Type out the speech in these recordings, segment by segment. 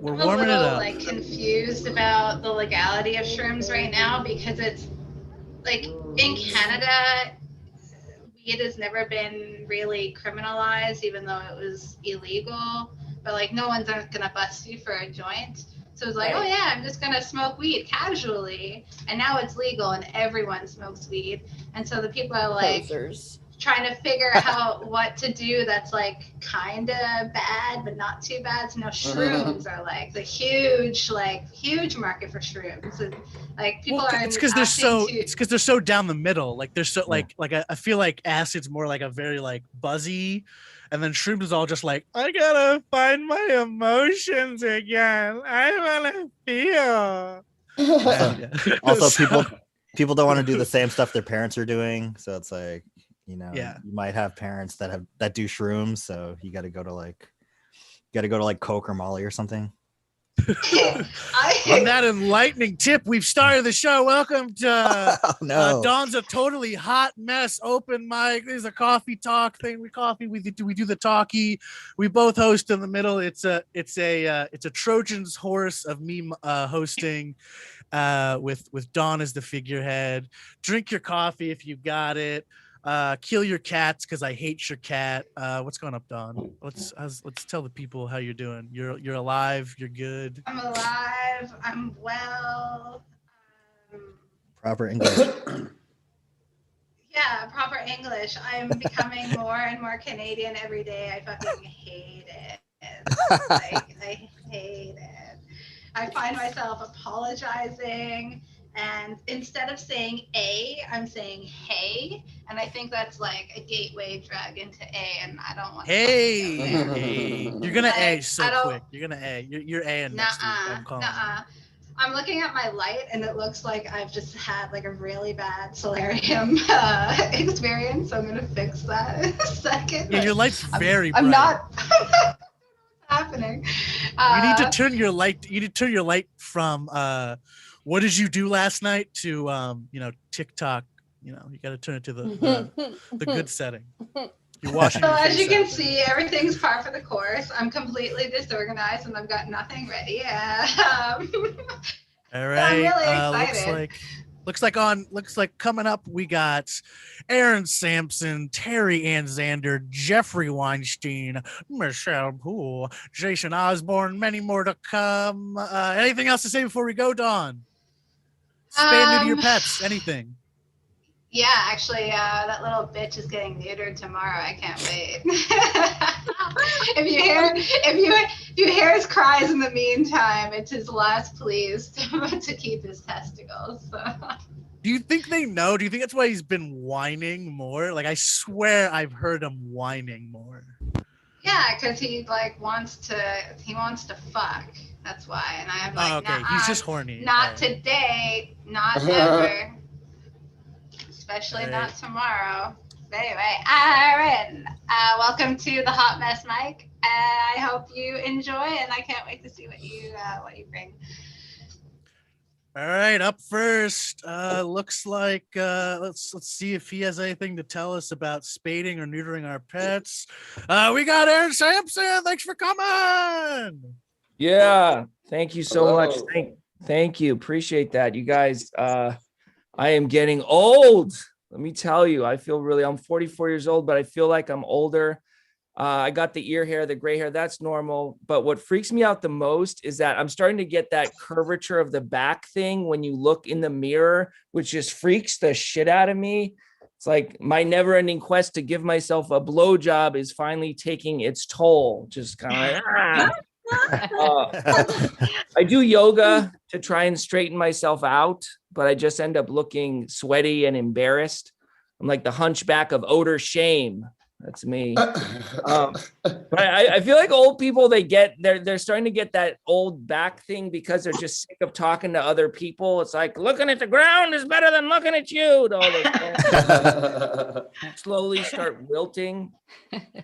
We're I'm a warming it little up. like confused about the legality of shrooms right now because it's like in Canada, weed has never been really criminalized, even though it was illegal. But like, no one's gonna bust you for a joint. So it's like, oh Right. yeah, I'm just gonna smoke weed casually, and now it's legal and everyone smokes weed. And so the people are like Posers. trying to figure out what to do that's like kind of bad but not too bad. So now shrooms are like the huge market for shrooms, and like people Well, are it's because they're asking so. to. It's because they're so down the middle. Like they're so Yeah. like I feel like acid's more like a very like buzzy, and then shrooms is all just like I gotta find my emotions again. I wanna feel. Also, Yeah. also So, people don't want to do the same stuff their parents are doing, so it's like, Yeah. you might have parents that do shrooms, so you got to go to like Coke or Molly or something. On that enlightening tip, we've started the show. Welcome to Oh no. Dawn's a totally hot mess open mic. There's a coffee talk thing. We do the talkie. We both host in the middle. It's a Trojan's horse of me hosting, with Dawn as the figurehead. Drink your coffee if you got it. Kill your cats because I hate your cat. What's going up, Dawn? Let's tell the people how you're doing. You're alive. You're good. I'm alive. I'm well. Proper English. Yeah, proper English. I'm becoming more and more Canadian every day. I fucking hate it. Like, I hate it. I find myself apologizing, and instead of saying A, I'm saying hey, and I think that's like a gateway drug into A, and I don't want to. Hey, you're gonna A so I don't- quick. You're gonna A. You're A next week. I'm calling. I'm looking at my light, and it looks like I've just had like a really bad solarium experience. So I'm gonna fix that in a second. Yeah, your light's very bright. I'm not. Happening. You need to turn your light. You need to turn your light from what did you do last night to TikTok. You got to turn it to the good setting. You're washing. So your as face you can out. see, everything's par for the course. I'm completely disorganized and I've got nothing ready. All right. I'm really excited. Looks like coming up we got Aaron Sampson, Terry Ann Zander, Jeffrey Weinstein, Michelle Poole, Jason Osborne, many more to come. Anything else to say before we go, Dawn? Spay new to your pets. Anything? Yeah, actually, that little bitch is getting neutered tomorrow. I can't wait. if you hear his cries in the meantime, it's his last pleas to keep his testicles. So. Do you think they know? Do you think that's why he's been whining more? Like, I swear I've heard him whining more. Yeah, because he wants to fuck. That's why. And I'm like, oh, okay. nah, He's just horny. Not today, not ever. Especially Right. not tomorrow. But anyway, Aaron, welcome to the Hot Mess Mic. I hope you enjoy, and I can't wait to see what you bring. All right, up first. Looks like let's see if he has anything to tell us about spading or neutering our pets. We got Aaron Sampson. Thanks for coming. Yeah, thank you so much. Hello. Thank you. Appreciate that. You guys, I am getting old. Let me tell you, I'm 44 years old, but I feel like I'm older. I got the ear hair, the gray hair, that's normal. But what freaks me out the most is that I'm starting to get that curvature of the back thing when you look in the mirror, which just freaks the shit out of me. It's like my never ending quest to give myself a blowjob is finally taking its toll. Just kind of I do yoga to try and straighten myself out, but I just end up looking sweaty and embarrassed. I'm like the hunchback of odor shame. That's me. But I feel like old people, they're starting to get that old back thing because they're just sick of talking to other people. It's like looking at the ground is better than looking at you. Slowly start wilting.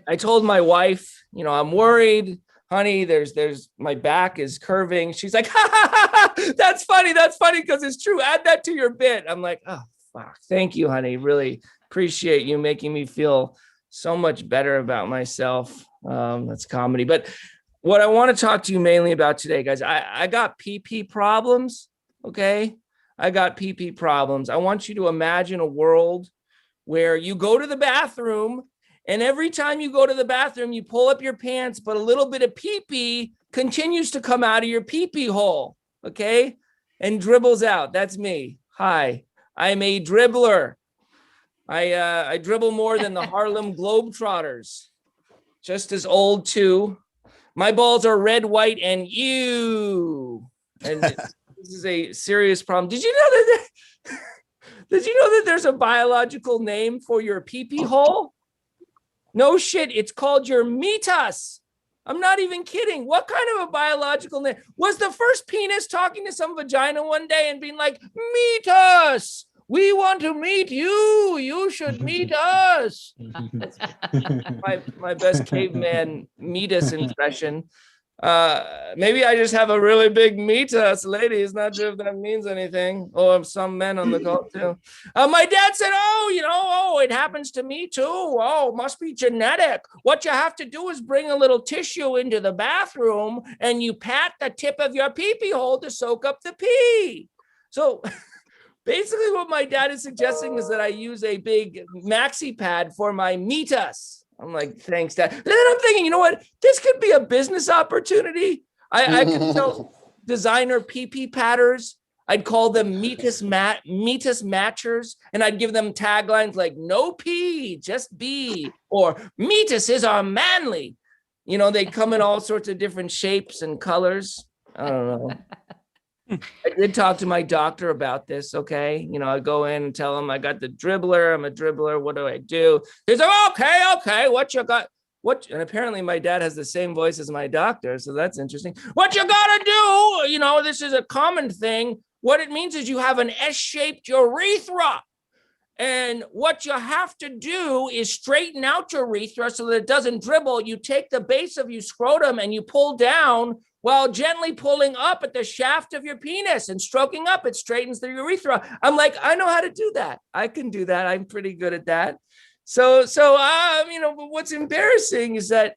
I told my wife, I'm worried, honey, there's my back is curving. She's like, ha, ha, ha, ha. That's funny because it's true. Add that to your bit. I'm like, oh fuck, thank you, honey. Really appreciate you making me feel so much better about myself. That's comedy. But what I want to talk to you mainly about today, guys, I got PP problems. Okay. I got PP problems. I want you to imagine a world where you go to the bathroom and every time you go to the bathroom, you pull up your pants, but a little bit of PP continues to come out of your PP hole. Okay. And dribbles out. That's me. Hi, I'm a dribbler. I dribble more than the Harlem Globetrotters. Just as old too. My balls are red, white, and you. And this is a serious problem. Did you know that there's a biological name for your pee-pee hole? No shit. It's called your meatus. I'm not even kidding. What kind of a biological name? Was the first penis talking to some vagina one day and being like, meet us. We want to meet you. You should meet us. My best caveman meatus impression. Maybe I just have a really big meatus, ladies. Not sure if that means anything. Or some men on the call too. My dad said, it happens to me too. Oh, must be genetic. What you have to do is bring a little tissue into the bathroom and you pat the tip of your pee-pee hole to soak up the pee. So basically what my dad is suggesting is that I use a big maxi pad for my meatus. I'm like, thanks, Dad. And then I'm thinking, you know what? This could be a business opportunity. I could sell designer pee-pee patters. I'd call them meatus matchers, and I'd give them taglines like "No pee, just be," or "Meatuses are manly." You know, they come in all sorts of different shapes and colors. I don't know. I did talk to my doctor about this. Okay. You know, I go in and tell him I got the dribbler. I'm a dribbler. What do I do? He's like, okay. What you got? And apparently my dad has the same voice as my doctor. So that's interesting. What you got to do? You know, this is a common thing. What it means is you have an S-shaped urethra. And what you have to do is straighten out your urethra so that it doesn't dribble. You take the base of your scrotum and you pull down while gently pulling up at the shaft of your penis and stroking up. It straightens the urethra. I'm like, I know how to do that. I can do that. I'm pretty good at that. So you know, what's embarrassing is that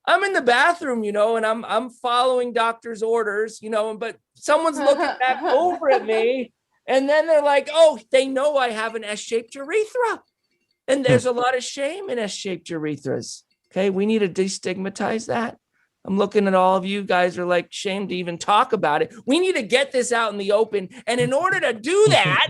I'm in the bathroom, you know, and I'm following doctor's orders, you know, but someone's looking back over at me. And then they're like, oh, they know I have an S-shaped urethra. And there's a lot of shame in S-shaped urethras. Okay, we need to destigmatize that. I'm looking at all of you guys are like shamed to even talk about it. We need to get this out in the open. And in order to do that,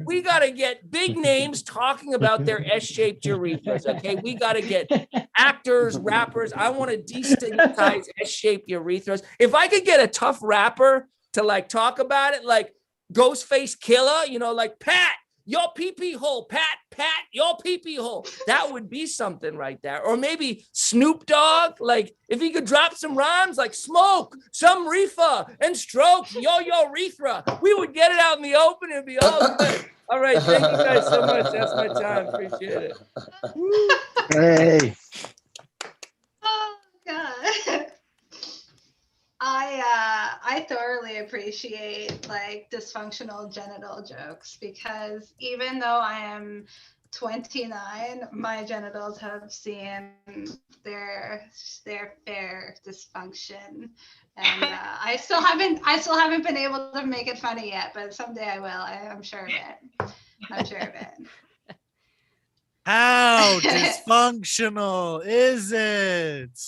we got to get big names talking about their S-shaped urethras. Okay, we got to get actors, rappers. I want to destigmatize S-shaped urethras. If I could get a tough rapper to like talk about it, like Ghostface Killer, you know, like Pat, your pee-pee hole, Pat, your pee-pee hole. That would be something right there. Or maybe Snoop Dogg, like if he could drop some rhymes like smoke, some reefer, and stroke, your urethra. We would get it out in the open. It'd be all good. All right, thank you guys so much. That's my time. Appreciate it. Hey. Oh God. I thoroughly appreciate like dysfunctional genital jokes because even though I am 29, my genitals have seen their fair dysfunction, and I still haven't been able to make it funny yet, but someday I will. I'm sure of it. I'm sure of it. How dysfunctional is it?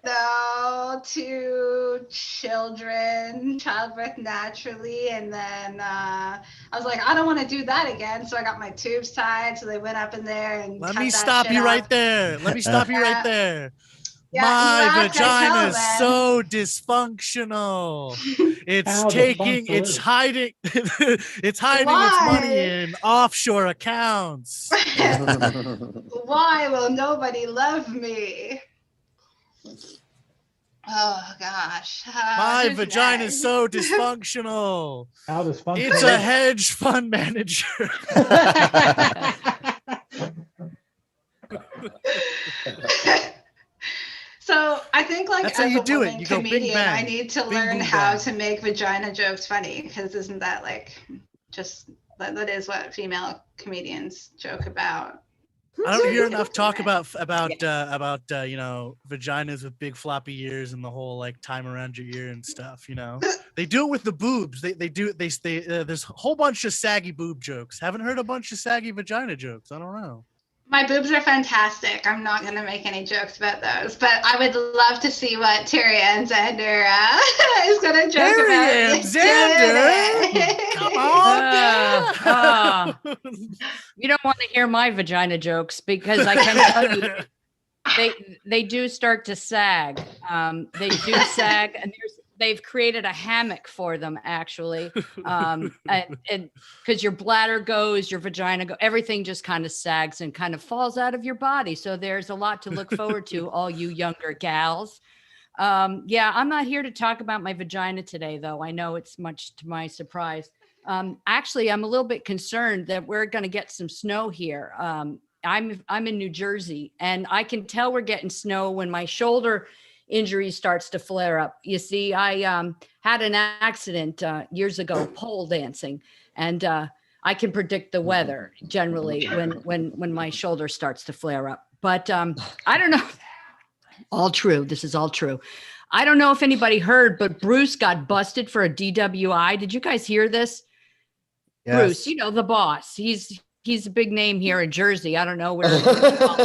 No, 2 children, childbirth naturally, and then I was like, I don't want to do that again, so I got my tubes tied, so they went up in there and Let cut me that stop shit you right off. there. Let me stop you right there. Yeah, My you asked, I vagina tell, is man. so dysfunctional. It's How taking, dysfunctional it's is it? hiding, it's hiding its Why? money in offshore accounts. Why will nobody love me? Oh gosh. My Who's vagina is next? so dysfunctional. How dysfunctional It's is a it? hedge fund manager. So I think like That's how as you a do it. woman You go bing, comedian, bang. I need to Bing, learn boom, how bang. to make vagina jokes funny because isn't that like just that is what female comedians joke about? I don't hear enough talk about you know, vaginas with big floppy ears and the whole like time around your ear and stuff. You know, they do it with the boobs. They there's a whole bunch of saggy boob jokes. Haven't heard a bunch of saggy vagina jokes. I don't know. My boobs are fantastic. I'm not going to make any jokes about those, but I would love to see what Terry Ann Zander is going to joke Terry about. Ann Zander? Come on. You don't want to hear my vagina jokes because I can tell you they do start to sag. They do sag, and they've created a hammock for them actually, and because your bladder goes, your vagina go, everything just kind of sags and kind of falls out of your body. So there's a lot to look forward to, all you younger gals. Yeah, I'm not here to talk about my vagina today, though. I know it's much to my surprise. Actually, I'm a little bit concerned that we're going to get some snow here. I'm in New Jersey, and I can tell we're getting snow when my shoulder injury starts to flare up. You see, I had an accident years ago pole dancing, and I can predict the weather generally when my shoulder starts to flare up. But I don't know. All true. This is all true. I don't know if anybody heard, but Bruce got busted for a DWI. Did you guys hear this? Yes. Bruce, you know, the boss. He's a big name here in Jersey. I don't know where they're from.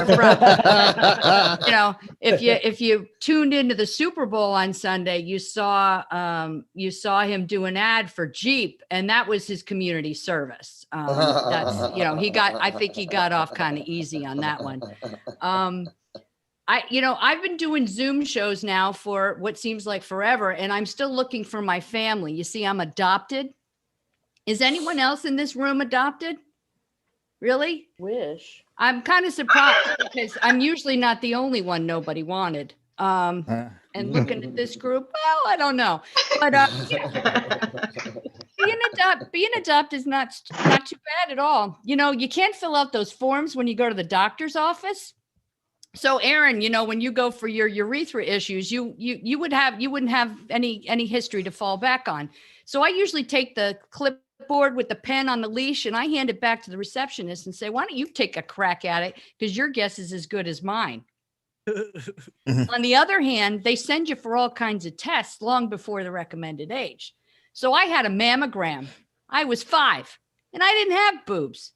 You know, if you tuned into the Super Bowl on Sunday, you saw him do an ad for Jeep, and that was his community service. That's, you know, I think he got off kind of easy on that one. I've been doing Zoom shows now for what seems like forever, and I'm still looking for my family. You see, I'm adopted. Is anyone else in this room adopted? Really? Wish. I'm kind of surprised because I'm usually not the only one nobody wanted. And looking at this group, well, I don't know. But being adopted is not too bad at all. You know, you can't fill out those forms when you go to the doctor's office. So Aaron, you know, when you go for your urethra issues, you wouldn't have any history to fall back on. So I usually take the clipboard with the pen on the leash and I hand it back to the receptionist and say, why don't you take a crack at it? Because your guess is as good as mine. On the other hand, they send you for all kinds of tests long before the recommended age. So I had a mammogram. I was 5 and I didn't have boobs.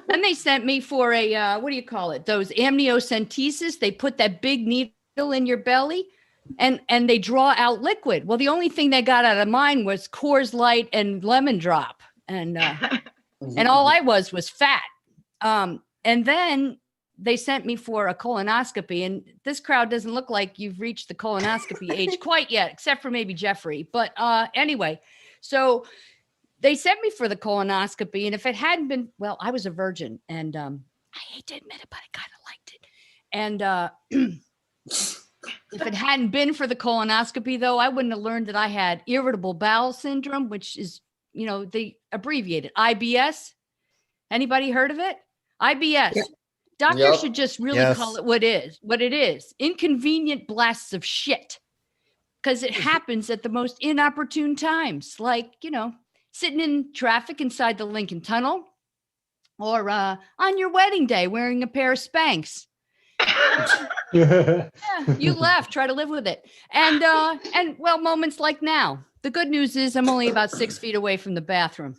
Then they sent me for a, what do you call it? Those amniocentesis. They put that big needle in your belly and they draw out liquid. Well, the only thing they got out of mine was Coors Light and lemon drop. And all I was fat. And then they sent me for a colonoscopy, and this crowd doesn't look like you've reached the colonoscopy age quite yet, except for maybe Jeffrey. But anyway, so they sent me for the colonoscopy, and if it hadn't been, well, I was a virgin, and I hate to admit it, but I kind of liked it. And if it hadn't been for the colonoscopy, though, I wouldn't have learned that I had irritable bowel syndrome, which is, you know, they abbreviated IBS. Anybody heard of it? IBS. Yeah. Doctors should just really call it what it is. Inconvenient blasts of shit. Because it happens at the most inopportune times. Like, you know, sitting in traffic inside the Lincoln Tunnel. Or on your wedding day wearing a pair of Spanx. Yeah, you laugh, try to live with it. And well, moments like now. The good news is I'm only about 6 feet away from the bathroom.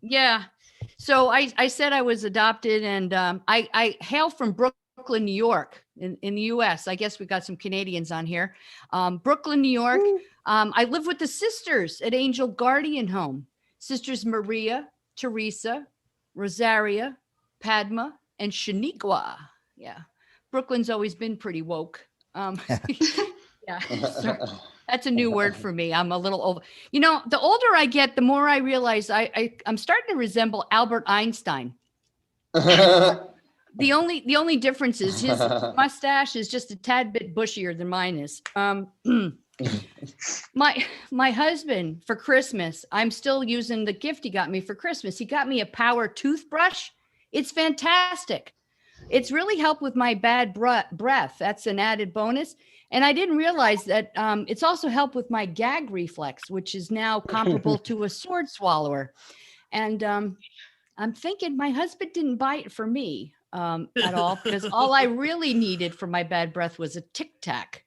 Yeah. So I said I was adopted, and I hail from Brooklyn, New York, in the U.S. I guess we got some Canadians on here. Brooklyn, New York. I live with the sisters at Angel Guardian Home. Sisters Maria, Teresa, Rosaria, Padma, and Shaniqua. Yeah. Brooklyn's always been pretty woke. Yeah. So that's a new word for me. I'm a little over. You know, the older I get, the more I realize I'm starting to resemble Albert Einstein. The only difference is his mustache is just a tad bit bushier than mine is. My husband for Christmas, I'm still using the gift he got me for Christmas. He got me a power toothbrush. It's fantastic. It's really helped with my bad breath. That's an added bonus. And I didn't realize that it's also helped with my gag reflex, which is now comparable to a sword swallower. And I'm thinking my husband didn't buy it for me at all, because all I really needed for my bad breath was a Tic Tac.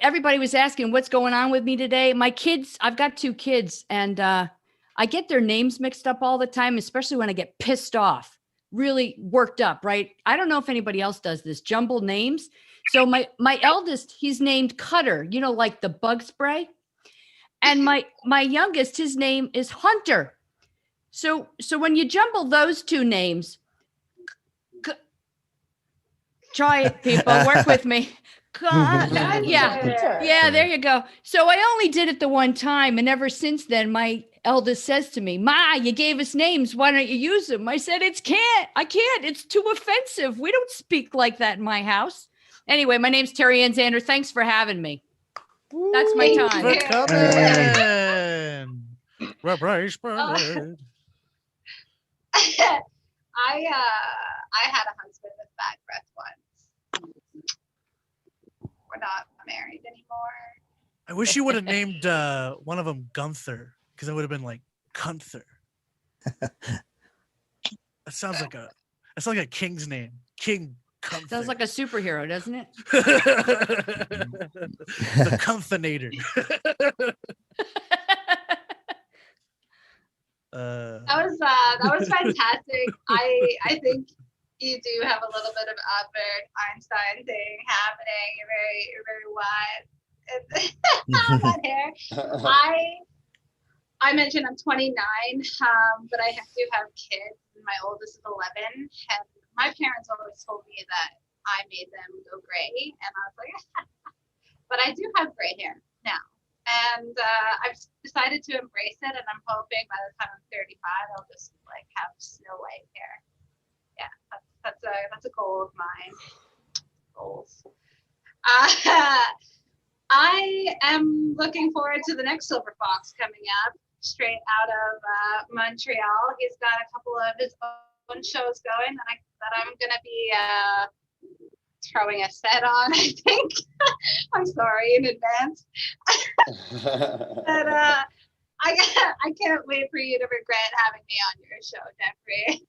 Everybody was asking what's going on with me today. My kids, I've got 2 kids, and I get their names mixed up all the time, especially when I get pissed off, really worked up, right? I don't know if anybody else does this, jumble names. So my eldest, he's named Cutter, like the bug spray. And my youngest, his name is Hunter. So when you jumble those 2 names, try it, people, work with me. Yeah, there you go. So I only did it the one time, and ever since then, my eldest says to me, "Ma, you gave us names. Why don't you use them?" I said, I can't. It's too offensive. We don't speak like that in my house. Anyway, my name's Terry Ann Zander. Thanks for having me. That's my Thank time. For you. coming. Rubbish bird. I had a husband with bad breath once. We're not married anymore. I wish you would have named one of them Gunther, because it would have been like Gunther. That sounds like a king's name. King Gunther. Sounds like a superhero, doesn't it? The Cunthinator. That was fantastic. I think you do have a little bit of Albert Einstein thing happening. You're very wide. That hair. I mentioned I'm 29, but I do have kids. My oldest is 11, and my parents always told me that I made them go gray, and I was like, but I do have gray hair now, and I've decided to embrace it, and I'm hoping by the time I'm 35, I'll just like have snow white hair. Yeah, that's a goal of mine. Goals. I am looking forward to the next Silver Fox coming up, straight out of Montreal. He's got a couple of his own shows going that I'm gonna be throwing a set on, I think. I'm sorry in advance. But I can't wait for you to regret having me on your show, Jeffrey.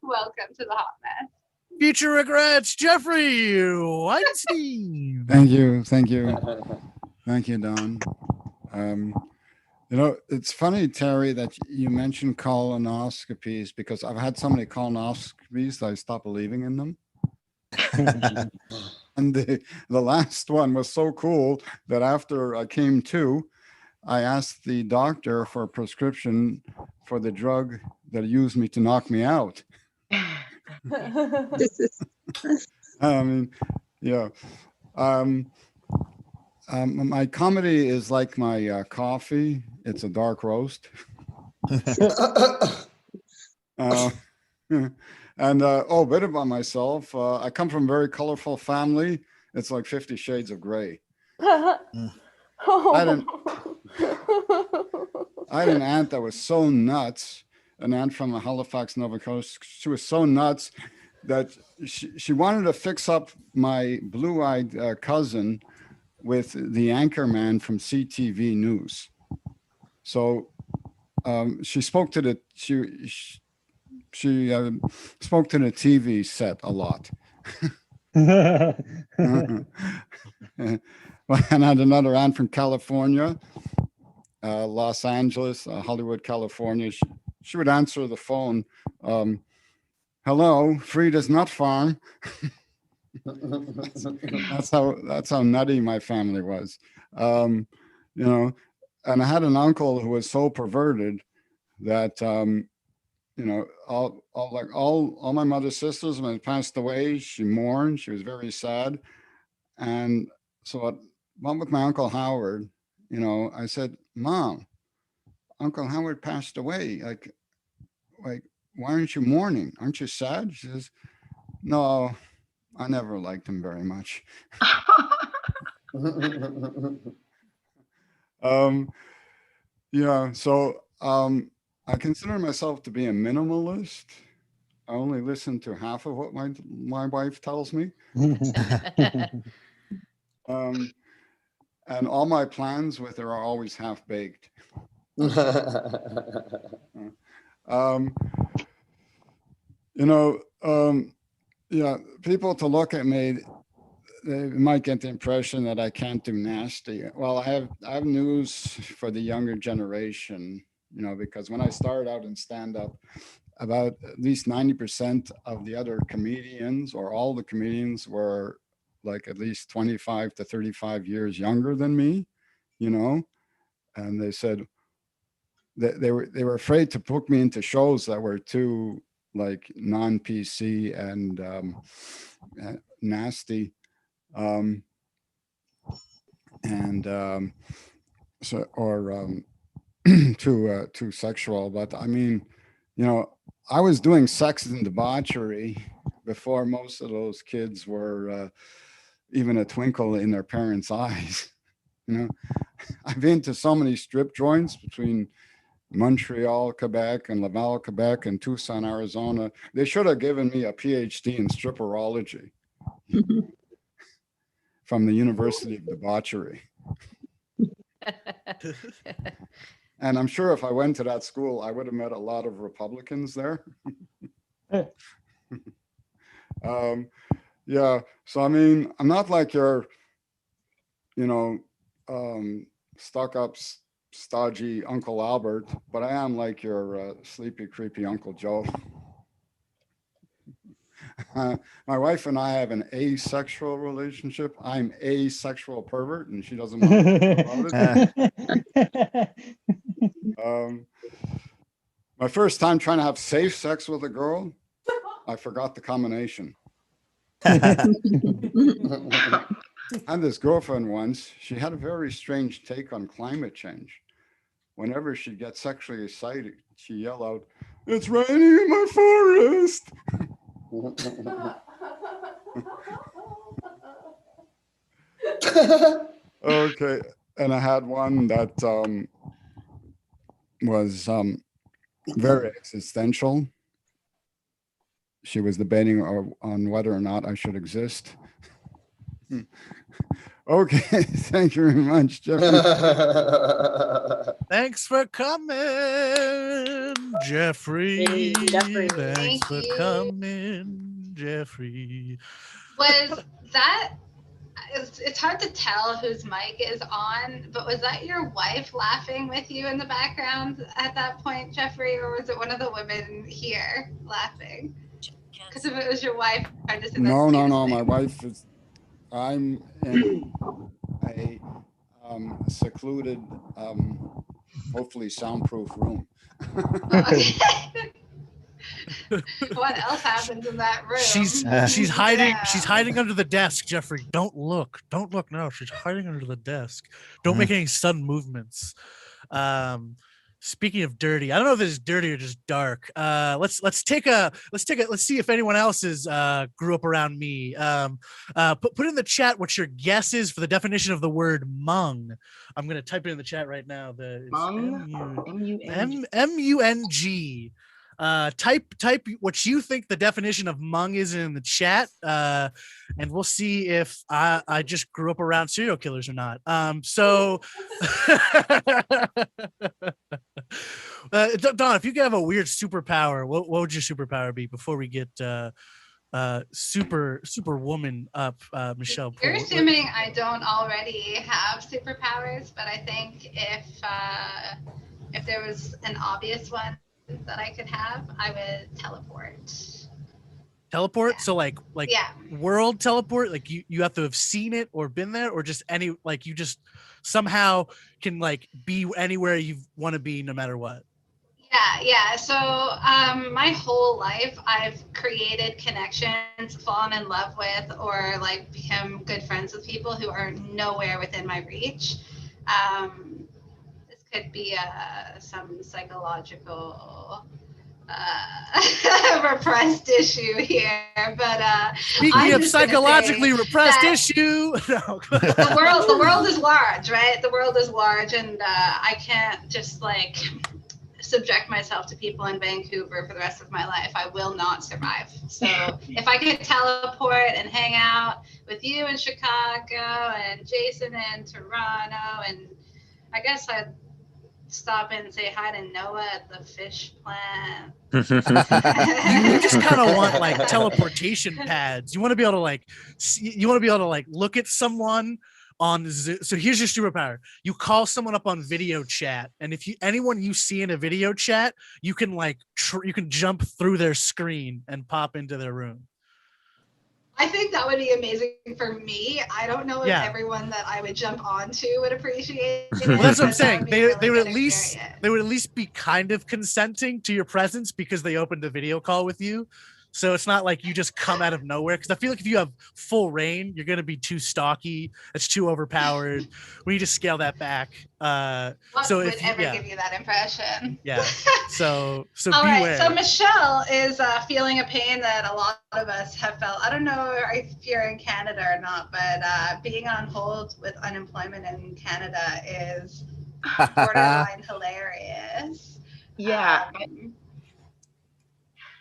Welcome to the Hot Mess. Future regrets, Jeffrey Weinstein. Thank you, Don. It's funny, Terry, that you mentioned colonoscopies, because I've had so many colonoscopies that I stopped believing in them. And the last one was so cool that after I came to, I asked the doctor for a prescription for the drug that used me to knock me out. I mean, yeah. My comedy is like my coffee. It's a dark roast. And a bit about myself. I come from a very colorful family. It's like 50 Shades of Gray. I had an aunt that was so nuts, an aunt from Halifax, Nova Scotia. She was so nuts that she wanted to fix up my blue-eyed cousin with the anchor man from CTV News. So she spoke to the spoke to the TV set a lot. And I had another aunt from California, Los Angeles, Hollywood, California. She would answer the phone. Hello, Frida's Nut Farm. That's how nutty my family was. And I had an uncle who was so perverted that all my mother's sisters, when they passed away, she mourned. She was very sad. And so I went with my Uncle Howard. I said, Mom, Uncle Howard passed away. Like, why aren't you mourning? Aren't you sad? She says, no, I never liked him very much. I consider myself to be a minimalist. I only listen to half of what my wife tells me. And all my plans with her are always half baked. Um, you know, yeah, people to look at me, they might get the impression that I can't do nasty. Well, I have news for the younger generation, you know, because when I started out in stand-up, about at least 90% of the other comedians or all the comedians were like at least 25 to 35 years younger than me, you know, and they said that they were afraid to book me into shows that were too like non-PC and nasty. So or too sexual. But I mean, you know, I was doing sex and debauchery before most of those kids were even a twinkle in their parents' eyes. You know, I've been to so many strip joints between Montreal, Quebec, and Laval, Quebec, and Tucson, Arizona. They should have given me a PhD in stripperology from the University of Debauchery. And I'm sure if I went to that school, I would have met a lot of Republicans there. Yeah. So, I mean, I'm not like your, you know, stuck up, stodgy Uncle Albert, but I am like your sleepy, creepy Uncle Joe. My wife and I have an asexual relationship. I'm a sexual pervert, and she doesn't want to talk about it. My first time trying to have safe sex with a girl, I forgot the combination. I had this girlfriend once. She had a very strange take on climate change. Whenever she'd get sexually excited, she'd yell out, "It's raining in my forest." Okay, and I had one that was very existential. She was debating on whether or not I should exist. Okay, thank you very much, Jeffrey. Thanks for coming, Jeffrey. Hey, Jeffrey. Thanks Thank for you. coming, Jeffrey. Was that, it's hard to tell whose mic is on, but was that your wife laughing with you in the background at that point, Jeffrey, or was it one of the women here laughing? Because if it was your wife, I just No, my wife is, I'm in a secluded, hopefully soundproof room. What else happens in that room? She's hiding. She's hiding under the desk, Jeffrey. Don't look. Don't look. No, she's hiding under the desk. Don't make any sudden movements. Speaking of dirty, I don't know if this is dirty or just dark. Let's see if anyone else's grew up around me. Put in the chat what your guess is for the definition of the word mung. I'm gonna type it in the chat right now. Mung? M-U-N-G. Type what you think the definition of mung is in the chat, and we'll see if I just grew up around serial killers or not. So Don, if you could have a weird superpower, what would your superpower be before we get superwoman up, Michelle? You're assuming I don't already have superpowers, but I think if there was an obvious one that I could have, I would teleport. Teleport? Yeah. So like Yeah. world teleport? Like you have to have seen it or been there, or just any, like you just somehow can like be anywhere you want to be no matter what? Yeah. So my whole life I've created connections, fallen in love with, or like become good friends with people who are nowhere within my reach. This could be some psychological repressed issue here, but Speaking of psychologically repressed issue, no. the world is large, right? The world is large, and I can't just like subject myself to people in Vancouver for the rest of my life. I will not survive. So if I could teleport and hang out with you in Chicago and Jason in Toronto, and I guess I'd stop in and say hi to Noah at the fish plant. You just kind of want like teleportation pads. You want to be able to like you want to be able to like look at someone on Zoom. So here's your superpower. You call someone up on video chat, and if anyone you see in a video chat, you can like you can jump through their screen and pop into their room. I think that would be amazing for me. I don't know if Yeah. everyone that I would jump onto would appreciate it. Well, that's what I'm but that saying. would be a They really would good at least experience. they would at least be kind of consenting to your presence because they opened a video call with you. So it's not like you just come out of nowhere. Because I feel like if you have full reign, you're gonna be too stocky. It's too overpowered. We need to scale that back. What So would if you, ever yeah, give you that impression? yeah. So All beware. right, so Michelle is feeling a pain that a lot of us have felt. I don't know if you're in Canada or not, but being on hold with unemployment in Canada is borderline hilarious. Yeah,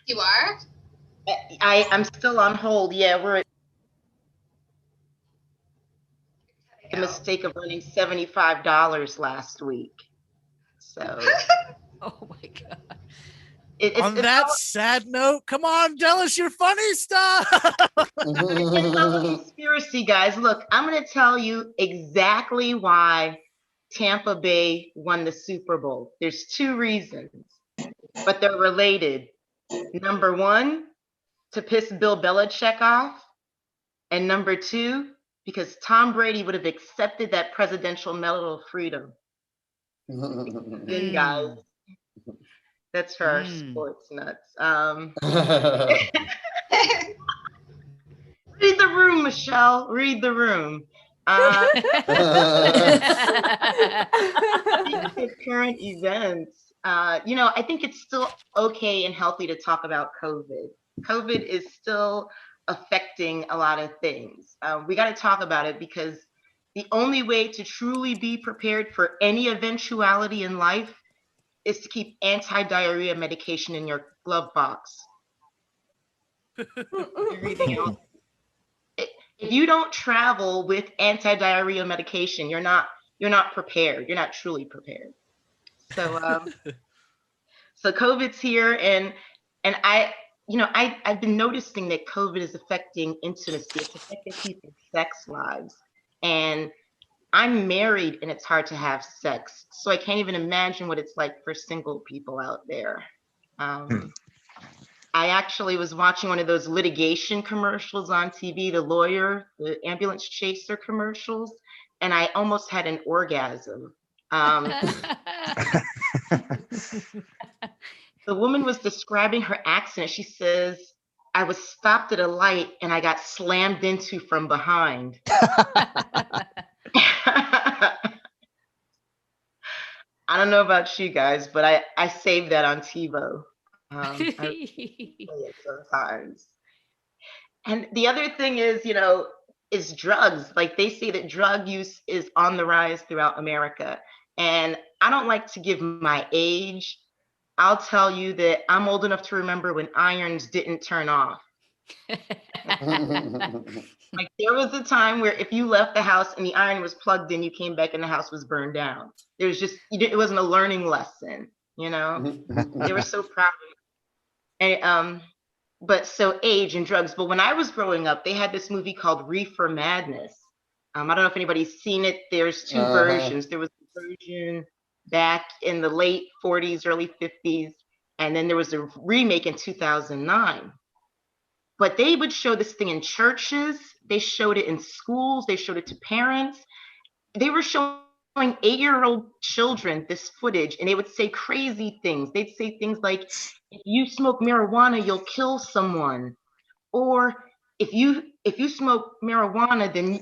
You are? I'm still on hold. Yeah, we're at the mistake of running $75 last week. So Oh my God. On that sad note, come on, tell us your funny stuff. it's all a conspiracy, guys. Look, I'm going to tell you exactly why Tampa Bay won the Super Bowl. There's two reasons, but they're related. Number one, to piss Bill Belichick off. And number two, because Tom Brady would have accepted that Presidential Medal of Freedom. Then, guys, that's for our sports nuts. Read the room, Michelle. Read the room. Speaking of current events, I think it's still okay and healthy to talk about COVID. COVID is still affecting a lot of things. We got to talk about it because the only way to truly be prepared for any eventuality in life is to keep anti-diarrhea medication in your glove box. Everything else. If you don't travel with anti-diarrhea medication, you're not prepared. You're not truly prepared. So, so COVID's here, and I've been noticing that COVID is affecting intimacy. It's affecting people's sex lives, and I'm married, and it's hard to have sex. So I can't even imagine what it's like for single people out there. I actually was watching one of those litigation commercials on TV, the ambulance chaser commercials, and I almost had an orgasm. The woman was describing her accident. She says, I was stopped at a light and I got slammed into from behind. I don't know about you guys, but I saved that on TiVo. I play it sometimes. And the other thing is drugs. Like they say that drug use is on the rise throughout America. And I don't like to give my age. I'll tell you that I'm old enough to remember when irons didn't turn off. Like there was a time where if you left the house and the iron was plugged in, you came back and the house was burned down. It wasn't a learning lesson, They were so proud of it. And but so age and drugs. But when I was growing up, they had this movie called Reefer Madness. I don't know if anybody's seen it. There's two versions. There was a version back in the late 40s, early 50s, and then there was a remake in 2009. But they would show this thing in churches. They showed it in schools. They showed it to parents. They were showing 8-year-old children this footage, and they would say crazy things. They'd say things like, if you smoke marijuana, you'll kill someone. Or if you smoke marijuana, then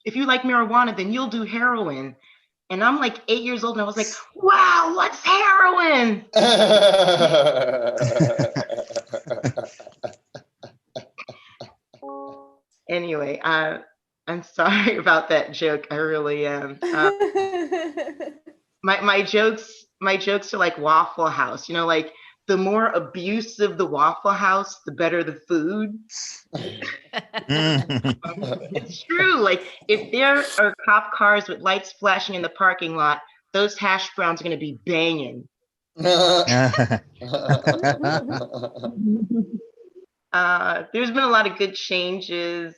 if you like marijuana, then you'll do heroin. And I'm like 8 years old, and I was like, wow, what's heroin? Anyway, I'm sorry about that joke. I really am. My jokes are like Waffle House, like the more abusive the Waffle House, the better the food. It's true. Like, if there are cop cars with lights flashing in the parking lot, those hash browns are going to be banging. There's been a lot of good changes.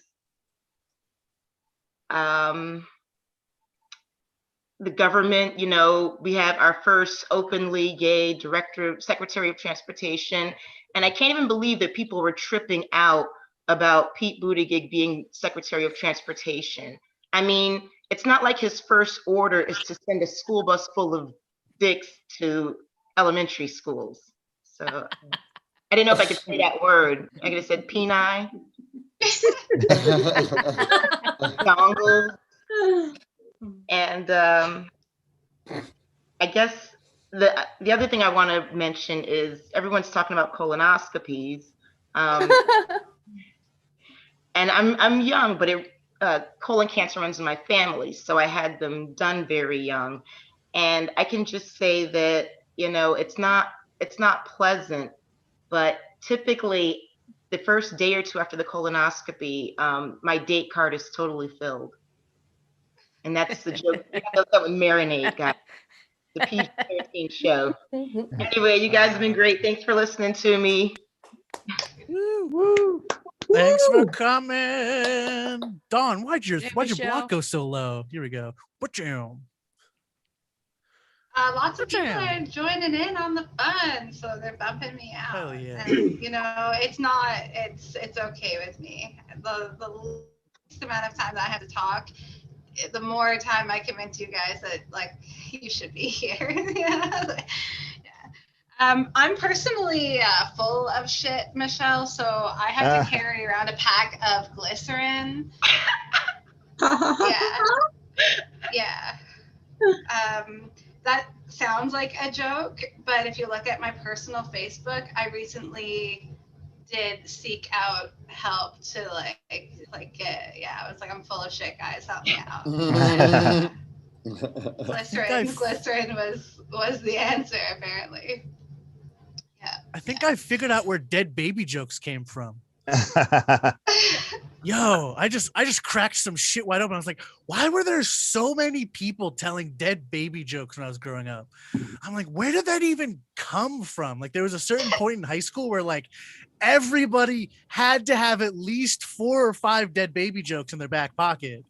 The government, you know, we have our first openly gay Secretary of Transportation. And I can't even believe that people were tripping out about Pete Buttigieg being Secretary of Transportation. I mean, it's not like his first order is to send a school bus full of dicks to elementary schools. So I didn't know if I could say that word. I could have said penile. Dongles. And I guess the other thing I want to mention is everyone's talking about colonoscopies. And I'm young, but colon cancer runs in my family, so I had them done very young. And I can just say that, you know, it's not pleasant, but typically the first day or two after the colonoscopy, my date card is totally filled. And that's the joke. That would marinate, guys. The PG-13 show. Anyway, you guys have been great. Thanks for listening to me. Woo, woo. Thanks for coming. Dawn, why'd your block go so low? Here we go. What jam? Lots of people are joining in on the fun, so they're bumping me out. Hell yeah. And, you know, it's okay with me. The least amount of time that I have to talk, the more time I convince you guys that, like, you should be here. Yeah. I'm personally full of shit, Michelle, so I have to carry around a pack of glycerin. Yeah. That sounds like a joke, but if you look at my personal Facebook, I recently did seek out help to like get, I was like, I'm full of shit, guys, help me out. Glycerin was the answer, apparently. Yeah. I think I figured out where dead baby jokes came from. Yo, I just cracked some shit wide open. I was like, why were there so many people telling dead baby jokes when I was growing up? I'm like, where did that even come from? Like, there was a certain point in high school where like everybody had to have at least 4 or 5 dead baby jokes in their back pocket.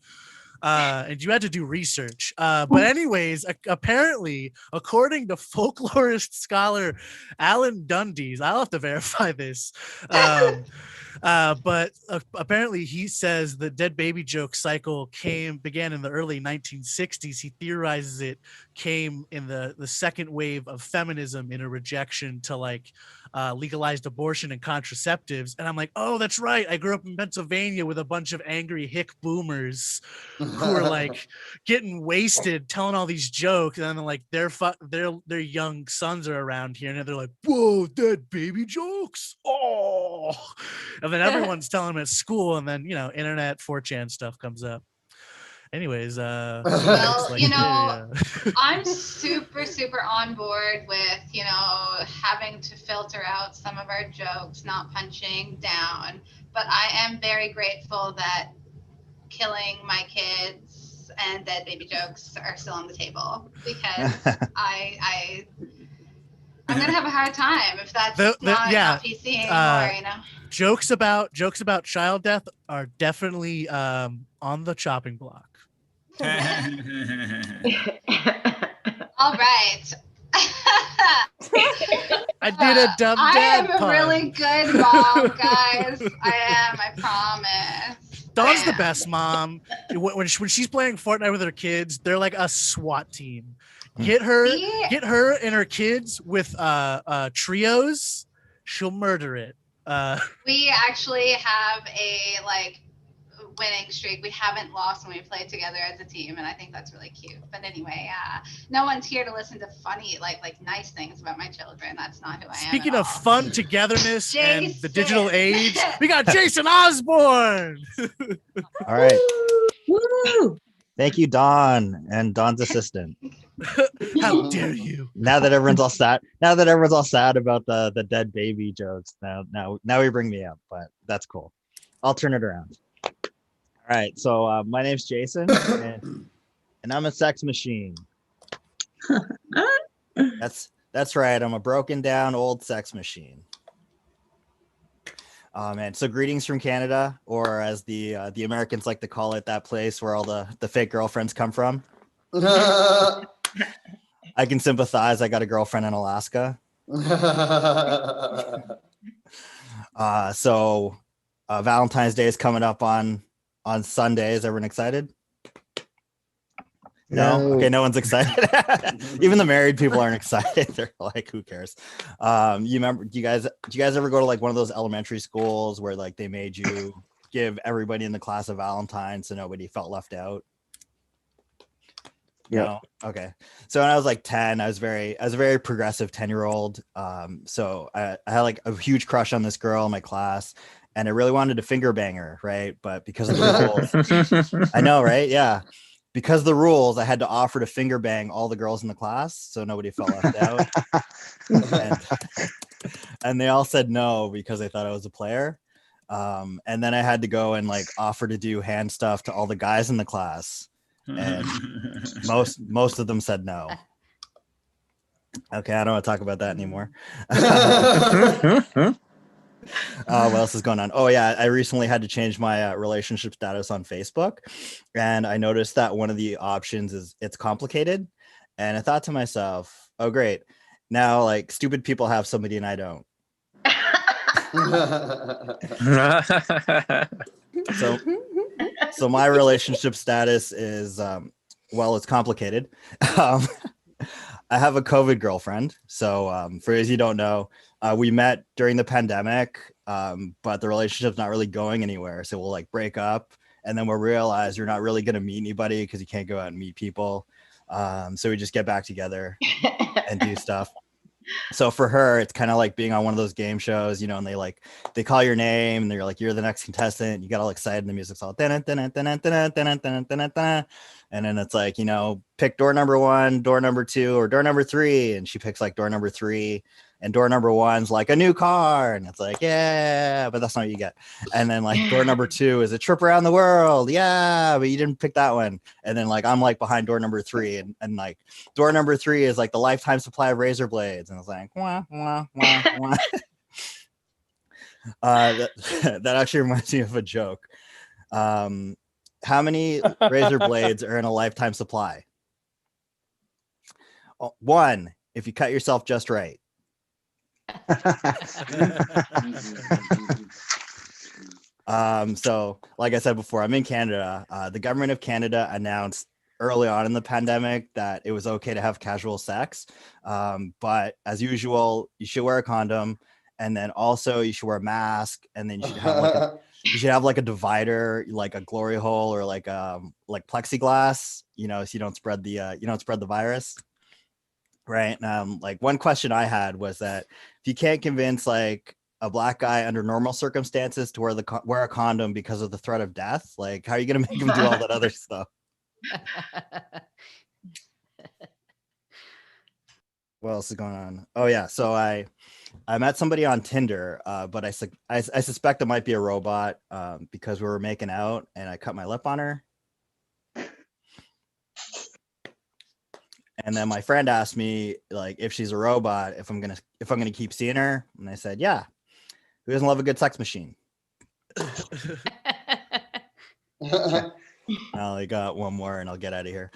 And you had to do research. But anyways, apparently, according to folklorist scholar Alan Dundes, I'll have to verify this. But apparently he says the dead baby joke cycle began in the early 1960s. He theorizes it came in the second wave of feminism in a rejection to like legalized abortion and contraceptives. And I'm like, oh, that's right. I grew up in Pennsylvania with a bunch of angry hick boomers who were like getting wasted, telling all these jokes, and then like their young sons are around here, and they're like, whoa, dead baby jokes. Oh, and then everyone's telling them at school, and then, you know, internet 4chan stuff comes up. Anyways, well, like, you know, I'm super on board with, you know, having to filter out some of our jokes, not punching down. But I am very grateful that killing my kids and dead baby jokes are still on the table, because I'm gonna have a hard time if that's not PC anymore, you know. Jokes about child death are definitely on the chopping block. All right. I did a dumb I dad am a really good mom, guys. I am, I promise. Dawn's the best mom. When she's playing Fortnite with her kids, they're like a SWAT team. Get her and her kids with trios, she'll murder it. We actually have a like winning streak. We haven't lost when we played together as a team, and I think that's really cute. But anyway, no one's here to listen to funny, like nice things about my children. That's not who I am. Speaking of fun, togetherness, and the digital age, we got Jason Osborne. All right. Woo! Thank you, Dawn, and Dawn's assistant. How dare you? Now that everyone's all sad, about the dead baby jokes, now we bring me up, but that's cool. I'll turn it around. All right, so my name's Jason, and I'm a sex machine. That's right. I'm a broken down old sex machine. And so greetings from Canada, or as the Americans like to call it, that place where all the fake girlfriends come from. I can sympathize. I got a girlfriend in Alaska. So Valentine's Day is coming up on Sunday. Is everyone excited? No? Okay, no one's excited. Even the married people aren't excited. They're like, who cares? You remember, do you guys ever go to like one of those elementary schools where like they made you give everybody in the class a Valentine so nobody felt left out? Yeah. No? Okay. So when I was like 10, I was a very progressive 10-year-old. So I had like a huge crush on this girl in my class, and I really wanted to finger bang her, right? But because of the rules, I know, right? Yeah. Because of the rules, I had to offer to finger bang all the girls in the class so nobody felt left out. And they all said no because they thought I was a player. And then I had to go and like offer to do hand stuff to all the guys in the class. And most of them said no. Okay, I don't want to talk about that anymore. What else is going on? Oh yeah, I recently had to change my relationship status on Facebook, and I noticed that one of the options is it's complicated, and I thought to myself, oh great, now like stupid people have somebody and I don't. So my relationship status is well, it's complicated. I have a COVID girlfriend. So for those you don't know, we met during the pandemic, but the relationship's not really going anywhere. So we'll like break up, and then we'll realize you're not really going to meet anybody because you can't go out and meet people. So we just get back together and do stuff. So for her, it's kind of like being on one of those game shows, you know, and they call your name and they're like, you're the next contestant. You got all excited and the music's all and then it's like, you know, pick door number 1, door number 2, or door number 3. And she picks like door number 3, and door number 1's like a new car. And it's like, yeah, but that's not what you get. And then like door number 2 is a trip around the world. Yeah, but you didn't pick that one. And then like, I'm like behind door number 3, and like door number 3 is like the lifetime supply of razor blades. And it's like, wah, wah, wah, wah. That actually reminds me of a joke. How many razor blades are in a lifetime supply? 1, if you cut yourself just right. So like I said before, I'm in Canada. The government of Canada announced early on in the pandemic that it was okay to have casual sex. But as usual, you should wear a condom, and then also you should wear a mask, and then you should have like a divider, like a glory hole, or like plexiglass, you know, so you don't spread the virus. Right. Like one question I had was that if you can't convince like a black guy under normal circumstances to wear a condom because of the threat of death, like how are you going to make him do all that other stuff? What else is going on? Oh yeah. So I met somebody on Tinder, but I suspect it might be a robot because we were making out and I cut my lip on her. And then my friend asked me like if she's a robot, if I'm gonna keep seeing her, and I said, yeah. Who doesn't love a good sex machine? I only got one more, and I'll get out of here.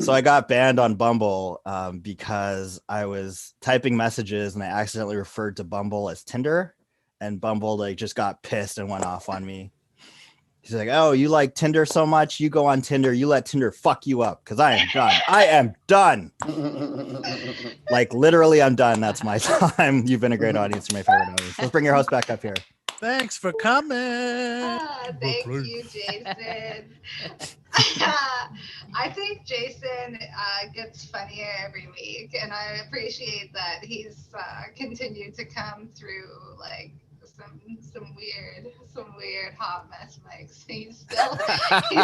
So I got banned on Bumble because I was typing messages and I accidentally referred to Bumble as Tinder, and Bumble like just got pissed and went off on me. He's like, oh, you like Tinder so much? You go on Tinder, you let Tinder fuck you up, because I am done. I am done. Like, literally, I'm done. That's my time. You've been a great audience. You're my favorite audience. Let's bring your host back up here. Thanks for coming. Thank you, Jason. I think Jason gets funnier every week, and I appreciate that he's continued to come through like some weird hot mess mics. He's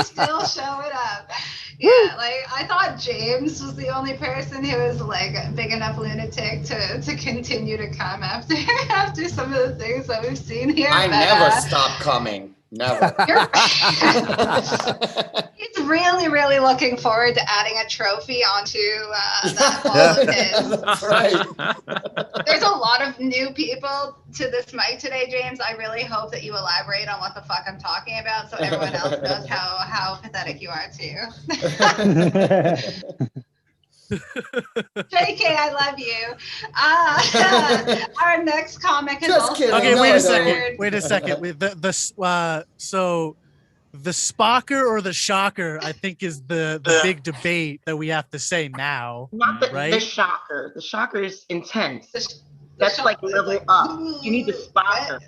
still showing up. Yeah, like I thought James was the only person who was like a big enough lunatic to continue to come after some of the things that we've seen here. I but, never stop coming. Never. He's really looking forward to adding a trophy onto that wall of his. That's right. There's a lot of new people to this mic today, James. I really hope that you elaborate on what the fuck I'm talking about so everyone else knows how pathetic you are too. JK, I love you. Our next comic is Just also kidding. Okay, No, wait I a don't. second. Wait a second. So the Spocker or the Shocker, I think, is the big debate that we have to say now. Not the Right? shocker. The shocker is intense. The That's shock like is level like, up. ooh, You need the spotter.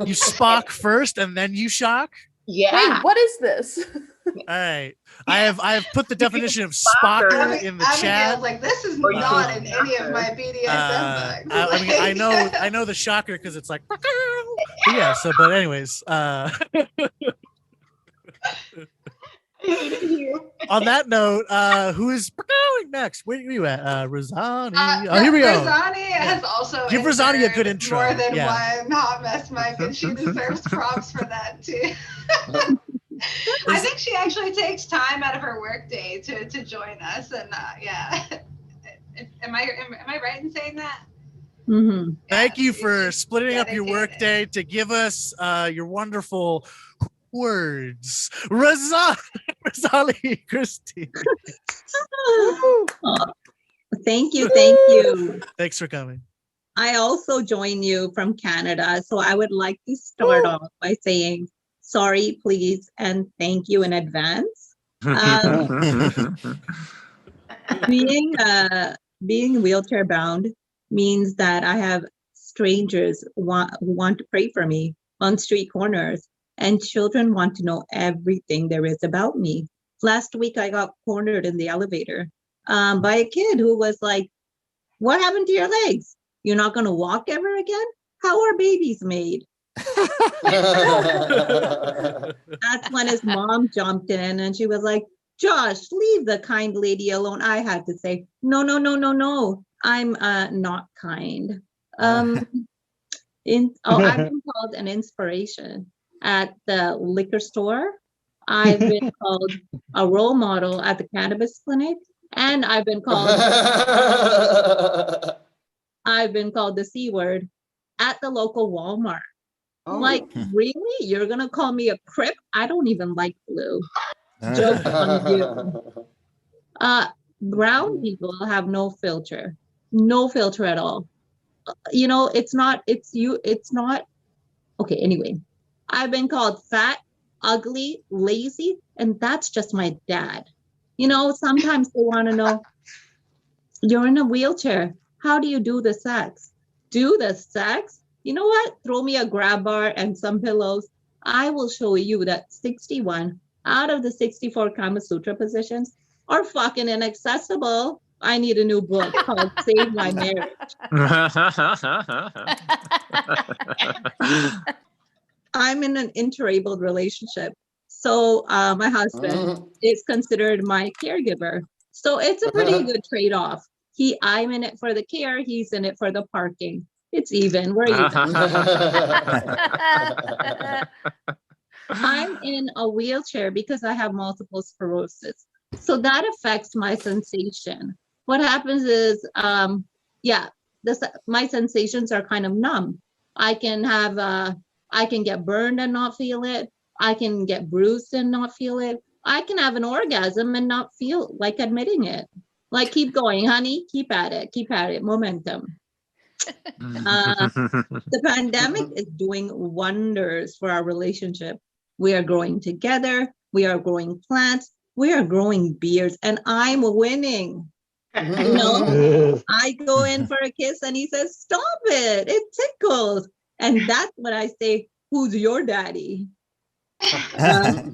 You Spock first and then you shock. Yeah. Wait, what is this? All right. I have put the definition of Spocker. Spocker in the Abigail's chat. like, this is Or you not can in any of my BDSM books. I mean, I know the Shocker because it's like, but yeah. So, but anyways, on that note, who is going next? Where are you at, Rosani? Oh, here we go. Rosani has also Give Rosani a entered good intro. More than Yeah. one hot mess mic, and she deserves props for that too. I think she actually takes time out of her workday to join us, and yeah. Am I right in saying that? Mm-hmm. Thank you she's for splitting up your dedicated. workday to give us your wonderful words. Rosali Christie. Thank you. Thank you. Thanks for coming. I also join you from Canada. So I would like to start off by saying sorry, please, and thank you in advance. Being wheelchair bound means that I have strangers who want to pray for me on street corners, and children want to know everything there is about me. Last week, I got cornered in the elevator by a kid who was like, "What happened to your legs? You're not going to walk ever again? How are babies made?" That's when his mom jumped in and she was like, "Josh, leave the kind lady alone." I had to say, no. I'm not kind. I've been called an inspiration at the liquor store. I've been called a role model at the cannabis clinic, and I've been called the C word at the local Walmart. Like, really? You're gonna call me a Crip? I don't even like blue. Joke on you. Brown people have no filter at all. It's not. Okay, anyway, I've been called fat, ugly, lazy, and that's just my dad. Sometimes they want to know, you're in a wheelchair. How do you do the sex? Do the sex? You know what? Throw me a grab bar and some pillows. I will show you that 61 out of the 64 Kama Sutra positions are fucking inaccessible. I need a new book called Save My Marriage. I'm in an interabled relationship. So my husband is considered my caregiver. So it's a pretty good trade-off. I'm in it for the care, he's in it for the parking. It's even. Where are you? I'm in a wheelchair because I have multiple sclerosis. So that affects my sensation. What happens is, my sensations are kind of numb. I can get burned and not feel it. I can get bruised and not feel it. I can have an orgasm and not feel like admitting it. Like, keep going, honey. Keep at it. Momentum. The pandemic is doing wonders for our relationship. We are growing together. We are growing plants. We are growing beards, and I'm winning. I go in for a kiss and he says, "Stop it. It tickles." And that's when I say, "Who's your daddy?" I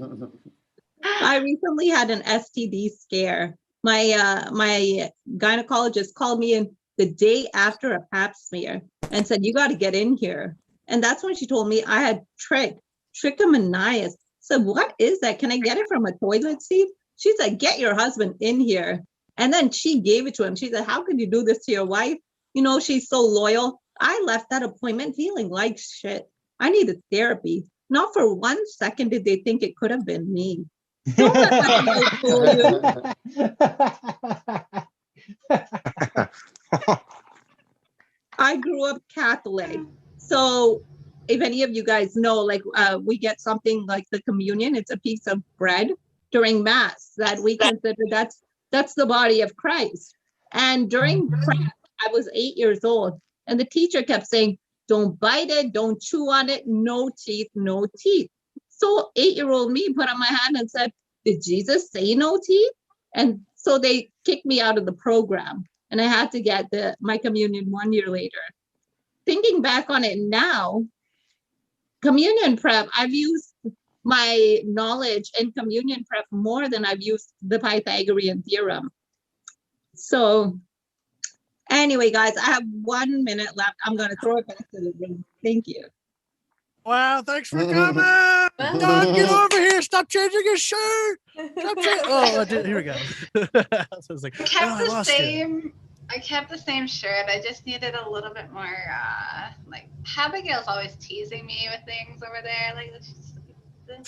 recently had an STD scare. My gynecologist called me in the day after a pap smear and said, "You got to get in here." And that's when she told me I had trichomoniasis. So what is that? Can I get it from a toilet seat? She said, get your husband in here. And then she gave it to him. She said, how could you do this to your wife? You know, she's so loyal. I left that appointment feeling like shit. I needed therapy. Not for 1 second did they think it could have been me. Don't let my ego fool you. I grew up Catholic. So if any of you guys know, like we get something like the communion, it's a piece of bread during mass that we consider that's the body of Christ. And during prep, I was 8 years old and the teacher kept saying, don't bite it, don't chew on it, no teeth, no teeth. So 8-year-old me put on my hand and said, did Jesus say no teeth? And so they kicked me out of the program and I had to get my communion 1 year later. Thinking back on it now, communion prep, I've used my knowledge in communion prep more than I've used the Pythagorean theorem. So anyway, guys, I have 1 minute left. I'm going to throw it back to the room. Thank you. Wow, thanks for coming. Doug, get over here. Stop changing your shirt. Here we go. I was like, I kept the same shirt. I just needed a little bit more, like, Abigail's always teasing me with things over there. Like, and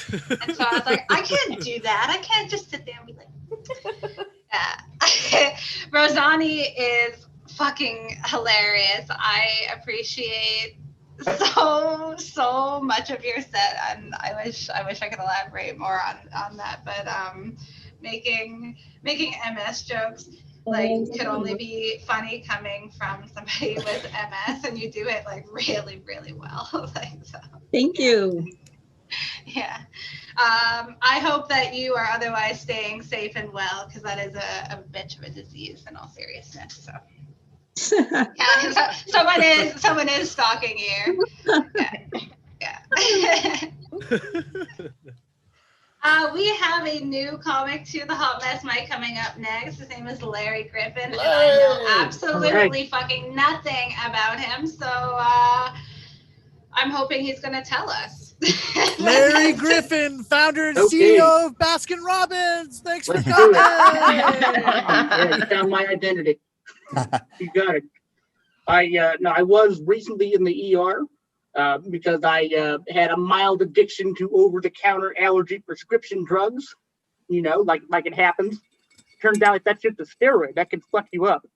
so I was like, I can't do that. I can't just sit there and be like, yeah. Rosani is fucking hilarious. I appreciate so much of your set, and I wish I could elaborate more on that, but making MS jokes like could only be funny coming from somebody with MS, and you do it like really well. Like, so thank you. Yeah. I hope that you are otherwise staying safe and well, because that is a bitch of a disease in all seriousness. So yeah, someone is stalking you. Yeah. We have a new comic to the Hot Mess Mic coming up next. His name is Larry Griffin, and I know absolutely fucking nothing about him. So I'm hoping he's going to tell us. Larry Griffin, founder and CEO of Baskin Robbins. Thanks for coming. Yeah, you found my identity. You got it. I was recently in the ER because I had a mild addiction to over-the-counter allergy prescription drugs. You know, like it happens. Turns out that's just a steroid that can fuck you up.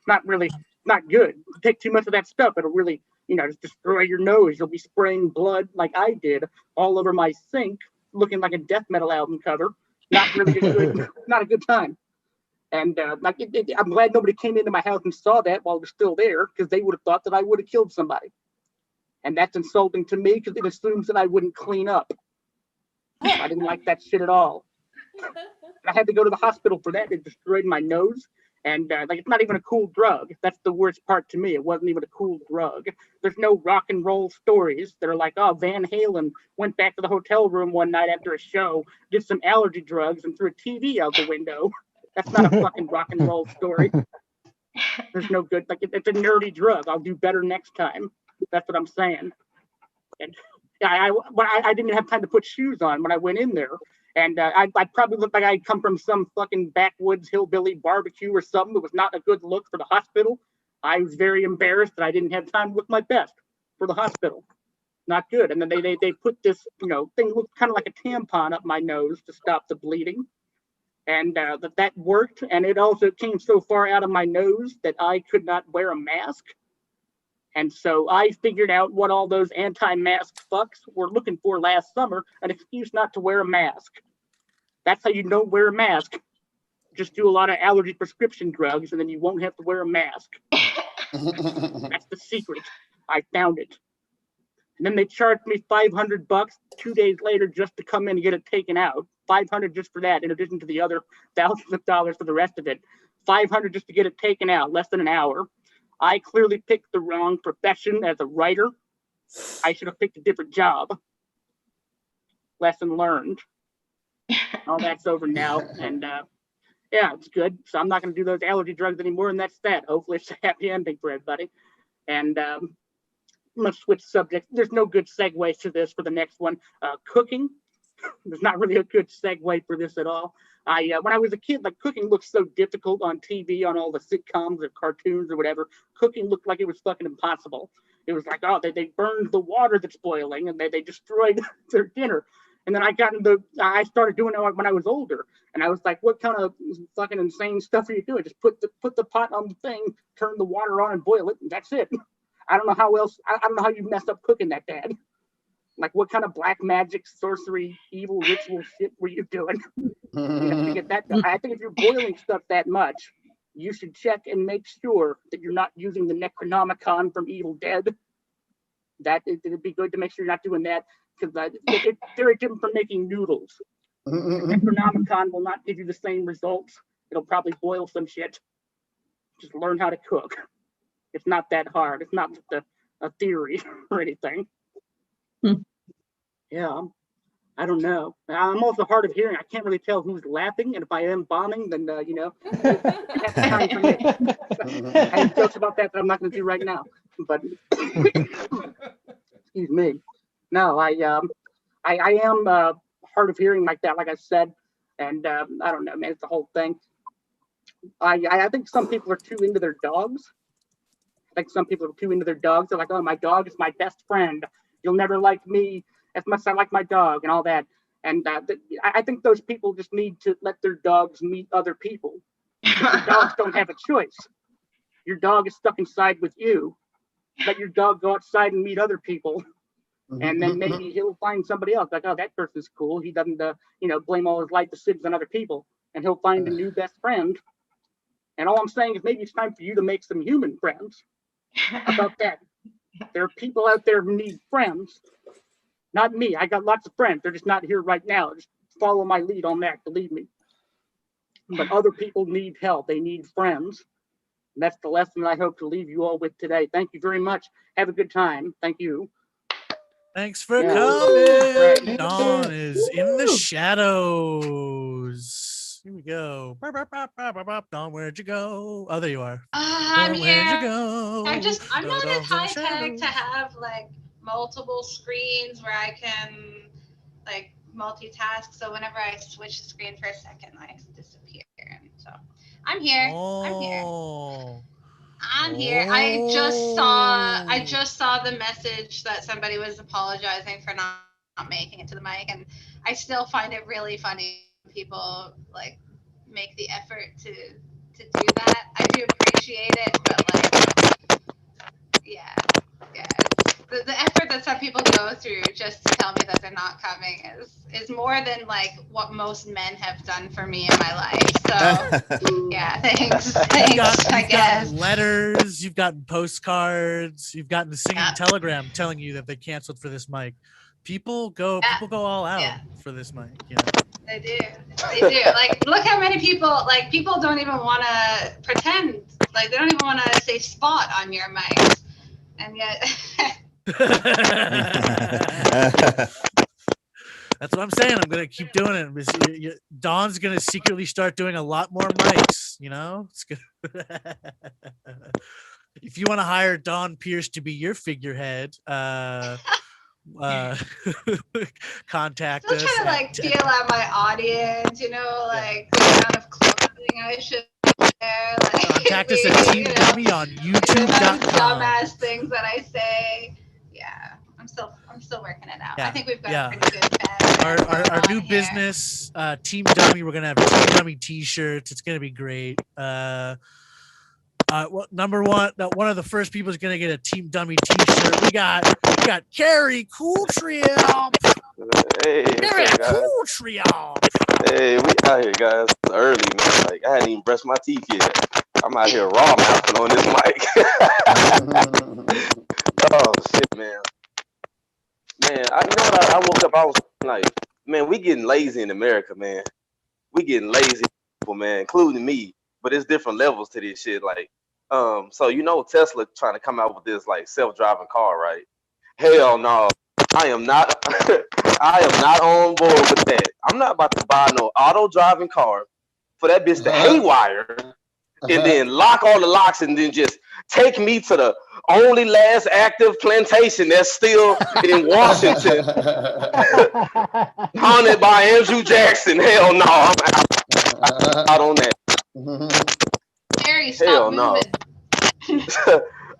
Not good. You take too much of that stuff, it'll really, just destroy your nose. You'll be spraying blood like I did all over my sink, looking like a death metal album cover. Not really not a good time. And I'm glad nobody came into my house and saw that while it was still there, because they would have thought that I would have killed somebody. And that's insulting to me because it assumes that I wouldn't clean up. I didn't like that shit at all. I had to go to the hospital for that. It destroyed my nose. And it's not even a cool drug. That's the worst part to me. It wasn't even a cool drug. There's no rock and roll stories that are like, oh, Van Halen went back to the hotel room one night after a show, did some allergy drugs, and threw a TV out the window. That's not a fucking rock and roll story. There's no good. It's a nerdy drug. I'll do better next time. That's what I'm saying. And I didn't have time to put shoes on when I went in there. And I probably looked like I'd come from some fucking backwoods hillbilly barbecue or something. It was not a good look for the hospital. I was very embarrassed that I didn't have time to look my best for the hospital. Not good. And then they put this, thing looked kind of like a tampon up my nose to stop the bleeding. And that worked. And it also came so far out of my nose that I could not wear a mask. And so I figured out what all those anti-mask fucks were looking for last summer, an excuse not to wear a mask. That's how you don't wear a mask. Just do a lot of allergy prescription drugs, and then you won't have to wear a mask. That's the secret. I found it. And then they charged me $500 2 days later just to come in and get it taken out. $500 just for that, in addition to the other thousands of dollars for the rest of it. $500 just to get it taken out, less than an hour. I clearly picked the wrong profession as a writer. I should have picked a different job. Lesson learned. All that's over now. And yeah, it's good. So I'm not going to do those allergy drugs anymore. And that's that. Hopefully it's a happy ending for everybody. And I'm gonna switch subjects. There's no good segue to this for the next one. Cooking. There's not really a good segue for this at all. When I was a kid, like cooking looked so difficult on TV, on all the sitcoms or cartoons or whatever. Cooking looked like it was fucking impossible. It was like, oh, they burned the water that's boiling and they destroyed their dinner. And then I started doing it when I was older. And I was like, what kind of fucking insane stuff are you doing? Just put the pot on the thing, turn the water on and boil it, and that's it. I don't know how else, I don't know how you messed up cooking that bad. Like, what kind of black magic, sorcery, evil ritual shit were you doing? You have to get that done. I think if you're boiling stuff that much, you should check and make sure that you're not using the Necronomicon from Evil Dead. It'd be good to make sure you're not doing that, because it's very different from making noodles. Necronomicon will not give you the same results. It'll probably boil some shit. Just learn how to cook. It's not that hard. It's not just a theory or anything. Yeah, I don't know. I'm also hard of hearing. I can't really tell who's laughing, and if I am bombing, then that's time for me. I have jokes about that I'm not going to do right now. But excuse me. No, I am hard of hearing like that, like I said, and I don't know, man. It's the whole thing. I think some people are too into their dogs. They're like, oh, my dog is my best friend. You'll never like me as much as I like my dog and all that. And I think those people just need to let their dogs meet other people. Your dogs don't have a choice. Your dog is stuck inside with you. Let your dog go outside and meet other people. And then maybe he'll find somebody else. Like, oh, that person's cool. He doesn't, blame all his life decisions on other people. And he'll find a new best friend. And all I'm saying is maybe it's time for you to make some human friends. How about that? There are people out there who need friends. Not me. I got lots of friends. They're just not here right now. Just follow my lead on that, believe me. But other people need help. They need friends. And that's the lesson I hope to leave you all with today. Thank you very much. Have a good time. Thank you. Thanks for coming. Dawn is in the shadows. Here we go. Dawn, where'd you go? Oh, there you are. I'm Dawn, here. Where'd you go? I'm not Dawn's as in the high tech shadows. to have like multiple screens where I can like multitask. So whenever I switch the screen for a second, I disappear. And so I'm here. I'm here. I just saw the message that somebody was apologizing for not making it to the mic, and I still find it really funny when people like make the effort to do that. I do appreciate it, but like, yeah. The effort that some people go through just to tell me that they're not coming is more than like what most men have done for me in my life. So yeah, thanks. You've I guess. gotten letters, you've gotten postcards, you've gotten the singing telegram telling you that they canceled for this mic. People go all out for this mic. You know? They do. Like, look how many people. Like, people don't even want to pretend. Like, they don't even want to say spot on your mics, and yet. That's what I'm saying. I'm gonna keep doing it. Dawn's gonna secretly start doing a lot more mics. You know, it's good. If you want to hire Dawn Pierce to be your figurehead, contact Still us. trying to like feel out my audience. You know, like the amount of clothing I should wear. Like, contact us at Team Dummy on YouTube.com. Dumbass things that I say. Yeah, I'm still working it out. I think we've got a pretty good bet. Our new business, Team Dummy. We're gonna have Team Dummy T-shirts. It's gonna be great. Well, number one of the first people is gonna get a Team Dummy T-shirt. We got Carrie Cooltriop. Hey, Carrie guys. Cooltriop. Hey, we out here, guys. It's early, man. Like, I hadn't even brushed my teeth yet. I'm out here raw mouthing on this mic. Oh shit, man. Man, I woke up. I was like, man, we getting lazy in America, man. We getting lazy, people, man, including me. But it's different levels to this shit. Like, so Tesla trying to come out with this like self-driving car, right? Hell no, I am not. I am not on board with that. I'm not about to buy no auto driving car for that bitch to haywire and then lock all the locks and then just take me to the only last active plantation that's still in Washington, haunted by Andrew Jackson. Hell no, I'm out on that. Gary, stop Hell no. moving.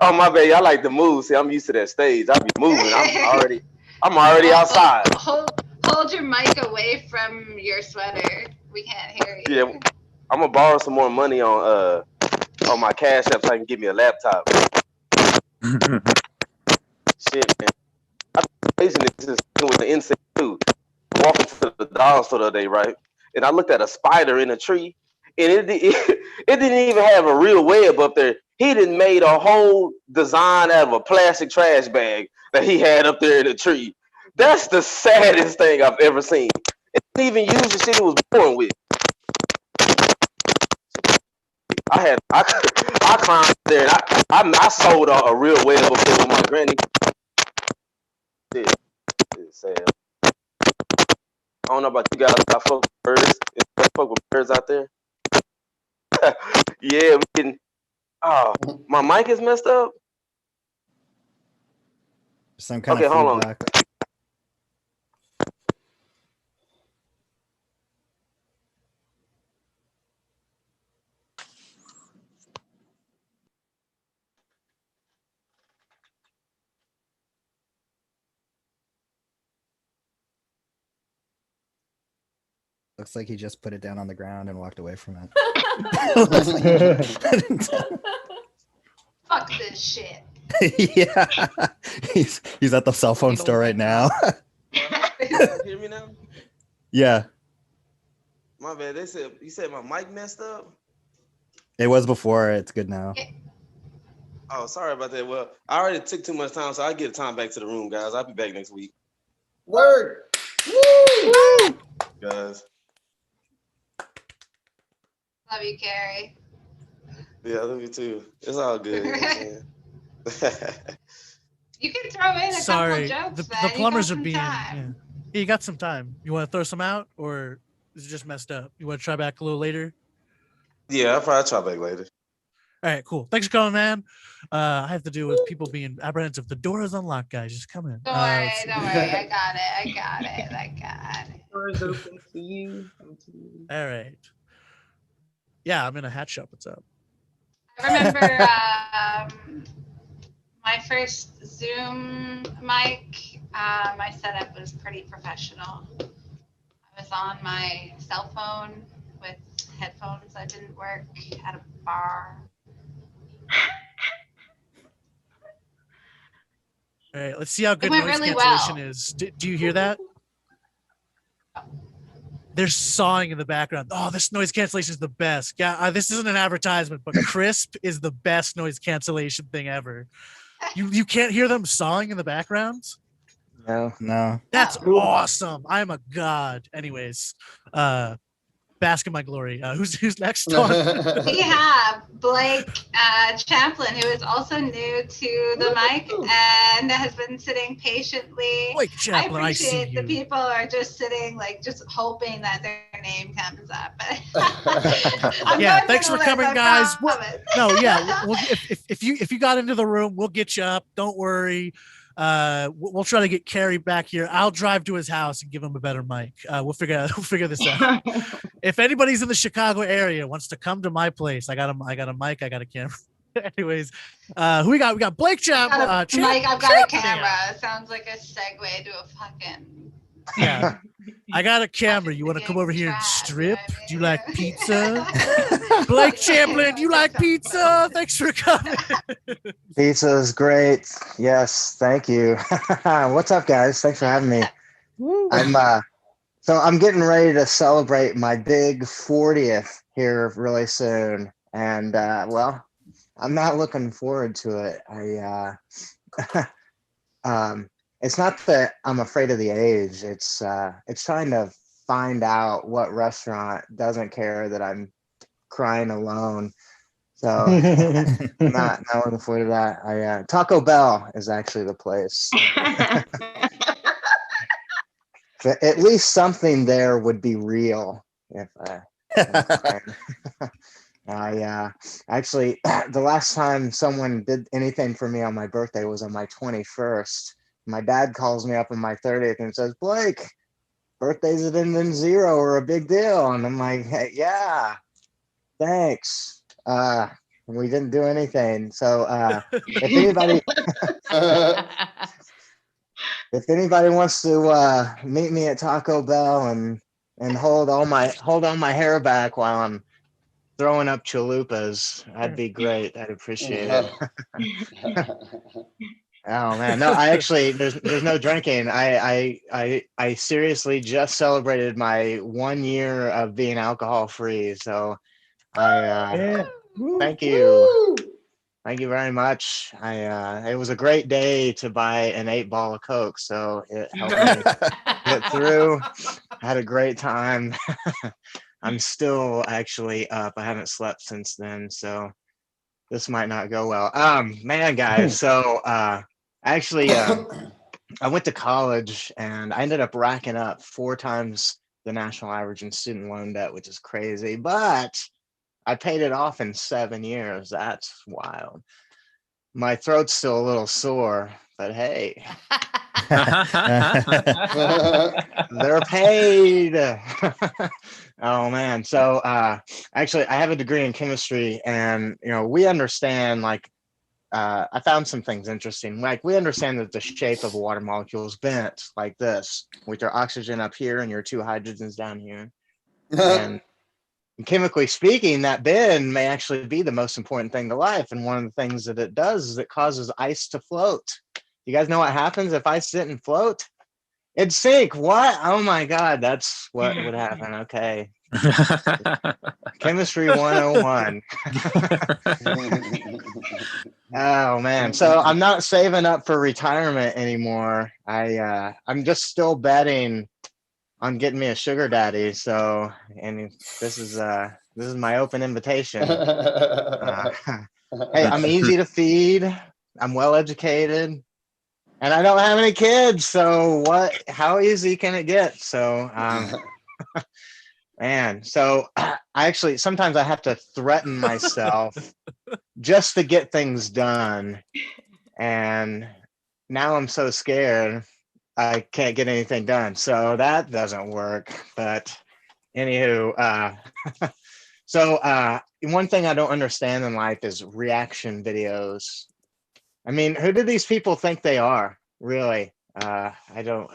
Oh my bad, I like to move. See, I'm used to that stage. I be moving. I'm already outside. Hold your mic away from your sweater. We can't hear you. Yeah, I'm gonna borrow some more money on my Cash App so I can get me a laptop. Shit, man. I'm with the insect too. Walking to the dollar store the other day, right? And I looked at a spider in a tree, and it didn't even have a real web up there. He done made a whole design out of a plastic trash bag that he had up there in the tree. That's the saddest thing I've ever seen. It didn't even use the shit it was born with. I climbed there and I sold a real web up there with my granny. It's sad. I don't know about you guys. I fuck with birds. I fuck with birds out there. Yeah, we can. Oh, my mic is messed up. Some kind Okay, of hold on. feedback. Looks like he just put it down on the ground and walked away from it. Fuck this shit. Yeah, he's at the cell phone store right now. Hear me now? Yeah, My bad. You said my mic messed up. it was before. It's good now. Oh, sorry about that. Well, I already took too much time, so I'll get time back to the room, guys. I'll be back next week, Word. Woo! guys. Love you, Carrie. Yeah, I love you too. It's all good. You know what I'm saying? You can throw in a Sorry, couple the jokes, man. plumbers you are got being. some time. Yeah. Hey, you got some time. You want to throw some out, or is it just messed up? You want to try back a little later? Yeah, I'll probably try back later. All right, cool. Thanks for coming, man. I have to deal with people being apprehensive. The door is unlocked, guys. Just come in. Don't worry, don't worry. I got it. Doors open to you. All right. Yeah, I'm in a hat shop. What's up? I remember my first Zoom mic. My setup was pretty professional. I was on my cell phone with headphones that didn't work at a bar. All right, let's see how good went noise really cancellation well. is. Do you hear that? They're sawing in the background. Oh, this noise cancellation is the best. Yeah, this isn't an advertisement, but Crisp is the best noise cancellation thing ever. You can't hear them sawing in the background? No. That's awesome. I'm a god. Anyways, bask in my glory. Who's next? We have Blake Champlin, who is also new to the mic and has been sitting patiently. Blake Champlin, I see appreciate the you. people are just sitting, like, just hoping that their name comes up. Yeah, thanks for coming, guys. Promise. No, yeah. If you got into the room, we'll get you up. Don't worry. We'll try to get Carrie back here. I'll drive to his house and give him a better mic. We'll figure this out. If anybody's in the Chicago area wants to come to my place, I got a mic, I got a camera. Anyways, who we got? We got Blake Champ. I've got a camera. It sounds like a segue to a fucking. Yeah, I got a camera. You want to come over here and strip? Do you like pizza? Blake Champlin, do you like pizza? Thanks for coming. Pizza is great. Yes, thank you. What's up, guys? Thanks for having me. I'm getting ready to celebrate my big 40th here really soon, and well, I'm not looking forward to it. It's not that I'm afraid of the age. It's trying to find out what restaurant doesn't care that I'm crying alone. So I'm not looking forward to that. Taco Bell is actually the place. At least something there would be real. If I actually, the last time someone did anything for me on my birthday was on my 21st. My dad calls me up on my 30th and says, Blake, birthdays that end in 0 are a big deal. And I'm like, hey, yeah, thanks. We didn't do anything. So if anybody wants to meet me at Taco Bell and hold all my hair back while I'm throwing up chalupas, that'd be great. I'd appreciate it. Oh man, no, I actually there's no drinking. I seriously just celebrated my 1 year of being alcohol free. So I thank you. Thank you very much. It was a great day to buy an 8-ball of Coke, so it helped me get through. I had a great time. I'm still actually up. I haven't slept since then, so this might not go well. Man, guys, so actually I went to college and I ended up racking up 4 times the national average in student loan debt, which is crazy, but I paid it off in 7 years. That's wild. My throat's still a little sore, but hey, they're paid. Oh man. So actually I have a degree in chemistry, and we understand, like, I found some things interesting. Like, we understand that the shape of a water molecule is bent like this, with your oxygen up here and your 2 hydrogens down here. And chemically speaking, that bend may actually be the most important thing to life. And one of the things that it does is it causes ice to float. You guys know what happens if ice didn't float? It'd sink. What? Oh my God, that's what would happen. Okay. Chemistry 101. Oh man. So I'm not saving up for retirement anymore. I'm just still betting on getting me a sugar daddy. So, and this is my open invitation. Hey, I'm easy to feed. I'm well educated, and I don't have any kids. So how easy can it get? So, man, so I actually, sometimes I have to threaten myself just to get things done. And now I'm so scared I can't get anything done. So that doesn't work. But anywho, so one thing I don't understand in life is reaction videos. I mean, who do these people think they are? Really? I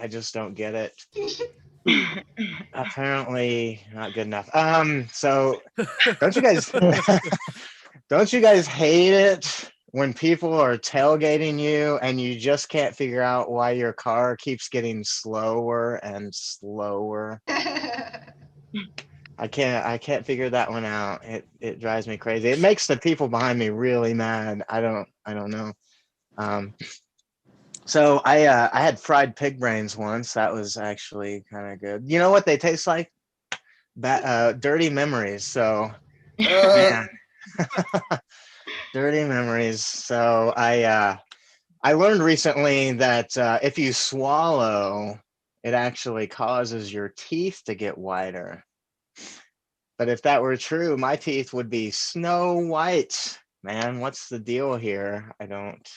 just don't get it. Apparently not good enough. So don't you guys hate it when people are tailgating you and you just can't figure out why your car keeps getting slower and slower? I can't figure that one out. It drives me crazy. It makes the people behind me really mad. I don't know. So I had fried pig brains once. That was actually kind of good. You know what they taste like? Dirty memories. So man. Dirty memories. So I learned recently that if you swallow, it actually causes your teeth to get whiter. But if that were true, my teeth would be snow white. Man, what's the deal here? I don't.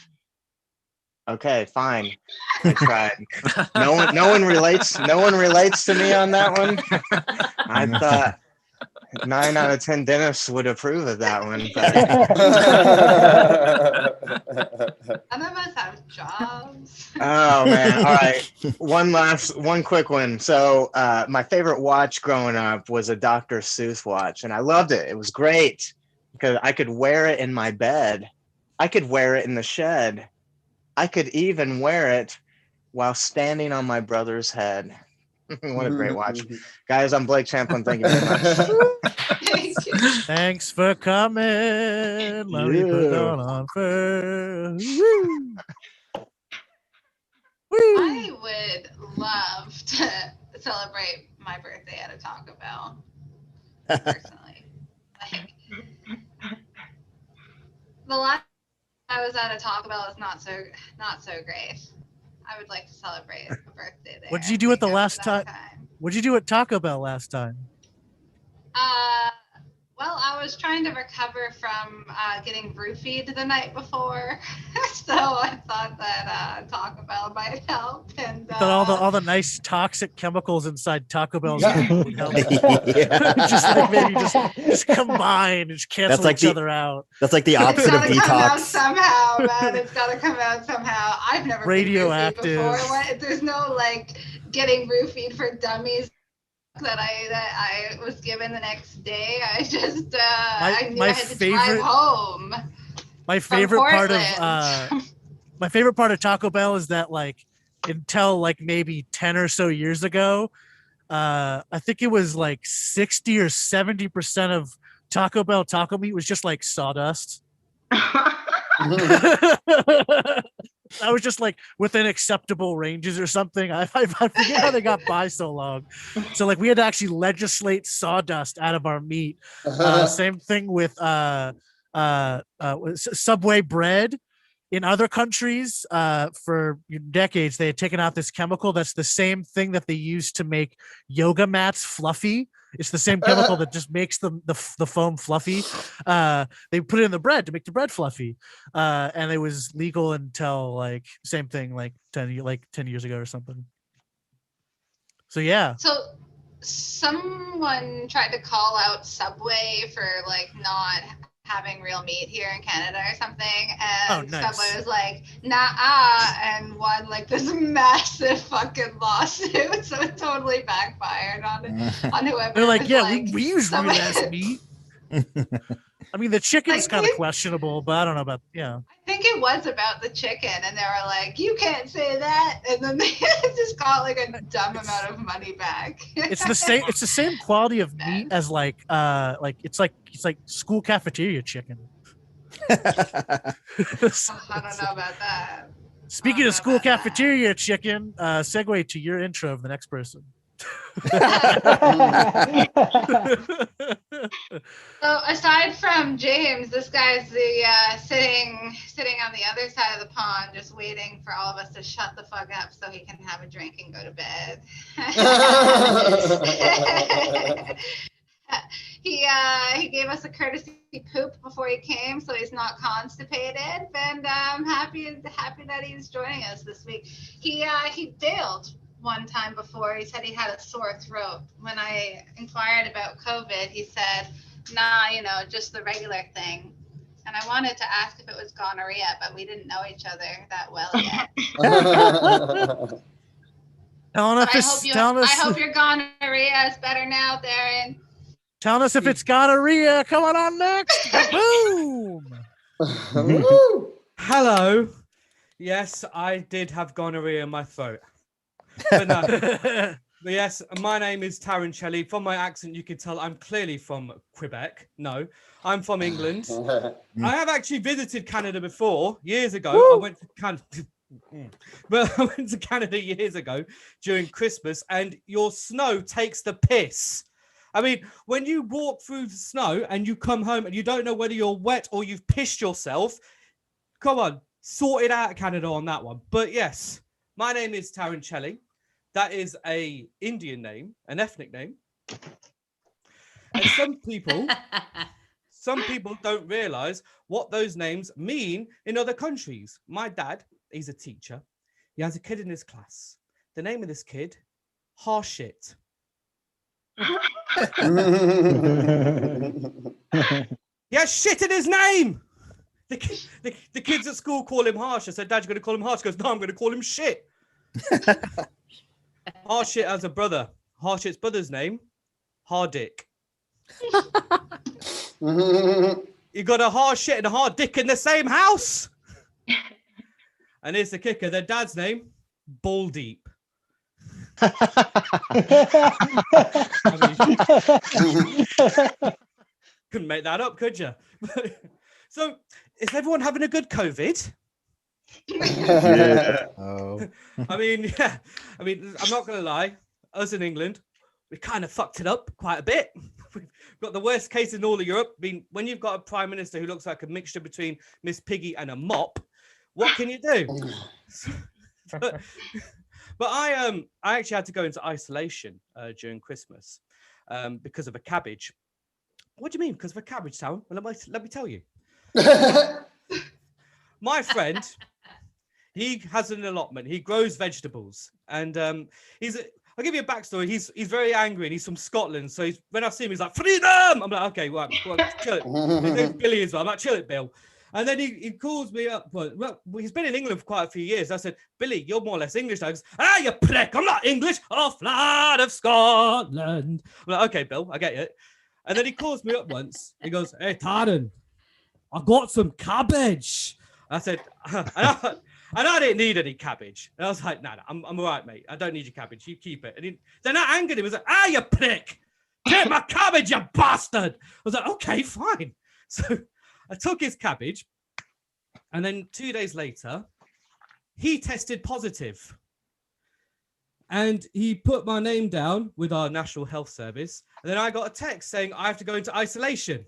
Okay, fine. I tried. No one relates to me on that one. I thought 9 out of 10 dentists would approve of that one. Some of us have jobs. Oh man. All right. One quick one. So my favorite watch growing up was a Dr. Seuss watch, and I loved it. It was great because I could wear it in my bed. I could wear it in the shed. I could even wear it while standing on my brother's head. What a great watch. Guys, I'm Blake Champlin. Thank you very much. Thanks for coming. Let me put it on first. Woo. I would love to celebrate my birthday at a Taco Bell. Personally. Like, the last I was at a Taco Bell is not so great. I would like to celebrate a birthday there. What did you do at the last time? What did you do at Taco Bell last time? Well, I I was trying to recover from getting roofied the night before, so I thought that Taco Bell might help. And But all the nice toxic chemicals inside Taco Bell's Yeah. food would help. Yeah. Just like maybe just combine and just cancel like each the- other out. That's like the it's opposite of gotta come out detox. somehow, man. It's gotta come out somehow. I've never been roofied Radioactive. before. There's no like getting roofied for dummies that I was given the next day. I just I knew my I had to favorite- drive home. My from favorite part Portland. of my favorite part of Taco Bell is that like until like maybe 10 or so years ago, I think it was like 60 or 70% of Taco Bell taco meat was just like sawdust. I was just like within acceptable ranges or something. I forget how they got by so long. So like we had to actually legislate sawdust out of our meat. Same thing with Subway bread. In other countries, for decades, they had taken out this chemical that's the same thing that they use to make yoga mats fluffy. It's the same chemical that just makes the foam fluffy. They put it in the bread to make the bread fluffy, and it was legal until like same thing like 10 years ago or something. So yeah. So someone tried to call out Subway for like not having real meat here in Canada or something, and nice. Subway was like, nah, and won like this massive fucking lawsuit. So it totally backfired on whoever. They're like, was yeah, like, we use real Subway- ass meat. I mean, the chicken's Like, kind of you- questionable, but I don't know about I think it was about the chicken, and they were like, you can't say that, and then they just got like a dumb amount of money back. It's the same. It's the same quality of meat as like it's like school cafeteria chicken. I don't know about that. Speaking of school cafeteria chicken, segue to your intro of the next person. So aside from James, this guy's the sitting on the other side of the pond, just waiting for all of us to shut the fuck up so he can have a drink and go to bed. He gave us a courtesy poop before he came, so he's not constipated, and I'm happy that he's joining us this week. He failed one time before. He said he had a sore throat. When I inquired about COVID, he said, nah, just the regular thing. And I wanted to ask if it was gonorrhea, but we didn't know each other that well yet. I hope your gonorrhea is better now, Darren. Telling us if it's gonorrhea. Coming on next. Boom. Hello. Yes, I did have gonorrhea in my throat. But no. But yes, my name is Tarancelli. From my accent, you can tell I'm clearly from Quebec. No, I'm from England. I have actually visited Canada before, years ago. I went to Canada. But I went to Canada years ago during Christmas, and your snow takes the piss. I mean, when you walk through the snow and you come home and you don't know whether you're wet or you've pissed yourself, come on, sort it out, Canada, on that one. But yes, my name is Tarancelli. That is a Indian name, an ethnic name. And some people don't realize what those names mean in other countries. My dad, he's a teacher. He has a kid in his class. The name of this kid, Harshit. He has shit in his name. The kids at school call him Harsh. I said, Dad, you're going to call him Harsh? He goes, no, I'm going to call him Shit. Harshit has a brother. Harshit's brother's name, Hardick. You got a Harshit and a Hardick in the same house. And here's the kicker. Their dad's name, Baldeep. Couldn't make that up, could you? So, is everyone having a good COVID? Oh. I mean, I'm not gonna lie. Us in England, we kind of fucked it up quite a bit. We've got the worst case in all of Europe. I mean, when you've got a prime minister who looks like a mixture between Miss Piggy and a mop, what can you do? But I actually had to go into isolation during Christmas because of a cabbage. what do you mean? Because of a cabbage, Taryn? Well, let me tell you. My friend, he has an allotment. He grows vegetables, and I'll give you a backstory. He's very angry, and he's from Scotland. So when I see him, he's like, freedom! I'm like, okay, right, well, chill it. His name's Billy as well. I'm like, chill it, Bill. And then he calls me up. Well, he's been in England for quite a few years. I said, Billy, you're more or less English now. He goes, you prick, I'm not English. Off lad of Scotland. I'm like, okay, Bill, I get it. And then he calls me up once. He goes, hey, Taryn, I got some cabbage. I said, and I didn't need any cabbage. And I was like, no, I'm all right, mate. I don't need your cabbage. You keep it. And then I angered him. He was like, you prick. Take my cabbage, you bastard. I was like, okay, fine. So I took his cabbage. And then 2 days later, he tested positive. And he put my name down with our National Health Service. And then I got a text saying I have to go into isolation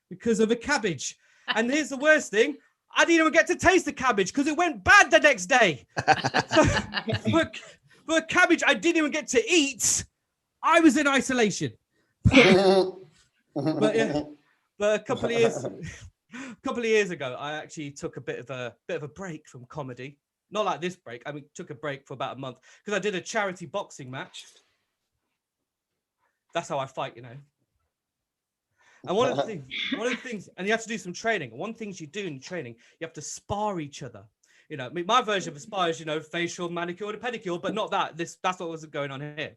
because of a cabbage. And here's the worst thing. I didn't even get to taste the cabbage because it went bad the next day. So for a cabbage I didn't even get to eat, I was in isolation. But a couple of years ago, I actually took a bit of a break from comedy. Not like this break. I mean, took a break for about a month because I did a charity boxing match. That's how I fight, you know. And one of the things, and you have to do some training. One of the things you do in training, you have to spar each other. You know, I mean, my version of a spar is, you know, facial, manicure, and pedicure, but not that. That's what was going on here.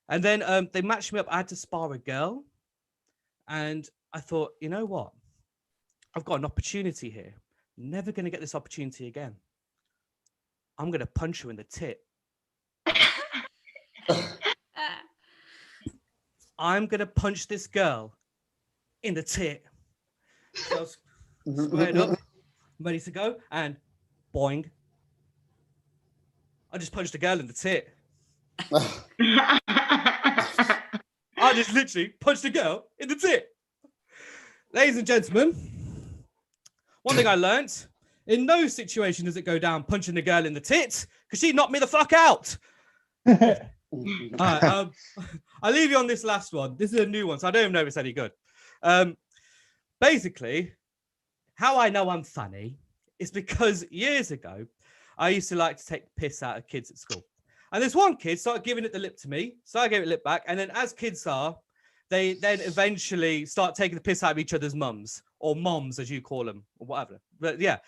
And then they matched me up. I had to spar a girl, and I thought, you know what? I've got an opportunity here. Never going to get this opportunity again. I'm going to punch her in the tit. I'm going to punch this girl in the tit. So I was squared up, ready to go, and boing. I just punched a girl in the tit. I just literally punched a girl in the tit. Ladies and gentlemen, one thing I learned, in no situation does it go down punching a girl in the tit, because she knocked me the fuck out. All right, I'll leave you on this last one. This is a new one, so I don't even know if it's any good. Basically, how I know I'm funny is because years ago, I used to like to take the piss out of kids at school. And this one kid started giving it the lip to me, so I gave it lip back. And then as kids are, they then eventually start taking the piss out of each other's mums, or moms, as you call them, or whatever. But yeah,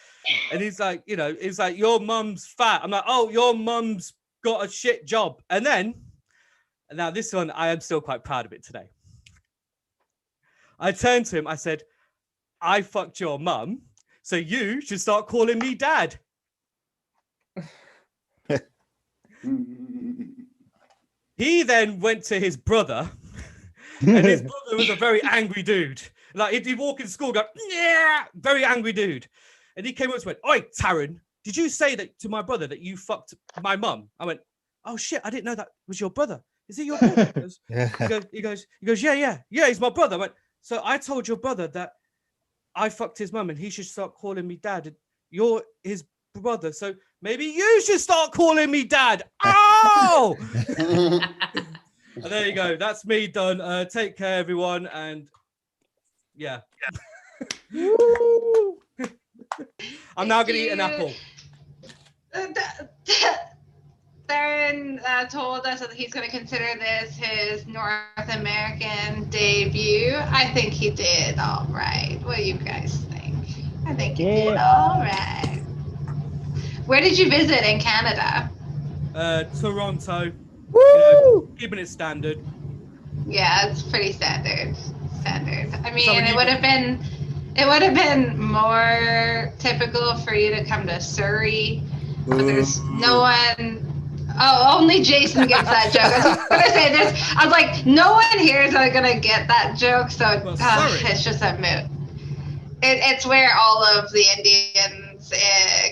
and he's like, you know, it's like, your mum's fat. I'm like, oh, your mum's got a shit job. And then, and now this one, I am still quite proud of it today. I turned to him, I said, I fucked your mum, so you should start calling me dad. He then went to his brother, and his brother was a very angry dude. Like, he'd walk in school, go, yeah, very angry dude. And he came up and went, oi, Taryn, did you say that to my brother that you fucked my mum? I went, oh shit, I didn't know that was your brother. Is he your brother? He goes, yeah, he's my brother. I went, so I told your brother that I fucked his mum and he should start calling me dad. You're his brother, so maybe you should start calling me dad. Oh! And there you go. That's me done. Take care, everyone. And yeah. I'm now going to eat an apple. Darren told us that he's going to consider this his North American debut. I think he did all right. What do you guys think? I think he did all right. Where did you visit in Canada? Toronto. Woo! You know, keeping it standard. Yeah, it's pretty standard. I mean, it would have been more typical for you to come to Surrey, but there's no one. Oh, only Jason gets that joke. I was gonna say this. I was like, no one here is gonna get that joke, so it's just a moot. It's where all of the Indians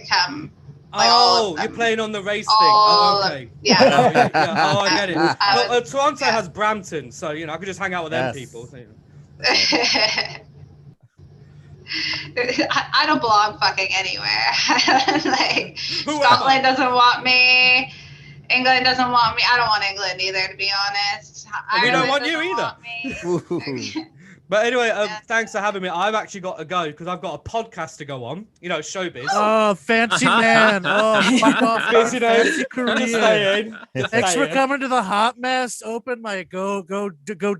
come. Like you're playing on the race thing. Oh, okay. Yeah. Oh, I get it. Well, Toronto has Brampton, so you know I could just hang out with them people. So, you know. I don't belong fucking anywhere. Like, Scotland doesn't want me. England doesn't want me. I don't want England either, to be honest. We don't want you either. But anyway, thanks for having me. I've actually got to go because I've got a podcast to go on. You know, showbiz. Oh, fancy man. Oh, fuck off. Because, you know, Fancy career. just saying. Thanks for coming to the Hot Mess Open Mic. Go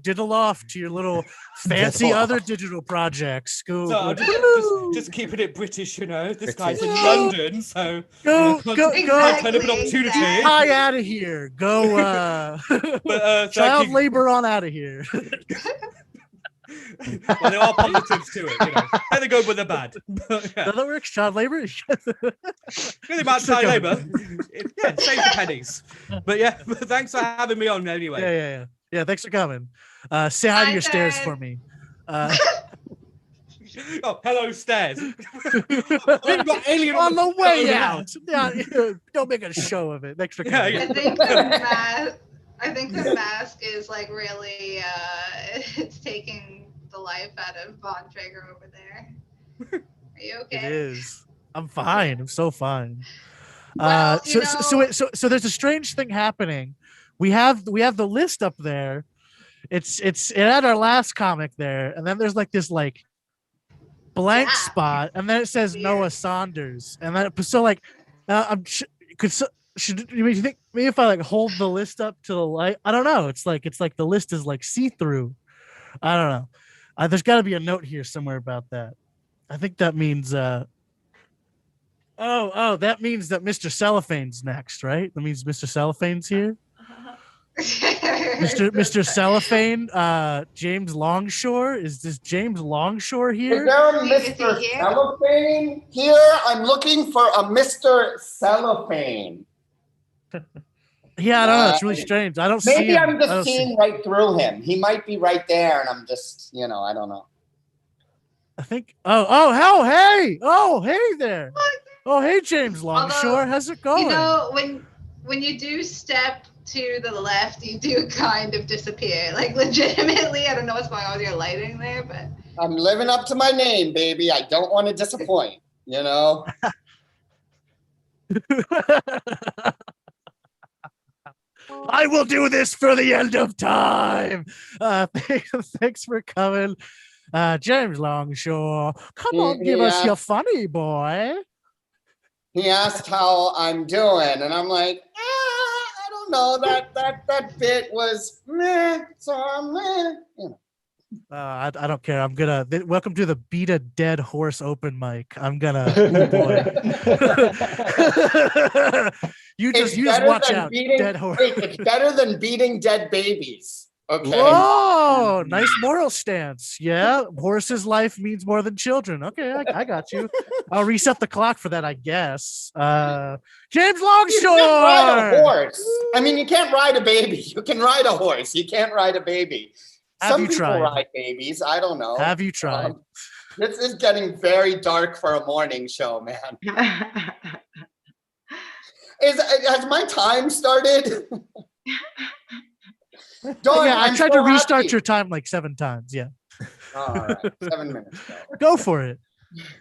diddle off to your little fancy Diddle other off. digital projects. Go. So I'm just keeping it British, you know. This guy's in London, so Go. kind of an opportunity. Hi out of here. Go. But, Child thank you. labor on out of here. Well, there are positives to it, you know. Either good or the bad. But, yeah. Does that work? Child labor? Really about child labour. Yeah, save the pennies. But yeah, thanks for having me on anyway. Yeah. Thanks for coming. Say hi to your stairs for me. Oh, hello, stairs. We've got alien on the way phone out. Yeah, don't make a show of it. Thanks for coming. I think the mask is like really it's taking the life out of Von Traeger over there. Are you okay? It is. I'm fine. I'm so fine. Well, So there's a strange thing happening. We have the list up there. It had our last comic there, and then there's like this like blank spot, and then it says Noah Saunders, and then so like should you think maybe if I like hold the list up to the light? I don't know. It's like the list is like see-through. I don't know. There's got to be a note here somewhere about that. I think that means that means that Mr. Cellophane's next, right? That means Mr. Cellophane's here. Mr. Cellophane, James Longshore. Is this James Longshore here? Is there a Mr. Cellophane here? I'm looking for a Mr. Cellophane. Yeah, I don't know. It's really strange. I don't see him. Maybe I'm I just don't see seeing right through him. He might be right there, and I'm just, I don't know. I think. Hey there. Oh, hey, James Longshore. How's it going? You know, when you do step to the left, you do kind of disappear. Like legitimately, I don't know what's going on with your lighting there, but I'm living up to my name, baby. I don't want to disappoint, I will do this for the end of time. Thanks for coming, James Longshore. Come on, give us your funny, boy. He asked how I'm doing, and I'm like, I don't know. That bit was meh, so I'm meh. I don't care. I'm gonna welcome to the Beat a Dead Horse open mic. I'm gonna oh boy. you just watch out. Dead horse. It's better than beating dead babies. Okay. Whoa, nice moral stance. Yeah, horse's life means more than children. Okay, I got you. I'll reset the clock for that, I guess. James Longshore. You can't ride a horse. I mean, you can't ride a baby. You can ride a horse. You can't ride a baby. Some people ride babies. I don't know. Have you tried? This is getting very dark for a morning show, man. Has my time started? Dawn, yeah, I tried to restart your time like 7 times. Yeah. All right, 7 minutes. Go for it.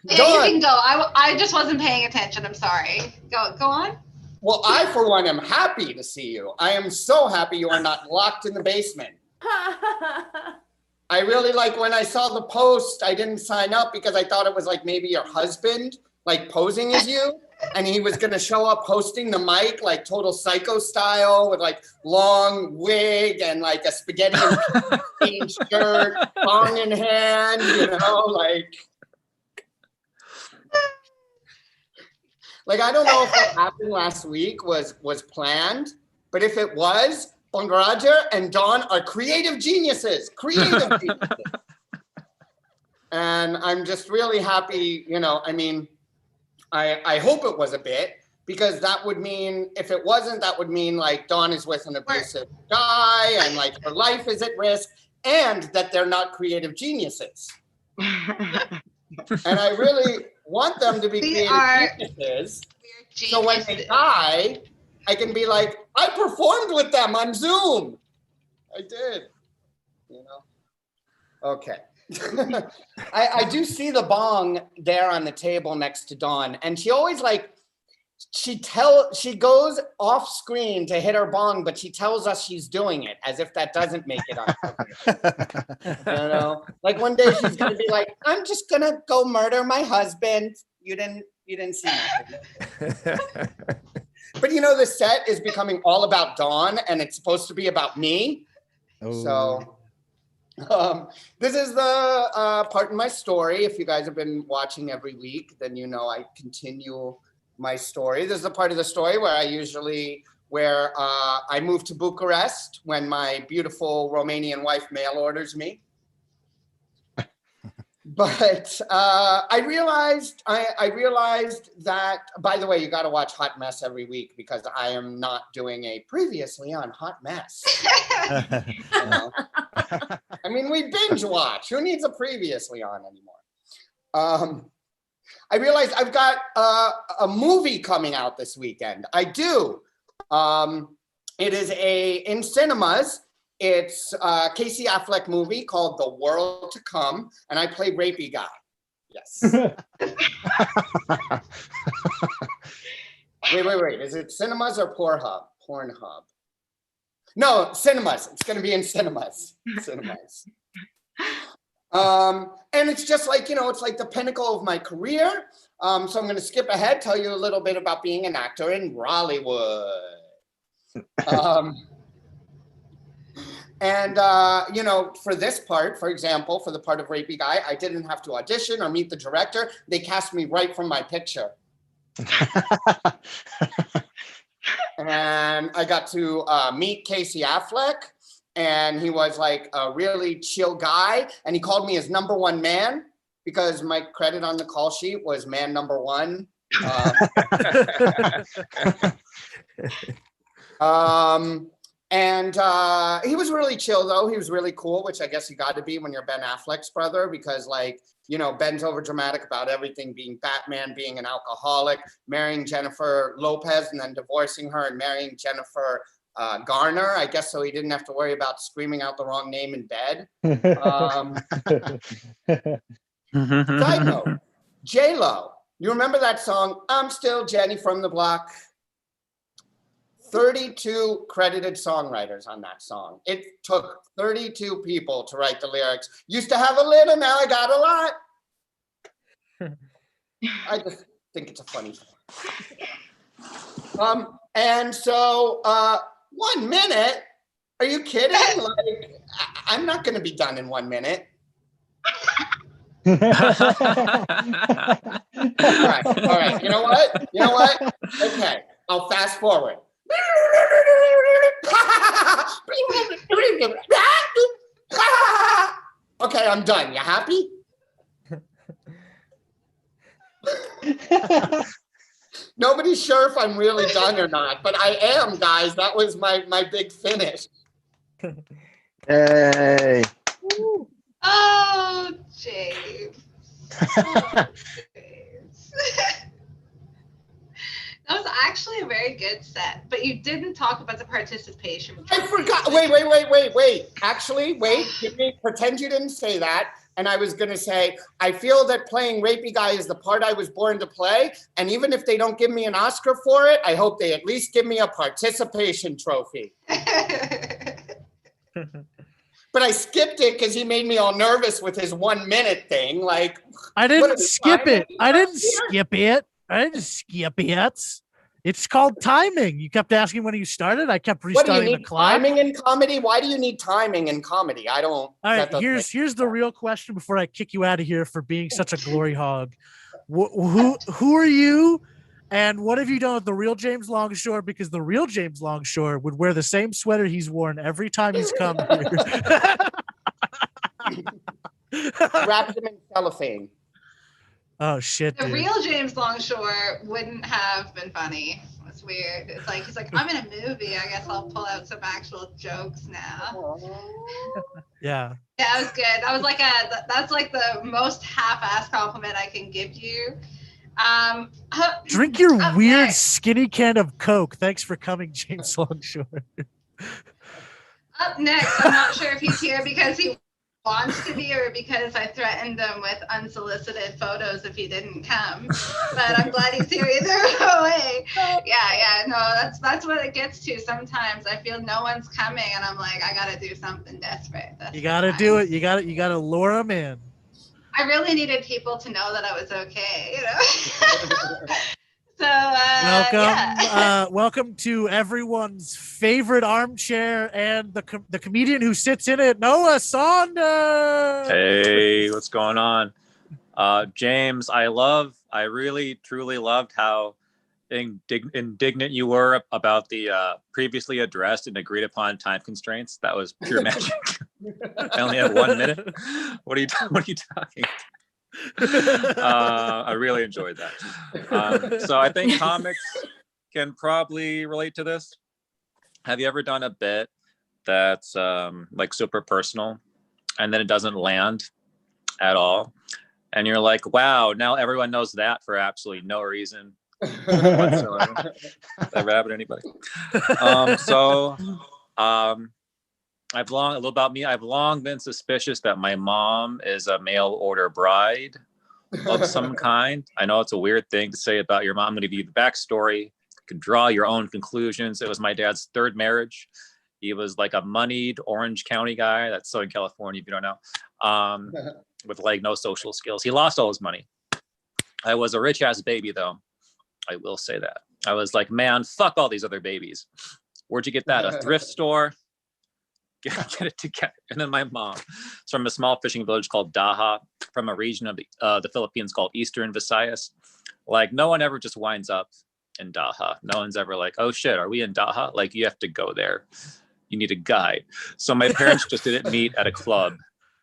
Yeah, you can go. I just wasn't paying attention. I'm sorry. Go on. Well, I for one am happy to see you. I am so happy you are not locked in the basement. I really like when I saw the post, I didn't sign up because I thought it was like maybe your husband like posing as you. And he was going to show up hosting the mic like total psycho style with like long wig and like a spaghetti and peas shirt, thong in hand, like I don't know if what happened last week was planned, but if it was, Bangaraja and Dawn are creative geniuses. And I'm just really happy, I hope it was a bit, because that would mean, if it wasn't, that would mean like Dawn is with an abusive guy and like her life is at risk and that they're not creative geniuses. And I really want them to be creative geniuses. So when they die, I can be like, I performed with them on Zoom. I did, Okay. I do see the bong there on the table next to Dawn, and she always like she goes off screen to hit her bong, but she tells us she's doing it as if that doesn't make it unforgivable. You know, like one day she's gonna be like, I'm just gonna go murder my husband. You didn't see nothing. But you know, the set is becoming all about Dawn, and it's supposed to be about me. So this is the part in my story. If you guys have been watching every week, then you know I continue my story. This is the part of the story where I moved to Bucharest when my beautiful Romanian wife mail orders me. But I realized that, by the way, you got to watch Hot Mess every week because I am not doing a previously on Hot Mess. You know? I mean, we binge watch. Who needs a previously on anymore? I realized I've got a movie coming out this weekend. I do. It is in cinemas. It's a Casey Affleck movie called The World to Come, and I play Rapey Guy. Yes. Wait. Is it cinemas or Pornhub? Pornhub. No, cinemas. It's going to be in cinemas. Cinemas. And it's just like, you know, it's like the pinnacle of my career. So I'm going to skip ahead, tell you a little bit about being an actor in Rollywood. You know, for this part, for example, for the part of Rapey Guy, I didn't have to audition or meet the director. They cast me right from my picture. And I got to meet Casey Affleck. And he was like a really chill guy. And he called me his number one man because my credit on the call sheet was man number one. He was really chill though. He was really cool, which I guess you got to be when you're Ben Affleck's brother, because like, you know, Ben's over dramatic about everything, being Batman, being an alcoholic, marrying Jennifer Lopez and then divorcing her and marrying Jennifer Garner, I guess, so he didn't have to worry about screaming out the wrong name in bed. Side note, J-Lo, you remember that song, I'm Still Jenny from the Block? 32 credited songwriters on that song. It took 32 people to write the lyrics. Used to have a little, now I got a lot. I just think it's a funny song. And so 1 minute? Are you kidding? Like, I'm not going to be done in 1 minute. All right. You know what? Okay, I'll fast forward. Okay, I'm done. You happy? Nobody's sure if I'm really done or not, but I am, guys. That was my big finish. Hey. Oh, James. Oh, James. That was actually a very good set, but you didn't talk about the participation. I forgot. Wait. Actually, wait. Pretend you didn't say that. And I was going to say, I feel that playing Rapey Guy is the part I was born to play. And even if they don't give me an Oscar for it, I hope they at least give me a participation trophy. But I skipped it because he made me all nervous with his 1 minute thing. Like, I didn't skip it. I didn't skip it. It's called timing. You kept asking when you started. I kept restarting the clock. Timing in comedy? Why do you need timing in comedy? I don't. All right, here's the real question before I kick you out of here for being such a glory hog. Who are you, and what have you done with the real James Longshore? Because the real James Longshore would wear the same sweater he's worn every time he's come here. Wrapped him in cellophane. Oh shit! The dude. real James Longshore wouldn't have been funny. It's weird. It's like he's like, I'm in a movie. I guess I'll pull out some actual jokes now. Yeah. Yeah, that was good. That was like that's like the most half-assed compliment I can give you. Drink your weird skinny can of Coke. Thanks for coming, James Longshore. Up next, I'm not sure if he's here because he wants to be or because I threatened him with unsolicited photos if he didn't come. But I'm glad he's here either way. Yeah, no, that's what it gets to sometimes. I feel no one's coming and I'm like, I gotta do something desperate. You gotta do it. You gotta lure them in. I really needed people to know that I was okay, you know. So welcome to everyone's favorite armchair and the comedian who sits in it, Noah Saunders. Hey, what's going on? James, I really truly loved how indignant you were about the previously addressed and agreed upon time constraints. That was pure magic. I only have 1 minute. What are you talking? I really enjoyed that. So I think comics can probably relate to this. Have you ever done a bit that's like super personal and then it doesn't land at all? And you're like, wow, now everyone knows that for absolutely no reason whatsoever. Ever happened to anybody? I've long been suspicious that my mom is a mail order bride of some kind. I know it's a weird thing to say about your mom. I'm going to give you the backstory. You can draw your own conclusions. It was my dad's third marriage. He was like a moneyed Orange County guy. That's Southern California, if you don't know, with like no social skills. He lost all his money. I was a rich ass baby though. I will say that. I was like, man, fuck all these other babies. Where'd you get that? A thrift store? Get it together. And then my mom is from a small fishing village called Daha, from a region of the Philippines called Eastern Visayas. Like, no one ever just winds up in Daha. No one's ever like, oh shit, are we in Daha? Like, you have to go there. You need a guide. So my parents just didn't meet at a club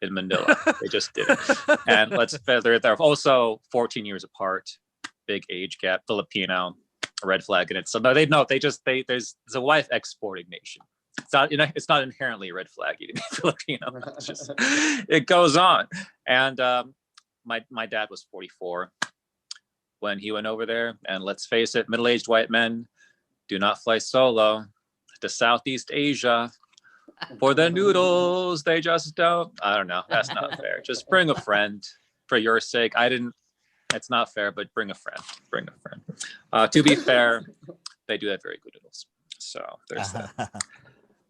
in Manila. They just didn't. And they're also 14 years apart, big age gap, Filipino, red flag in it. So no, there's a wife exporting nation. It's not inherently a red flag to be Filipino. It's just, it goes on. And my dad was 44 when he went over there. And let's face it, middle-aged white men do not fly solo to Southeast Asia for the noodles. They just don't. I don't know. That's not fair. Just bring a friend for your sake. It's not fair, but bring a friend. Bring a friend. To be fair, they do have very good noodles. So there's that.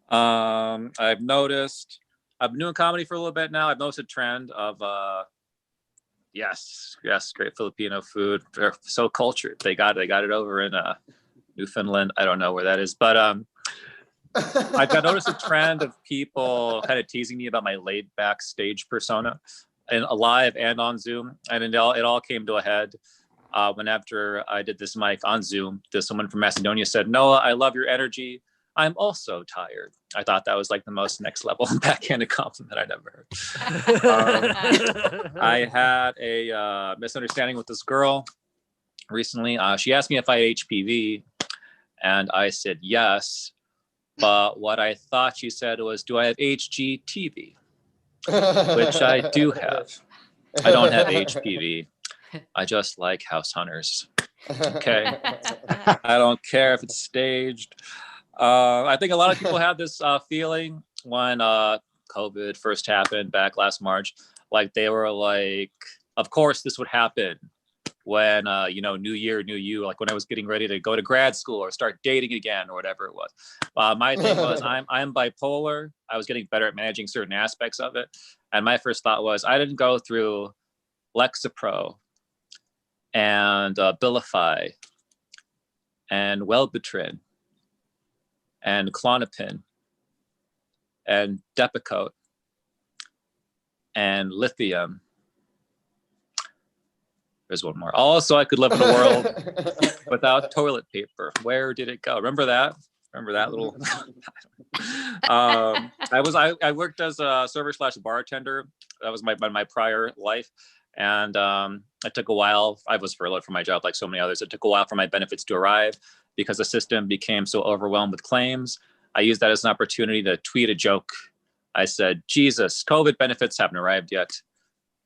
I've noticed, I've been doing comedy for a little bit now. I've noticed a trend of, yes, great Filipino food. They're so cultured. They got it over in Newfoundland. I don't know where that is, but I've noticed a trend of people kind of teasing me about my laid back stage persona, and live and on Zoom, and it all came to a head when after I did this mic on Zoom, someone from Macedonia said, "Noah, I love your energy. I'm also tired." I thought that was like the most next level backhanded compliment I'd ever heard. I had a misunderstanding with this girl recently. She asked me if I had HPV, and I said yes. But what I thought she said was, "Do I have HGTV?" Which I do have. I don't have HPV. I just like house hunters. Okay. I don't care if it's staged. I think a lot of people had this feeling when COVID first happened back last March. Like they were like, of course this would happen when, new year, new you, like when I was getting ready to go to grad school or start dating again or whatever it was. My thing was I'm bipolar. I was getting better at managing certain aspects of it. And my first thought was I didn't go through Lexapro and Abilify and Wellbutrin and Klonopin and Depakote and lithium. There's one more. Also, I could live in a world without toilet paper. Where did it go? Remember that? Remember that little? I worked as a server/bartender. That was my prior life, and it took a while. I was furloughed from my job, like so many others. It took a while for my benefits to arrive because the system became so overwhelmed with claims. I used that as an opportunity to tweet a joke. I said, "Jesus, COVID benefits haven't arrived yet.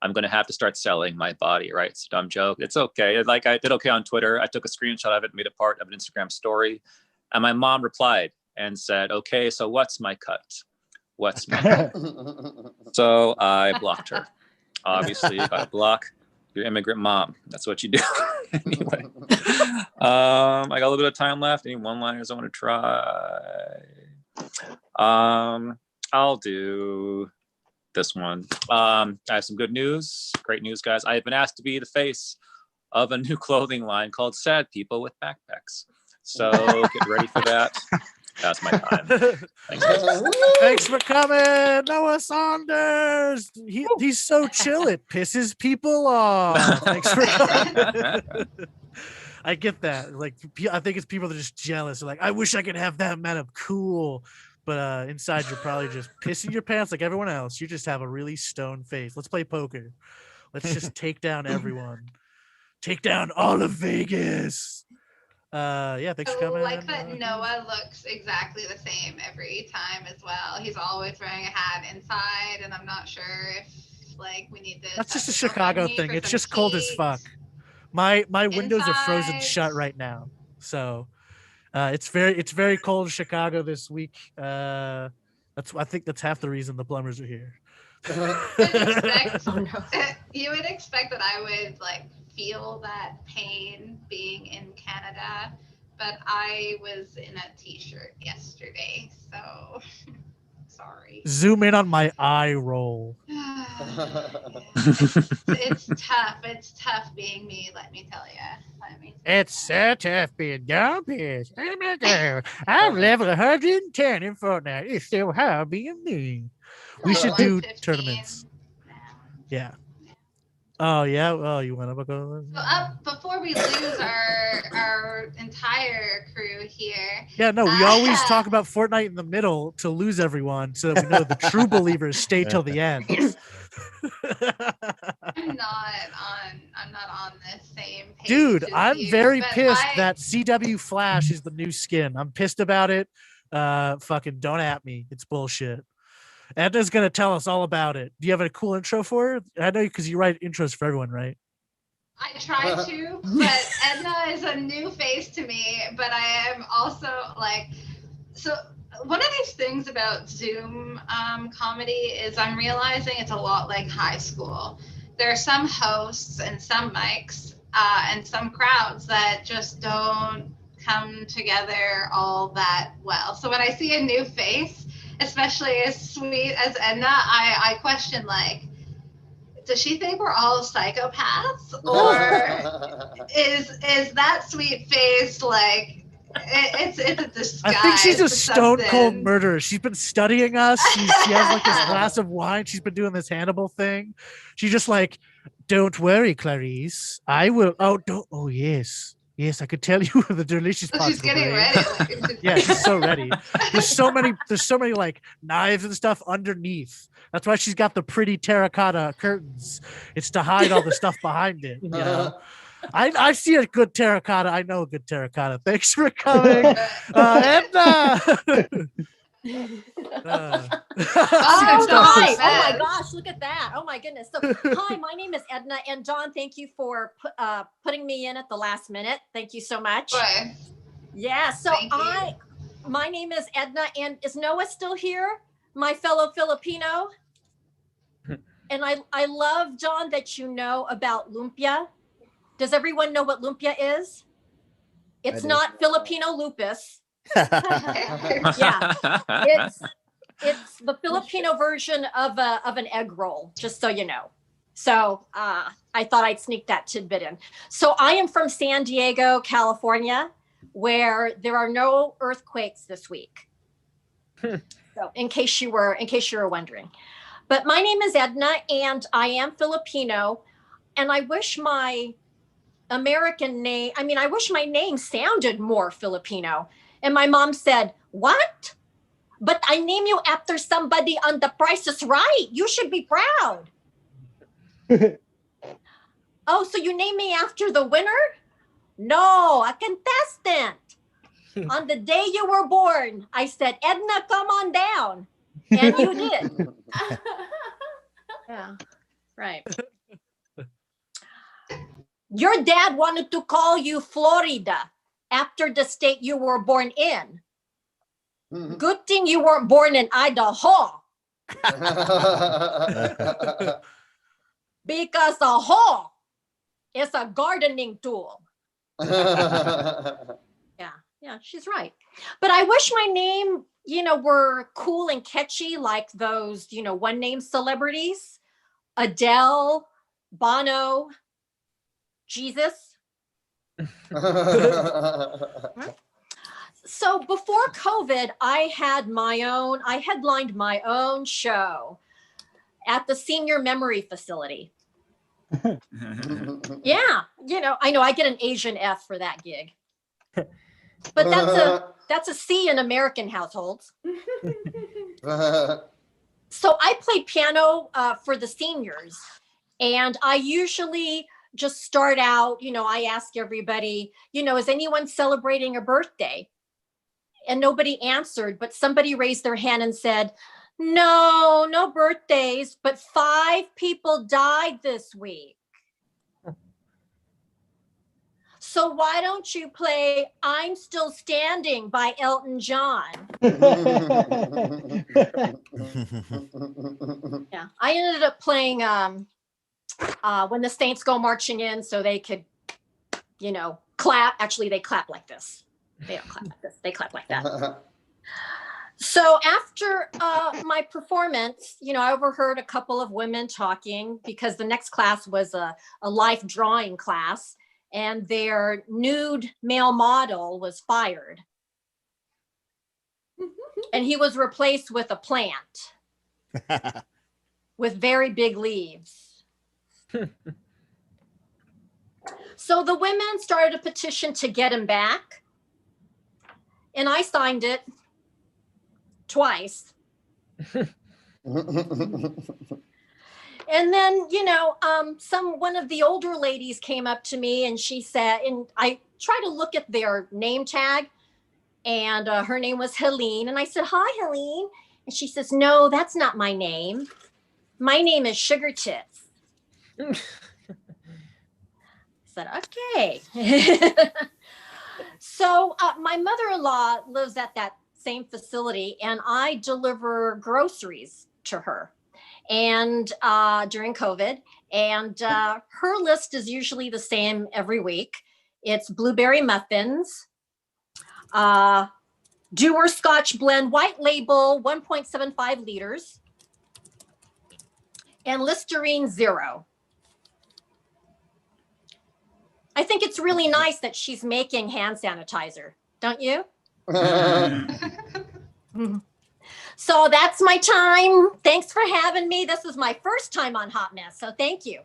I'm going to have to start selling my body," right? It's a dumb joke. It's okay. Like I did okay on Twitter. I took a screenshot of it and made it part of an Instagram story. And my mom replied and said, "Okay, so what's my cut? What's my cut?" So I blocked her. Obviously, you gotta block your immigrant mom. That's what you do. Anyway, I got a little bit of time left. Any one-liners I want to try? I'll do this one. I have some good news. Great news, guys. I have been asked to be the face of a new clothing line called Sad People with Backpacks. So get ready for that. That's my time. Thanks, guys. Thanks for coming, Noah Saunders. He's so chill, it pisses people off. Thanks for coming. I get that. Like, I think it's people that are just jealous. They're like, I wish I could have that amount of cool. But inside, you're probably just pissing your pants like everyone else. You just have a really stoned face. Let's play poker. Let's just take down everyone. Take down all of Vegas. Yeah, thanks for I coming. like that Noah looks exactly the same every time as well. He's always wearing a hat inside, and I'm not sure if like we need to. That's just a Chicago thing. It's just cold as fuck. My windows are frozen shut right now, so it's very cold in Chicago this week. I think that's half the reason the plumbers are here. You would expect that I would like feel that pain being in Canada, but I was in a t-shirt yesterday, so sorry. Zoom in on my eye roll. It's tough. It's tough being me, let me tell you. It's so tough being garbage. Oh my God. I'm level 110 in Fortnite. It's so hard being me. We should do tournaments. Yeah. Oh yeah. Oh, you want to go? So before we lose our entire crew here. Yeah, no, we always talk about Fortnite in the middle to lose everyone, so that we know the true believers stay till the end. I'm not on the same page. Dude, as I'm you, very but pissed that CW Flash is the new skin. I'm pissed about it. Fucking don't at me. It's bullshit. Edna's gonna tell us all about it. Do you have a cool intro for her? I know because you write intros for everyone, right? I try to, but Edna is a new face to me, but I am also like, so one of these things about Zoom comedy is I'm realizing it's a lot like high school. There are some hosts and some mics and some crowds that just don't come together all that well. So when I see a new face, especially as sweet as Edna, I question, like, does she think we're all psychopaths, or is that sweet face like it's a disguise? I think she's a for stone cold something. murderer. She's been studying us. She has like this glass of wine. She's been doing this Hannibal thing. She's just like, don't worry, Clarice. I will. Oh, don't. Oh, yes. Yes, I could tell you the delicious parts. She's of the getting brain. ready. Yeah, she's so ready. There's so many like knives and stuff underneath. That's why she's got the pretty terracotta curtains. It's to hide all the stuff behind it. You know? I see a good terracotta. I know a good terracotta. Thanks for coming. Edna. Oh, Stop nice. it. Oh my gosh, look at that. Oh my goodness. So hi, my name is Edna, and John, thank you for putting me in at the last minute. Thank you so much. Bye. Yeah, so my name is Edna, and is Noah still here? My fellow Filipino? And I love, John, that you know about lumpia. Does everyone know what lumpia is? It's not Filipino lupus. Yeah, it's the Filipino version of an egg roll, just so you know. So I thought I'd sneak that tidbit in. So I am from San Diego, California, where there are no earthquakes this week. So in case you were wondering. But my name is Edna, and I am Filipino, and I wish my American name, I wish my name sounded more Filipino. And my mom said, what? But I name you after somebody on The Price is Right. You should be proud. Oh, so you name me after the winner? No, a contestant. On the day you were born, I said, Edna, come on down. And you did. Yeah, right. Your dad wanted to call you Florida after the state you were born in. Good thing you weren't born in Idaho. Because a hoe is a gardening tool. Yeah, she's right. But I wish my name, were cool and catchy like those, one name celebrities, Adele, Bono, Jesus. So before COVID, I headlined my own show at the Senior Memory Facility. Yeah, I know I get an Asian F for that gig. But that's a C in American households. So I played piano for the seniors, and I usually just start out, I ask everybody, is anyone celebrating a birthday? And nobody answered, but somebody raised their hand and said, no birthdays, but 5 people died this week. So why don't you play I'm Still Standing by Elton John? Yeah, I ended up playing When the Saints Go Marching In, so they could, clap. Actually, they clap like this. They don't clap like this. They clap like that. So after my performance, I overheard a couple of women talking because the next class was a life drawing class. And their nude male model was fired. And he was replaced with a plant with very big leaves. So the women started a petition to get him back. And I signed it twice. And then, one of the older ladies came up to me and she said, and I tried to look at their name tag, and her name was Helene. And I said, hi, Helene. And she says, no, that's not my name. My name is Sugar Tits. I said, okay. So my mother-in-law lives at that same facility, and I deliver groceries to her. And during COVID, and her list is usually the same every week. It's blueberry muffins, Dewar Scotch blend, white label, 1.75 liters, and Listerine Zero. I think it's really nice that she's making hand sanitizer, don't you? So that's my time. Thanks for having me. This is my first time on Hot Mess, so thank you.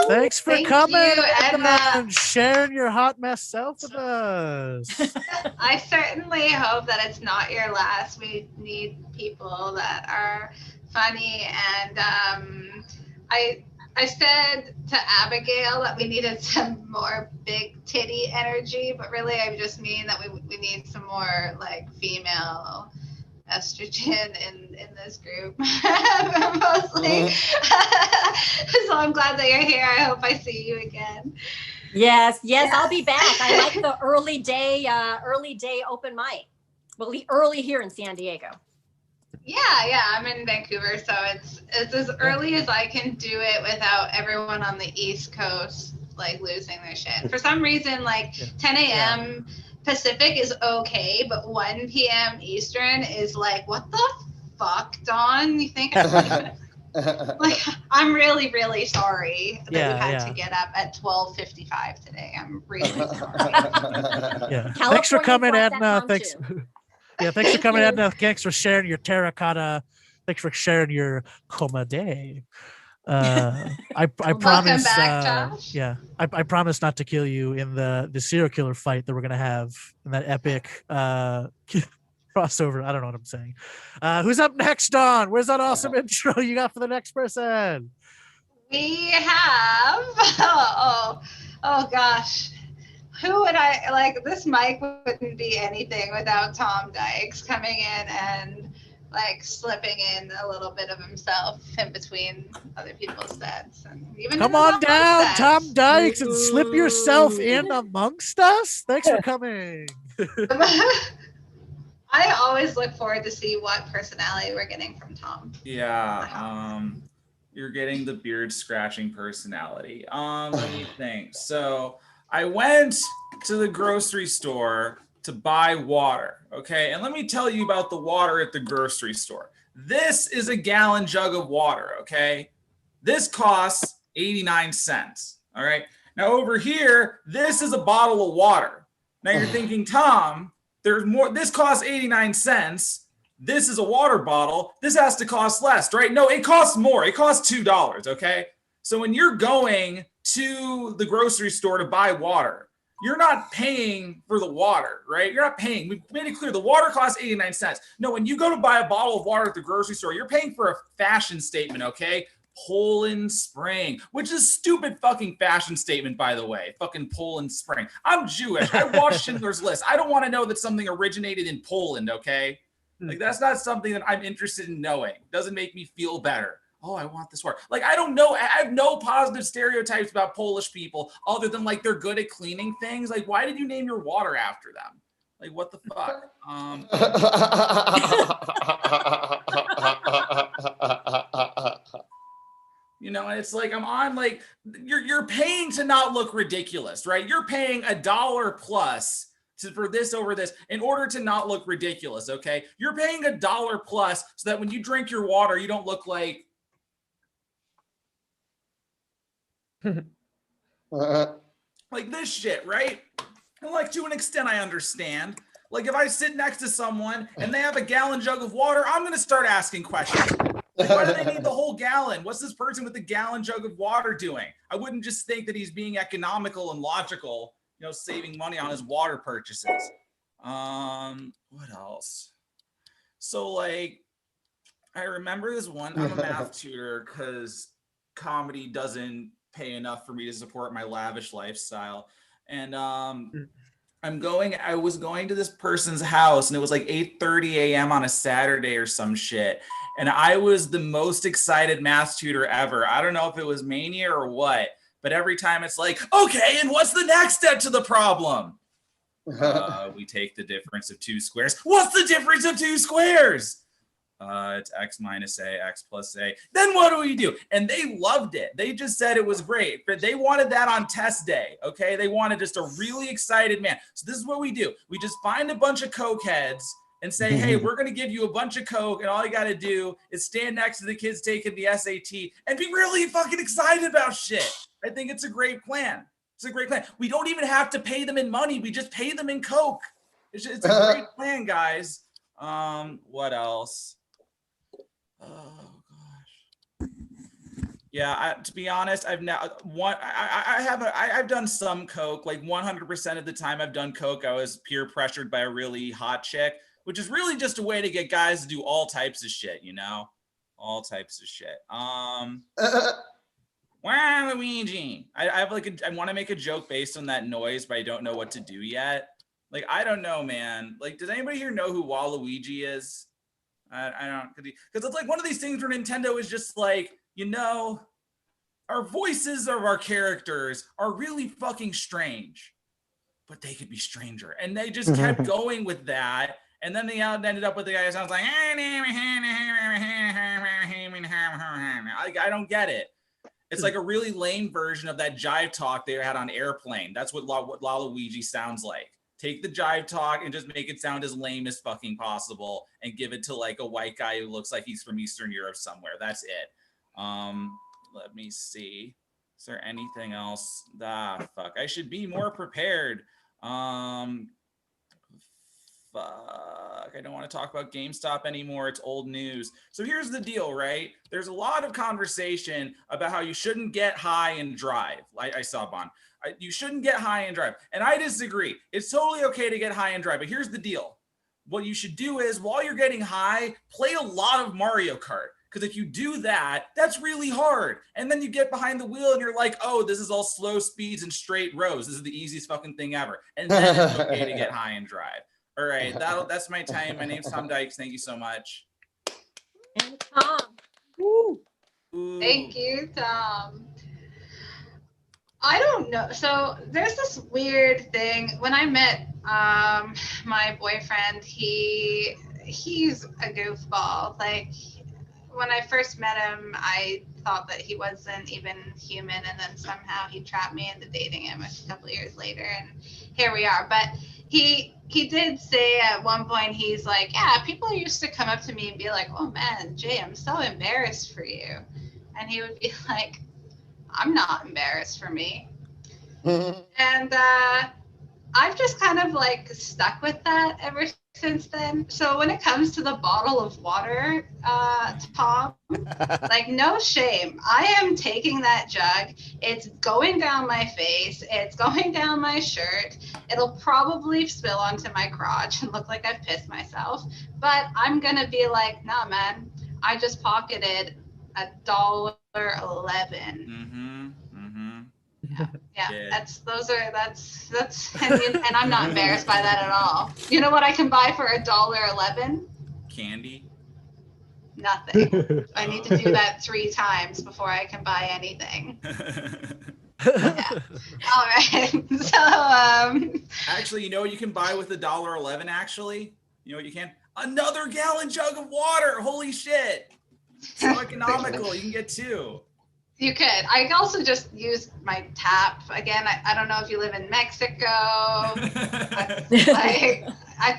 Thanks for Thank coming you, Edna. and sharing your hot mess self with us. I certainly hope that it's not your last. We need people that are funny, and I said to Abigail that we needed some more big titty energy, but really I just mean that we need some more like female estrogen in this group mostly. So I'm glad that you're here. I hope I see you again. Yes, I'll be back. I like the early day open mic. Well, early here in San Diego. Yeah, I'm in Vancouver, so it's as early as I can do it without everyone on the East Coast like losing their shit. For some reason, like 10 a.m. Pacific is okay, but 1 p.m. Eastern is like, what the fuck, Dawn? You think like I'm really, really sorry that we had to get up at 12:55 today. I'm really sorry. Thanks for coming, Edna. Thanks. Thanks for coming, Edna. Thanks for sharing your terracotta. Thanks for sharing your comedy. I promise. Back, Josh. I promise not to kill you in the serial killer fight that we're gonna have in that epic crossover. I don't know what I'm saying. Who's up next, Dawn? Where's that awesome intro you got for the next person? We have oh gosh. Who would I like? This mic wouldn't be anything without Tom Dykes coming in and like slipping in a little bit of himself in between other people's sets. And even Come on down, Tom Dykes, and slip yourself in amongst us. Thanks for coming. I always look forward to see what personality we're getting from Tom. Yeah, you're getting the beard scratching personality. Let me think. So I went to the grocery store to buy water, okay? And let me tell you about the water at the grocery store. This is a gallon jug of water, okay? This costs 89 cents, all right? Now over here, this is a bottle of water. Now you're thinking, Tom, there's more, this costs 89 cents. This is a water bottle. This has to cost less, right? No, it costs more. It costs $2, okay? So when you're going to the grocery store to buy water, you're not paying for the water, right? You're not paying. We've made it clear the water costs 89 cents. No, when you go to buy a bottle of water at the grocery store, you're paying for a fashion statement, okay? Poland Spring, which is a stupid fucking fashion statement, by the way. Fucking Poland Spring. I'm Jewish. I watched Schindler's List. I don't want to know that something originated in Poland, okay? Like, that's not something that I'm interested in knowing. Doesn't make me feel better. Oh, I want this water. Like, I don't know. I have no positive stereotypes about Polish people other than, like, they're good at cleaning things. Like, why did you name your water after them? Like, what the fuck? You know, and it's like, I'm on, like, you're paying to not look ridiculous, right? You're paying $1 plus for this over this in order to not look ridiculous, okay? You're paying $1 plus so that when you drink your water, you don't look like like this shit, right? And like, to an extent, I understand. Like, if I sit next to someone and they have a gallon jug of water, I'm gonna start asking questions. Like, why do they need the whole gallon? What's this person with the gallon jug of water doing? I wouldn't just think that he's being economical and logical, you know, saving money on his water purchases. What else? So, like, I remember this one, I'm a math tutor because comedy doesn't pay enough for me to support my lavish lifestyle. And I was going to this person's house and it was like 8:30 a.m. on a Saturday or some shit. And I was the most excited math tutor ever. I don't know if it was mania or what, but every time it's like, okay, and what's the next step to the problem? We take the difference of 2 squares. What's the difference of 2 squares? It's x minus a, x plus a. Then what do we do? And they loved it. They just said it was great, but they wanted that on test day, okay? They wanted just a really excited man. So this is what we do. We just find a bunch of coke heads and say, hey, we're going to give you a bunch of coke, and all you got to do is stand next to the kids taking the SAT and be really fucking excited about shit. I think it's a great plan. It's a great plan. We don't even have to pay them in money. We just pay them in coke. It's a great plan, guys. What else? Oh gosh. Yeah, to be honest, I've done some coke. Like 100% of the time I've done coke, I was peer pressured by a really hot chick, which is really just a way to get guys to do all types of shit, you know? All types of shit. Waluigi. I want to make a joke based on that noise, but I don't know what to do yet. Like, I don't know, man. Like, does anybody here know who Waluigi is? I don't, because it's like one of these things where Nintendo is just like, you know, our voices of our characters are really fucking strange, but they could be stranger. And they just kept going with that. And then they ended up with the guy who sounds like, I don't get it. It's like a really lame version of that jive talk they had on Airplane. That's what Waluigi sounds like. Take the jive talk and just make it sound as lame as fucking possible and give it to like a white guy who looks like he's from Eastern Europe somewhere. That's it. Let me see. Is there anything else? Fuck. I should be more prepared. Fuck, I don't want to talk about GameStop anymore. It's old news. So here's the deal, right? There's a lot of conversation about how you shouldn't get high and drive. I saw Bon. You shouldn't get high and drive. And I disagree. It's totally okay to get high and drive. But here's the deal. What you should do is, while you're getting high, play a lot of Mario Kart. Because if you do that, that's really hard. And then you get behind the wheel and you're like, oh, this is all slow speeds and straight rows. This is the easiest fucking thing ever. And then it's okay to get high and drive. All right, that's my time. My name's Tom Dykes. Thank you so much. And Tom. Woo. Thank you, Tom. I don't know. So there's this weird thing. When I met My boyfriend, he's a goofball. Like when I first met him, I thought that he wasn't even human, and then somehow he trapped me into dating him a couple of years later, and here we are. But he did say at one point, he's like, yeah, people used to come up to me and be like, oh man, Jay, I'm so embarrassed for you. And he would be like, I'm not embarrassed for me. And I've just kind of like stuck with that ever since then. So when it comes to the bottle of water, Tom, like no shame. I am taking that jug. It's going down my face. It's going down my shirt. It'll probably spill onto my crotch and look like I've pissed myself. But I'm going to be like, nah, man, I just pocketed $1.11. Yeah, that's and I'm not embarrassed by that at all. You know what I can buy for $1.11? Candy. Nothing. I need to do that 3 times before I can buy anything. Yeah. All right. So actually, you know what you can buy with $1.11 actually? You know what you can? Another gallon jug of water. Holy shit. So economical. You can get 2. You could. I also just use my tap. Again, I don't know if you live in Mexico. I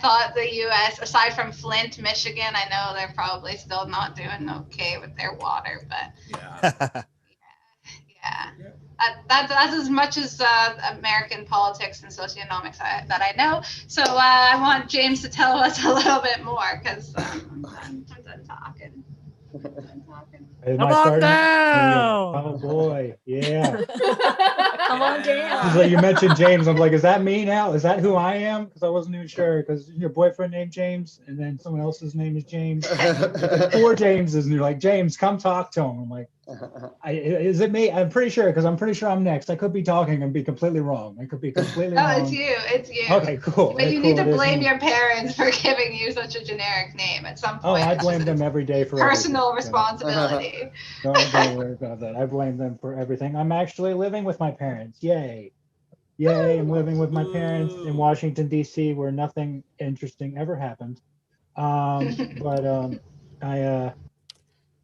thought the U.S., aside from Flint, Michigan, I know they're probably still not doing okay with their water, but yeah. That's as much as American politics and socioeconomics that I know. So I want James to tell us a little bit more because I'm done talking. Am Come I on starting? down. Oh boy, yeah. Come on down. It's like you mentioned James. I'm like, is that me now? Is that who I am? Because I wasn't even sure. Because your boyfriend named James, and then someone else's name is James. 4 Jameses, and you're like, James, come talk to him. I'm like, is it me? I'm pretty sure, because I'm pretty sure I'm next. I could be talking and be completely wrong. I could be completely wrong. It's you. It's you. Okay, cool. But you Cool, need to it is blame me. your parents for giving you such a generic name at some Oh, point. I blame them every day for Personal everything. responsibility. Don't worry about that. I blame them for everything. I'm actually living with my parents. Yay. Yay, I'm living with my parents in Washington, D.C., where nothing interesting ever happened. But I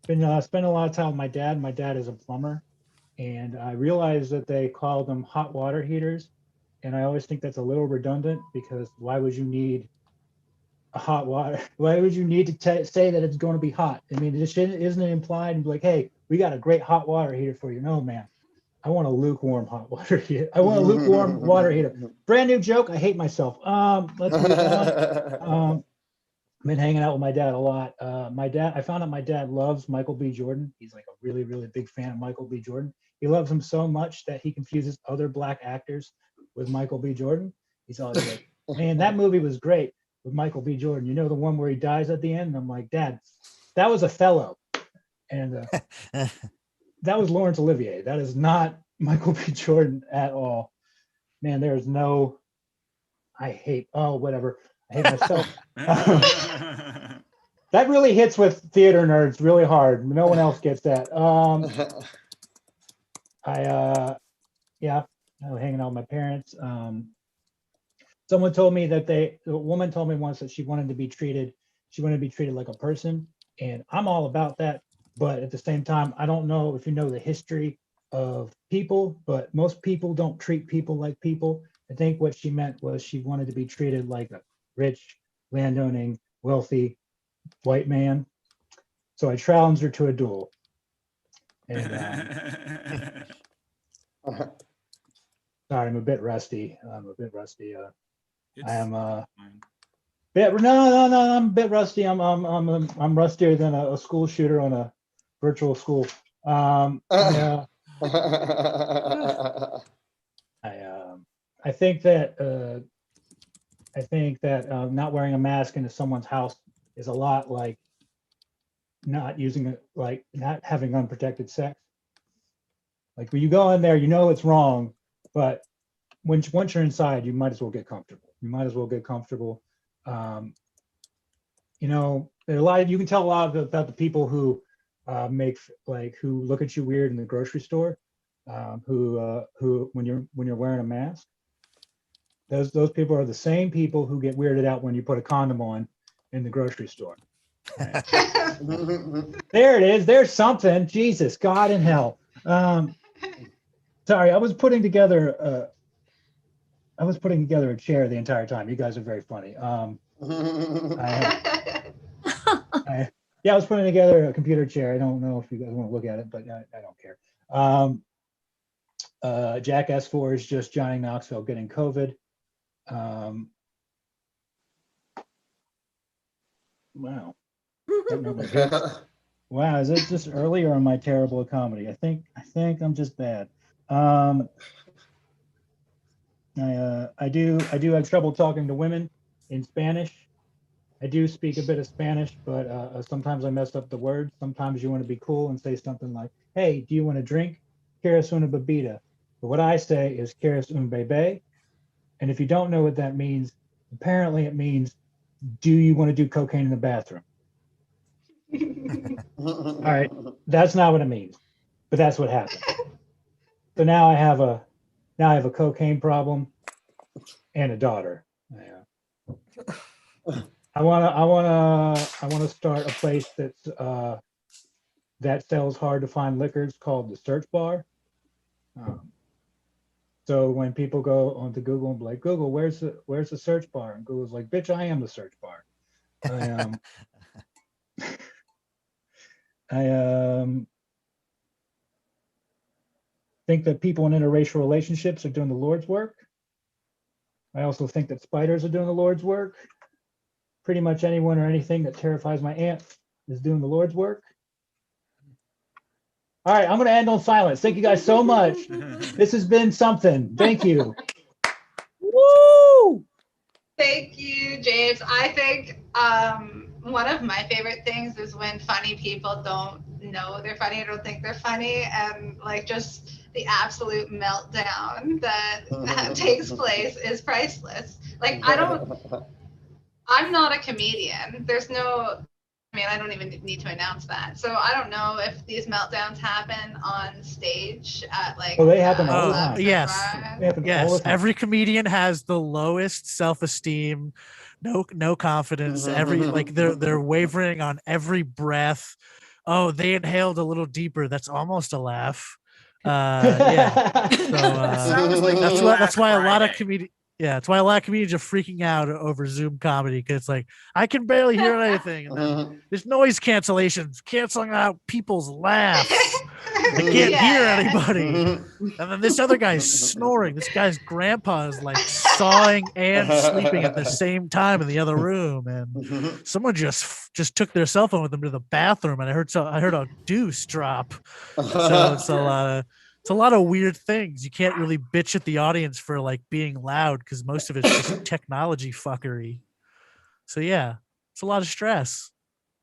been spending a lot of time with my dad. My dad is a plumber, and I realized that they call them hot water heaters. And I always think that's a little redundant, because why would you need a hot water? Why would you need to say that it's going to be hot? I mean, isn't it implied and be like, hey, we got a great hot water heater for you? No, man. I want a lukewarm hot water heater. I want a lukewarm water heater. Brand new joke. I hate myself. Let's move on. I've been hanging out with my dad a lot. I found out my dad loves Michael B. Jordan. He's like a really, really big fan of Michael B. Jordan. He loves him so much that he confuses other Black actors with Michael B. Jordan. He's always like, man, that movie was great with Michael B. Jordan. You know, the one where he dies at the end? And I'm like, Dad, that was Othello. And that was Laurence Olivier. That is not Michael B. Jordan at all. Man, there's no, whatever. I hate myself. That really hits with theater nerds really hard. No one else gets that. I was hanging out with my parents. Someone told me that a woman told me once that she wanted to be treated like a person. And I'm all about that. But at the same time, I don't know if you know the history of people, but most people don't treat people like people. I think what she meant was she wanted to be treated like a rich, landowning, wealthy white man. So I challenged her to a duel. And sorry, I'm a bit rusty. I am I'm a bit rusty. I'm rustier than a school shooter on a virtual school. I think that not wearing a mask into someone's house is a lot like not having unprotected sex. Like when you go in there, you know it's wrong, but once you're inside, you might as well get comfortable. You know, there are a lot you can tell a lot about the people who who look at you weird in the grocery store, who when you're wearing a mask. Those people are the same people who get weirded out when you put a condom on in the grocery store. There it is. There's something. Jesus, God in hell. Sorry, I was putting together a chair the entire time. You guys are very funny. Yeah, I was putting together a computer chair. I don't know if you guys want to look at it, but I don't care. Jack S4 is just Johnny Knoxville getting COVID. Wow. Wow, is it just early or am I terrible at comedy? I think I'm just bad. I do have trouble talking to women in Spanish. I do speak a bit of Spanish, but sometimes I mess up the words. Sometimes you want to be cool and say something like, "Hey, do you want a drink? ¿Quieres una bebida?" But what I say is "¿Quieres un bebé?" And if you don't know what that means, apparently it means, "Do you want to do cocaine in the bathroom?" All right, that's not what it means, but that's what happened. So now I have a cocaine problem and a daughter. I want to start a place that sells hard to find liquors called the Search Bar. So when people go onto Google and be like, "Google, where's the Search Bar?" and Google's like, "Bitch, I am the Search Bar." I think that people in interracial relationships are doing the Lord's work. I also think that spiders are doing the Lord's work. Pretty much anyone or anything that terrifies my aunt is doing the Lord's work. All right, I'm going to end on silence. Thank you guys so much. This has been something. Thank you. Woo! Thank you, James. I think one of my favorite things is when funny people don't know they're funny or don't think they're funny, and like just the absolute meltdown that takes place is priceless. Like I'm not a comedian. I don't even need to announce that. So I don't know if these meltdowns happen on stage at like. Oh, they happen all the time. Yes. They happen all the time. Every comedian has the lowest self-esteem, no confidence. They're wavering on every breath. Oh, they inhaled a little deeper. That's almost a laugh. Yeah. So that's why a lot of comedians. Yeah, it's why a lot of comedians are freaking out over Zoom comedy, because it's like, I can barely hear anything. And then there's noise cancellations canceling out people's laughs. I can't hear anybody. And then this other guy's snoring. This guy's grandpa is like sawing and sleeping at the same time in the other room. And someone just took their cell phone with them to the bathroom, and I heard a deuce drop. So it's a lot of weird things. You can't really bitch at the audience for like being loud, because most of it's just technology fuckery. So yeah, it's a lot of stress.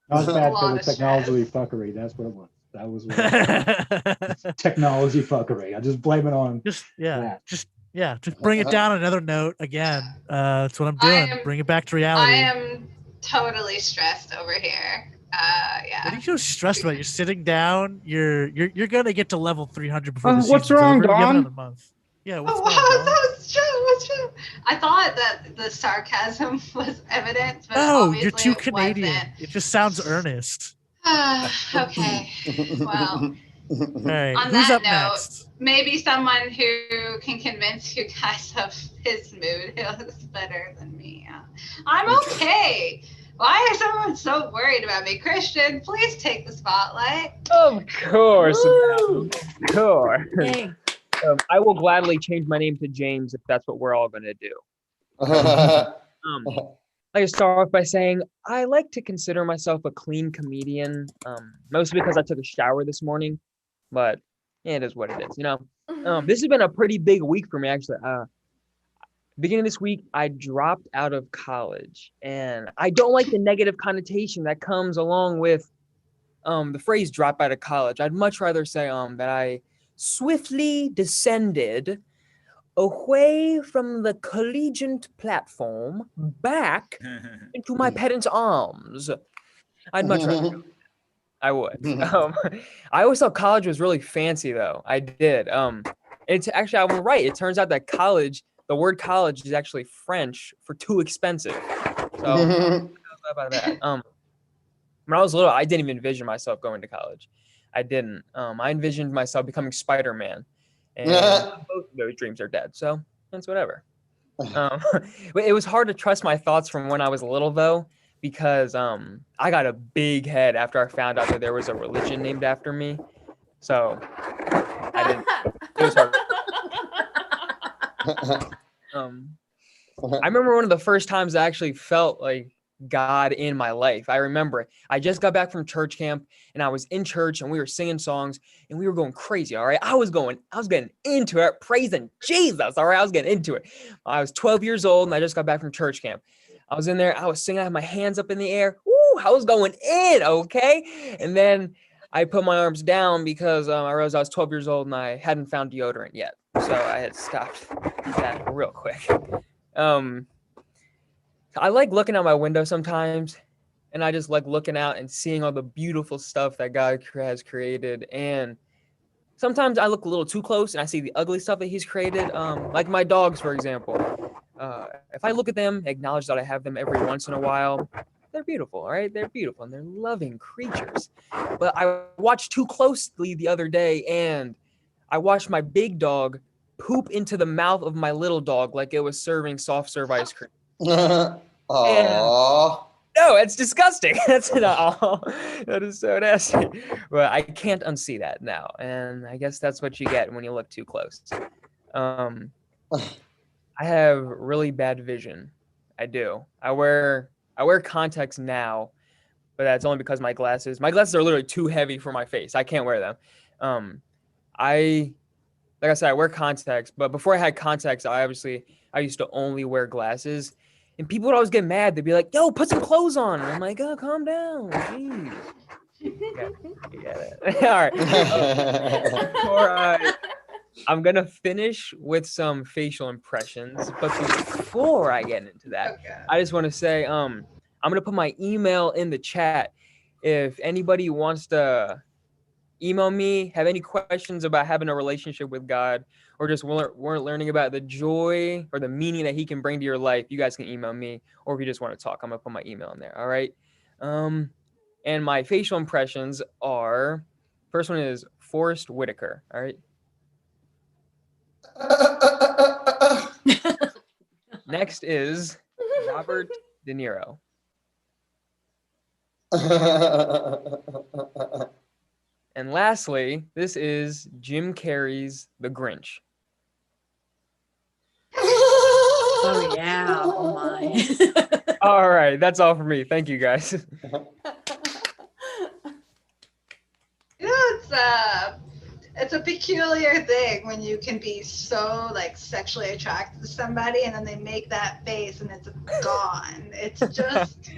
Not bad for the technology fuckery. That's what it was. That was what it was. Technology fuckery. I just blame it on just bring it down another note again. That's what I'm doing. Bring it back to reality. I am totally stressed over here. Yeah. What are you so stressed about? You're sitting down. You're gonna get to level 300 before the what's season's wrong, over. You have Dawn? another month. Yeah. What's wrong, Dawn? What's true? I thought that the sarcasm was evident, but No, you're obviously too it Canadian. wasn't. It just sounds earnest. Okay. Well, All right. on Who's that up note, next? maybe someone who can convince you guys of his mood is better than me. I'm okay. Why is everyone so worried about me? Christian, please take the spotlight. Of course. Of course. I will gladly change my name to James if that's what we're all going to do. I start off by saying I like to consider myself a clean comedian, mostly because I took a shower this morning, but it is what it is, you know. This has been a pretty big week for me, actually. Beginning of this week, I dropped out of college, and I don't like the negative connotation that comes along with the phrase drop out of college. I'd much rather say that I swiftly descended away from the collegiate platform back into my parents' arms. I'd much rather go. I would. I always thought college was really fancy, though. I did. It's actually, I'm right. It turns out that college the word college is actually French for too expensive. So about that. When I was little, I didn't even envision myself going to college. I didn't. I envisioned myself becoming Spider-Man, and both of those dreams are dead. So it's whatever. But it was hard to trust my thoughts from when I was little, though, because I got a big head after I found out that there was a religion named after me. So I didn't. It was hard. I remember one of the first times I actually felt like God in my life. I remember it. I just got back from church camp and I was in church and we were singing songs and we were going crazy. All right. I was getting into it, praising Jesus. All right. I was getting into it. I was 12 years old and I just got back from church camp. I was in there. I was singing. I had my hands up in the air. Ooh, I was going in. Okay. And then I put my arms down because I realized I was 12 years old and I hadn't found deodorant yet. So I had stopped that real quick. I like looking out my window sometimes, and I just like looking out and seeing all the beautiful stuff that God has created. And sometimes I look a little too close and I see the ugly stuff that he's created. Like my dogs, for example. If I look at them, acknowledge that I have them every once in a while, they're beautiful, all right? They're beautiful and they're loving creatures. But I watched too closely the other day and I watched my big dog poop into the mouth of my little dog like it was serving soft serve ice cream. Aww. No, it's disgusting. That's not. That is so nasty. But I can't unsee that now, and I guess that's what you get when you look too close. I have really bad vision. I do. I wear contacts now, but that's only because my glasses are literally too heavy for my face. I can't wear them. Like I said, I wear contacts, but before I had contacts, I used to only wear glasses. And people would always get mad. They'd be like, yo, put some clothes on. And I'm like, oh, calm down. Jeez. You get it. All right. I'm going to finish with some facial impressions. But before I get into that, I just want to say I'm going to put my email in the chat. If anybody wants to email me, have any questions about having a relationship with God, or just weren't learning about the joy or the meaning that he can bring to your life, you guys can email me. Or if you just want to talk, I'm going to put my email in there. All right. And my facial impressions are, first one is Forrest Whitaker. All right. Next is Robert De Niro. And lastly, this is Jim Carrey's The Grinch. Oh yeah. Oh my. All right, that's all for me. Thank you, guys. It's a peculiar thing when you can be so like sexually attracted to somebody and then they make that face and it's gone. It's just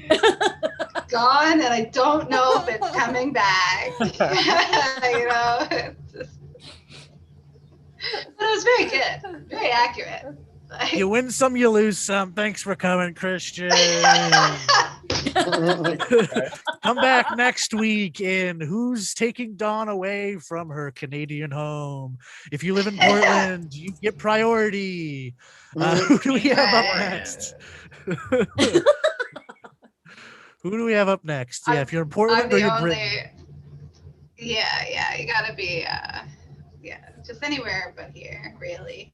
gone, and I don't know if it's coming back. You know, it's just... but it was very good, very accurate. Like... You win some, you lose some. Thanks for coming, Christian. Come back next week in Who's Taking Dawn Away from Her Canadian Home. If you live in Portland, you get priority. Who do we have up next? Who do we have up next? Yeah, if you're in Portland or you're Britain. Yeah, you gotta be, just anywhere but here, really.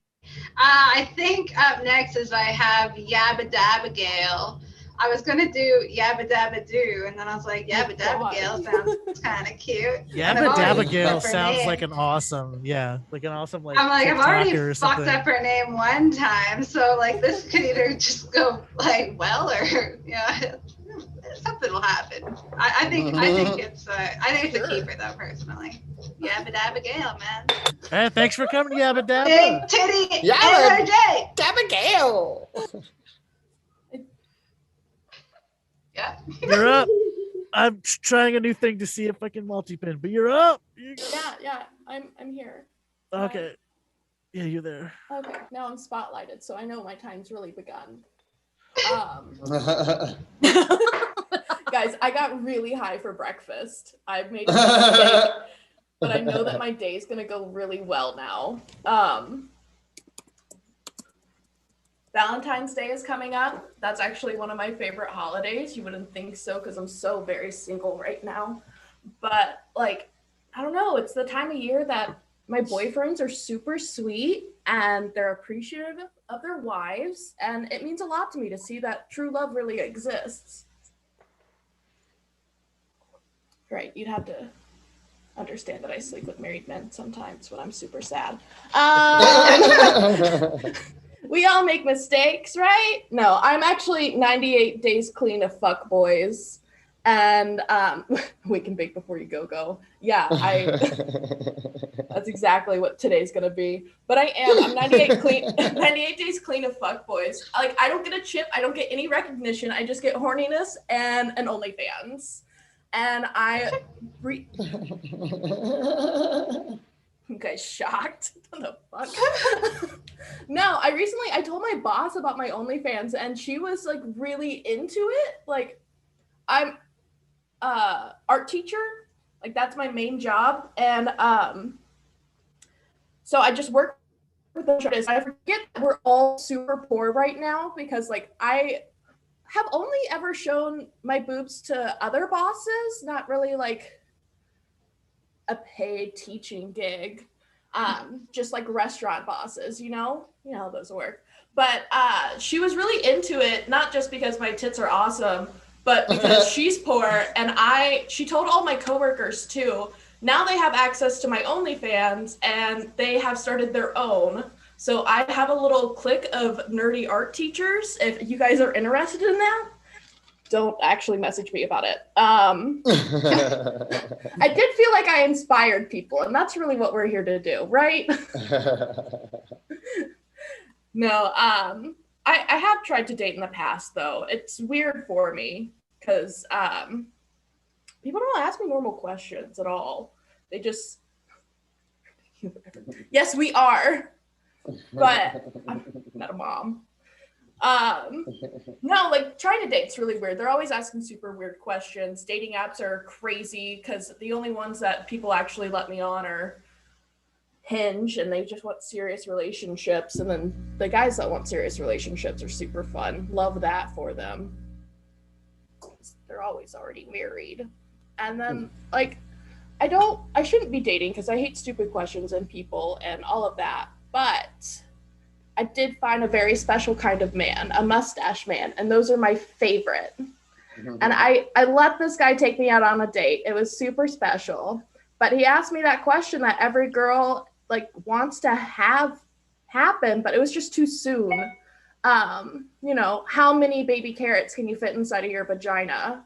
I think up next is I have Yabba Dabba Gale. I was gonna do Yabba Dabba Doo, and then I was like, Yabba Dabba Gale sounds kind of cute. Yabba Dabba Gale sounds like an awesome, like. I'm like, I've already or fucked something. up her name one time, so like this could either just go like well or something will happen. I think it's a keeper though, personally. Yabba Dabba Gale, man. Hey, thanks for coming, Yabba Dabba. Big titty Yabba energy. Dabba Gale. Yeah. You're up. I'm trying a new thing to see if I can multi-pin, but you're up. Yeah, I'm here. Okay. Yeah, you're there. Okay, now I'm spotlighted, so I know my time's really begun. Guys, I got really high for breakfast. I've made a mistake, but I know that my day's gonna go really well now. Valentine's Day is coming up. That's actually one of my favorite holidays. You wouldn't think so because I'm so very single right now. But like, I don't know, it's the time of year that my boyfriends are super sweet and they're appreciative of their wives. And it means a lot to me to see that true love really exists. Right, you'd have to understand that I sleep with married men sometimes when I'm super sad. We all make mistakes, right? No, I'm actually 98 days clean of fuck boys. And wake and bake before you go. Yeah, that's exactly what today's gonna be. But I'm 98 days clean of fuck boys. Like, I don't get a chip, I don't get any recognition, I just get horniness and an OnlyFans. And you guys shocked? What the fuck? No, I told my boss about my OnlyFans and she was like really into it. Like, I'm art teacher, like that's my main job, and so I just work with the artists. I forget that we're all super poor right now because like I have only ever shown my boobs to other bosses, not really like a paid teaching gig, just like restaurant bosses, you know how those work. But she was really into it, not just because my tits are awesome, but because she's poor, and she told all my coworkers too. Now they have access to my OnlyFans, and they have started their own. So I have a little clique of nerdy art teachers. If you guys are interested in that, don't actually message me about it. I did feel like I inspired people, and that's really what we're here to do, right? No, I have tried to date in the past, though. It's weird for me because people don't ask me normal questions at all. They just, yes, we are, but I'm not a mom. No, like trying to date's really weird. They're always asking super weird questions. Dating apps are crazy because the only ones that people actually let me on are Hinge, and they just want serious relationships. And then the guys that want serious relationships are super fun. Love that for them. They're always already married. And then like, I shouldn't be dating because I hate stupid questions and people and all of that. But I did find a very special kind of man, a mustache man, and those are my favorite. And I let this guy take me out on a date. It was super special. But he asked me that question that every girl like wants to have happen, but it was just too soon. You know, how many baby carrots can you fit inside of your vagina?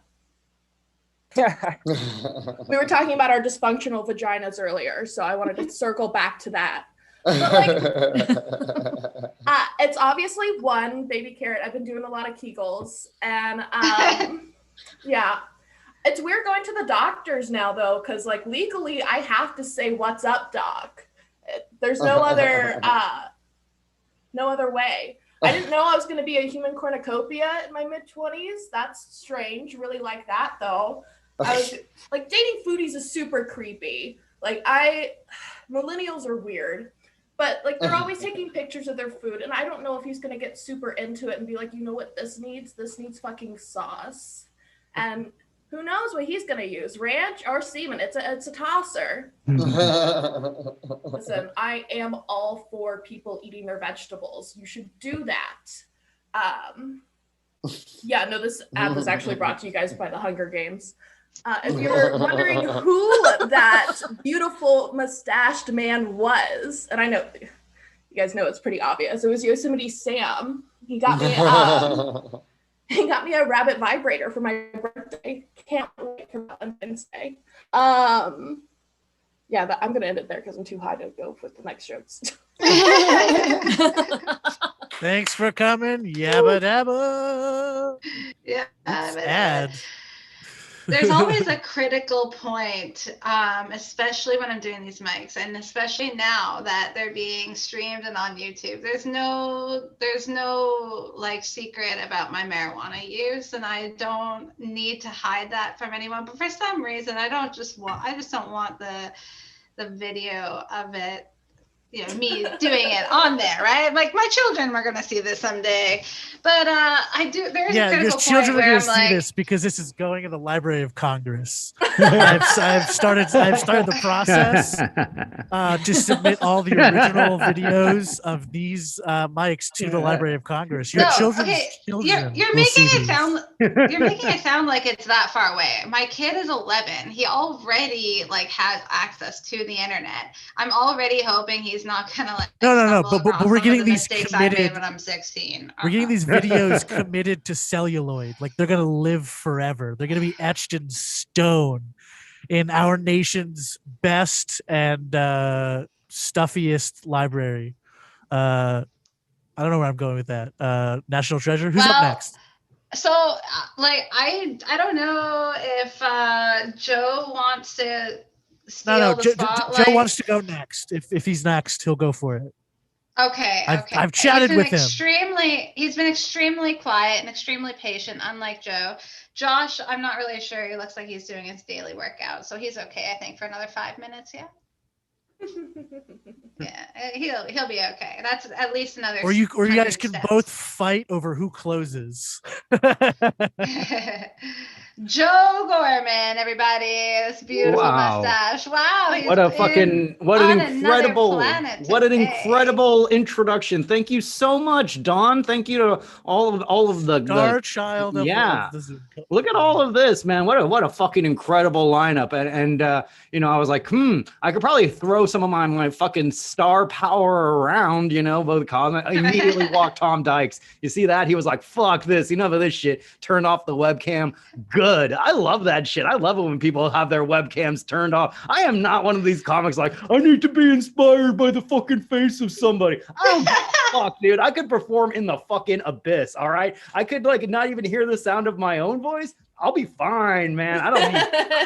We were talking about our dysfunctional vaginas earlier, so I wanted to circle back to that. But like, it's obviously one baby carrot. I've been doing a lot of Kegels, and yeah, it's weird going to the doctors now though, because like legally I have to say "What's up, doc?" There's no other way. I didn't know I was going to be a human cornucopia in my mid-20s. That's strange. Really like that though. I was like, dating foodies is super creepy. Like millennials are weird. But like they're always taking pictures of their food, and I don't know if he's gonna get super into it and be like, you know what this needs? This needs fucking sauce. And who knows what he's gonna use? Ranch or semen? It's a tosser. Listen, I am all for people eating their vegetables. You should do that. Yeah, no, this ad was actually brought to you guys by the Hunger Games. If you're wondering who that beautiful mustached man was, and I know you guys know it's pretty obvious, it was Yosemite Sam. He got me a rabbit vibrator for my birthday. Can't wait for Valentine's Day. Yeah, I'm gonna end it there because I'm too high to go with the next jokes. Thanks for coming, Yabba Dabba. Yeah, Ad. There's always a critical point, especially when I'm doing these mics, and especially now that they're being streamed and on YouTube. There's no like secret about my marijuana use, and I don't need to hide that from anyone. But for some reason, I just don't want the video of it me doing it on there, right? Like my children were gonna see this someday, but there's a Yeah, your critical children point are where going to I'm see like, this because this is going in the Library of Congress. I've started the process to submit all the original videos of these mics to the Library of Congress. Your no, children's okay, children you're will making see it these. sound you're making it sound like it's that far away. My kid is 11. He already like has access to the internet. I'm already hoping he's not gonna like No, stumble but across we're some getting of the these mistakes I made committed. when I'm 16. We're getting these videos committed to celluloid. Like they're gonna live forever. They're gonna be etched in stone in our nation's best and stuffiest library. I don't know where I'm going with that. National Treasure. Who's up Well, next? So, like, I don't know if Joe wants to steal No. the Joe spotlight. wants to go next. If he's next, he'll go for it. Okay, okay. I've chatted with him. He's been extremely quiet and extremely patient, unlike Joe. Josh, I'm not really sure. He looks like he's doing his daily workout, so he's okay, I think, for another 5 minutes. Yeah. Yeah, he'll be okay. That's at least another. Or you 100 guys can steps. both fight over who closes. Joe Gorman, everybody, this beautiful Wow. mustache. Wow, he's What an on another incredible planet what an today. incredible introduction. Thank you so much, Don. Thank you to all of the Star child of, yeah. of the Zoom. Look at all of this, man. What a fucking incredible lineup. And I was like, I could probably throw some of my fucking star power around, but comment. Immediately walked Tom Dykes. You see that? He was like, fuck this, enough of this shit. Turned off the webcam. Good. I love that shit. I love it when people have their webcams turned off. I am not one of these comics like, I need to be inspired by the fucking face of somebody. I don't give a fuck, dude. I could perform in the fucking abyss, all right? I could like not even hear the sound of my own voice. I'll be fine, man. I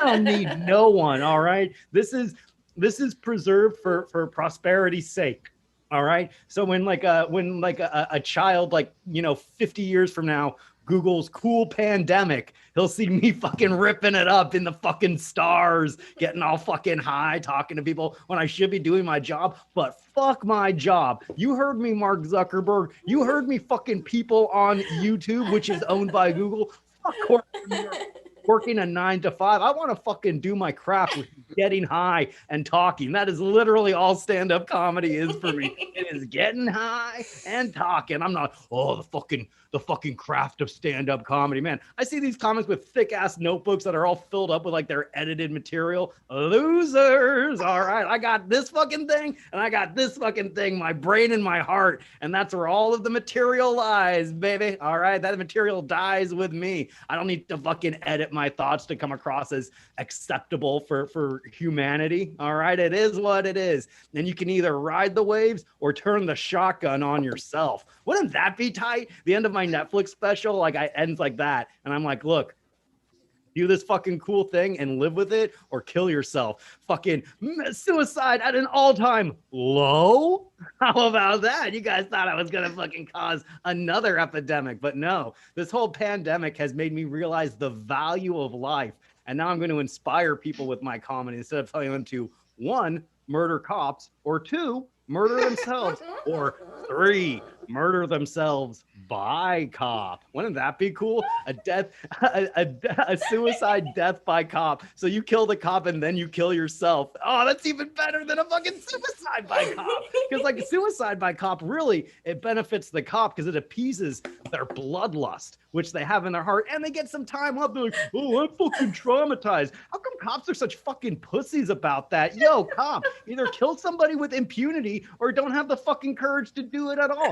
don't need no one, all right? This is preserved for prosperity's sake. All right. So when a child 50 years from now Google's cool pandemic, he'll see me fucking ripping it up in the fucking stars, getting all fucking high, talking to people when I should be doing my job. But fuck my job. You heard me, Mark Zuckerberg. You heard me, fucking people on YouTube, which is owned by Google. Fuck corporate working a 9 to 5. I want to fucking do my craft with getting high and talking. That is literally all stand-up comedy is for me. It is getting high and talking. I'm not, the fucking craft of stand-up comedy. Man, I see these comics with thick-ass notebooks that are all filled up with like their edited material. Losers. All right. I got this fucking thing and I got this fucking thing, my brain and my heart. And that's where all of the material lies, baby. All right. That material dies with me. I don't need to fucking edit my thoughts to come across as acceptable for humanity. All right. It is what it is. And you can either ride the waves or turn the shotgun on yourself. Wouldn't that be tight? The end of my Netflix special, I ends like that. And I'm like, look, do this fucking cool thing and live with it or kill yourself. Fucking suicide at an all-time low. How about that? You guys thought I was going to fucking cause another epidemic, but no, this whole pandemic has made me realize the value of life. And now I'm going to inspire people with my comedy instead of telling them to 1, murder cops, or 2, murder themselves, or 3, murder themselves by cop. Wouldn't that be cool? A suicide death by cop. So you kill the cop and then you kill yourself. Oh, that's even better than a fucking suicide by cop. Because like a suicide by cop, really, it benefits the cop because it appeases their bloodlust, which they have in their heart, and they get some time up. They're like, oh, I'm fucking traumatized. How come cops are such fucking pussies about that? Yo, cop, either kill somebody with impunity or don't have the fucking courage to do it at all.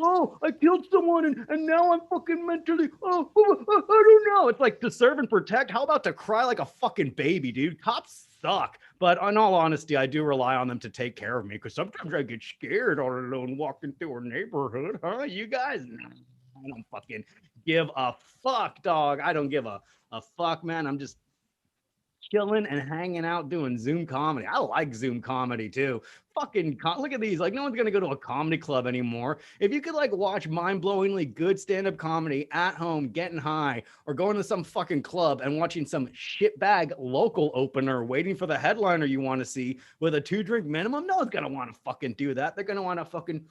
Oh, I killed someone and now I'm fucking mentally, I don't know. It's like to serve and protect. How about to cry like a fucking baby, dude? Cops suck. But in all honesty, I do rely on them to take care of me because sometimes I get scared all alone walking through a neighborhood. Huh? You guys? Nah, I don't fucking give a fuck, dog. I don't give a fuck, man. I'm just chilling and hanging out doing Zoom comedy. I like Zoom comedy too. Look at these. Like, no one's gonna go to a comedy club anymore. If you could like watch mind-blowingly good stand-up comedy at home, getting high, or going to some fucking club and watching some shitbag local opener waiting for the headliner you want to see with a 2-drink minimum, no one's gonna want to fucking do that. They're gonna want to fucking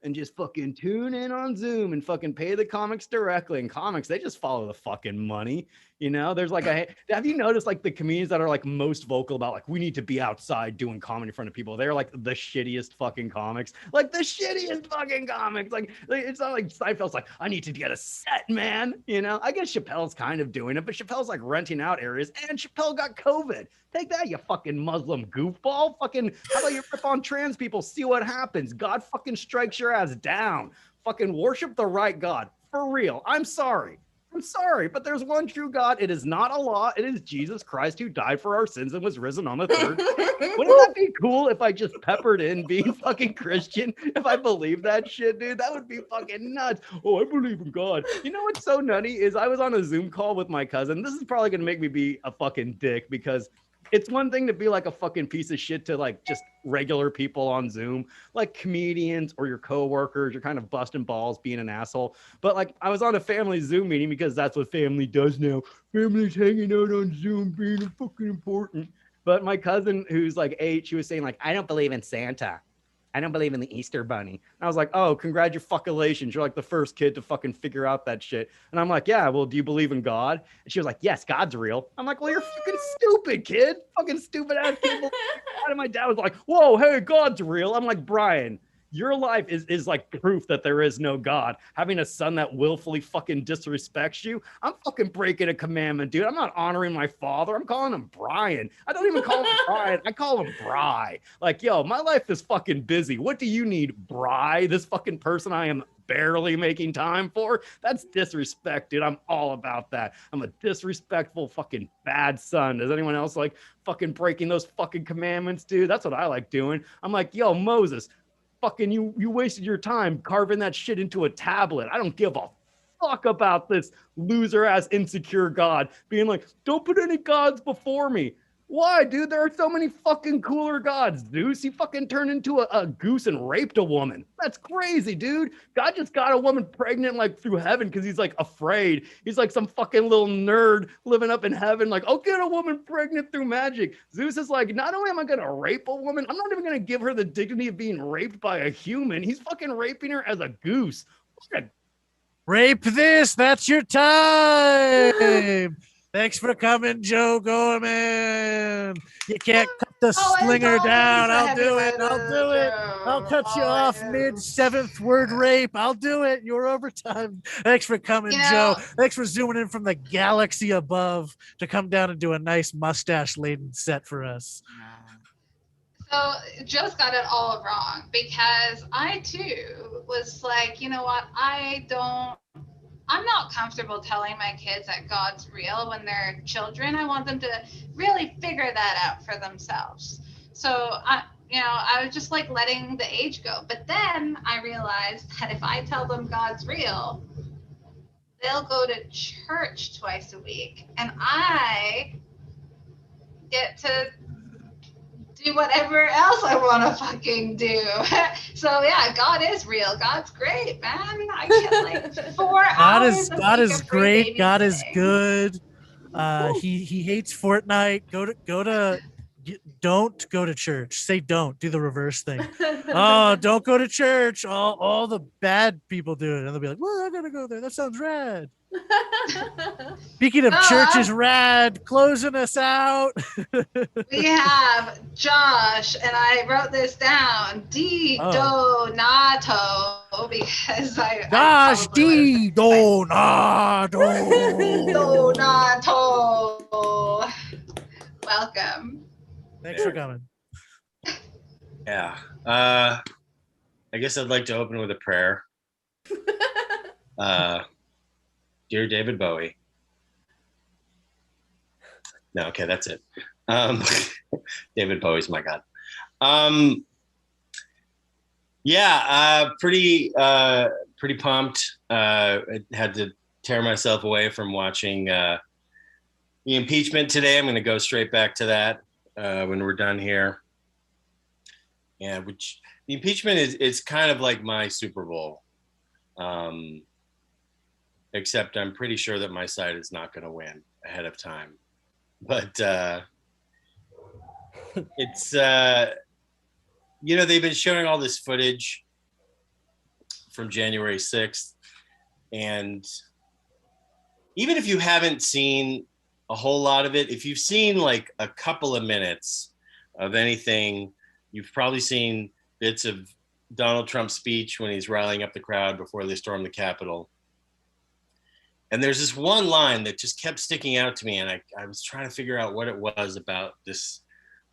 and just fucking tune in on Zoom and fucking pay the comics directly. And comics, they just follow the fucking money. You know, there's like have you noticed like the comedians that are like most vocal about like, we need to be outside doing comedy in front of people? They're like the shittiest fucking comics, like the shittiest fucking comics. Like it's not like Seinfeld's like, I need to get a set, man. You know, I guess Chappelle's kind of doing it, but Chappelle's like renting out areas, and Chappelle got COVID. Take that, you fucking Muslim goofball. Fucking, how about you rip on trans people? See what happens. God fucking strikes your ass down. Fucking worship the right God. For real. I'm sorry, but there's one true God. It is not Allah. It is Jesus Christ, who died for our sins and was risen on the third. Wouldn't that be cool if I just peppered in being fucking Christian? If I believe that shit, dude, that would be fucking nuts. Oh, I believe in God. You know what's so nutty is I was on a Zoom call with my cousin. This is probably going to make me be a fucking dick, because it's one thing to be like a fucking piece of shit to like just regular people on Zoom, like comedians or your coworkers. You're kind of busting balls being an asshole. But like, I was on a family Zoom meeting, because that's what family does now. Family's hanging out on Zoom, being fucking important. But my cousin, who's like 8, she was saying like, I don't believe in Santa. I don't believe in the Easter bunny. And I was like, oh, congratulations. You're like the first kid to fucking figure out that shit. And I'm like, yeah, well, do you believe in God? And she was like, yes, God's real. I'm like, well, you're fucking stupid, kid. Fucking stupid ass kid. And my dad was like, whoa, hey, God's real. I'm like, Brian, your life is like proof that there is no God. Having a son that willfully fucking disrespects you, I'm fucking breaking a commandment, dude. I'm not honoring my father. I'm calling him Brian. I don't even call him Brian. I call him Bry. Like, yo, my life is fucking busy. What do you need, Bry? This fucking person I am barely making time for? That's disrespect, dude. I'm all about that. I'm a disrespectful fucking bad son. Does anyone else like fucking breaking those fucking commandments, dude? That's what I like doing. I'm like, yo, Moses, fucking you wasted your time carving that shit into a tablet. I don't give a fuck about this loser ass insecure God being like, don't put any gods before me. Why, dude? There are so many fucking cooler gods. Zeus, he fucking turned into a goose and raped a woman. That's crazy, dude. God just got a woman pregnant like through heaven because he's like afraid. He's like some fucking little nerd living up in heaven. Like, I'll get a woman pregnant through magic. Zeus is like, not only am I going to rape a woman, I'm not even going to give her the dignity of being raped by a human. He's fucking raping her as a goose. Rape this. That's your time. Thanks for coming, Joe Gorman. You can't cut the slinger down. I'll do it. I'll cut you off mid 7th word rape. I'll do it. Your overtime. Thanks for coming, Joe. Thanks for zooming in from the galaxy above to come down and do a nice mustache-laden set for us. So Joe's got it all wrong, because I too was like, you know what? I'm not comfortable telling my kids that God's real when they're children. I want them to really figure that out for themselves. So I was just like letting the age go. But then I realized that if I tell them God's real, they'll go to church twice a week, and I get to do whatever else I want to fucking do. So yeah, God is real. God's great, man. I get like 4 hours. God is great. God is good. He hates Fortnite. Don't go to church. Say don't. Do the reverse thing. Oh, don't go to church. All the bad people do it, and they'll be like, well, I gotta go there. That sounds rad. Speaking of churches, rad, closing us out. We have Josh, and I wrote this down. Donato, because Josh Donato. Donato. Welcome. Thanks for coming. Yeah. I guess I'd like to open with a prayer. Dear David Bowie. No, okay, that's it. David Bowie's my God. Pretty pumped. I had to tear myself away from watching the impeachment today. I'm going to go straight back to that when we're done here. Yeah, which the impeachment is kind of like my Super Bowl, except I'm pretty sure that my side is not going to win ahead of time. But it's they've been showing all this footage from January 6th, and even if you haven't seen a whole lot of it, if you've seen like a couple of minutes of anything, you've probably seen bits of Donald Trump's speech when he's rallying up the crowd before they storm the Capitol. And there's this one line that just kept sticking out to me, and I was trying to figure out what it was about this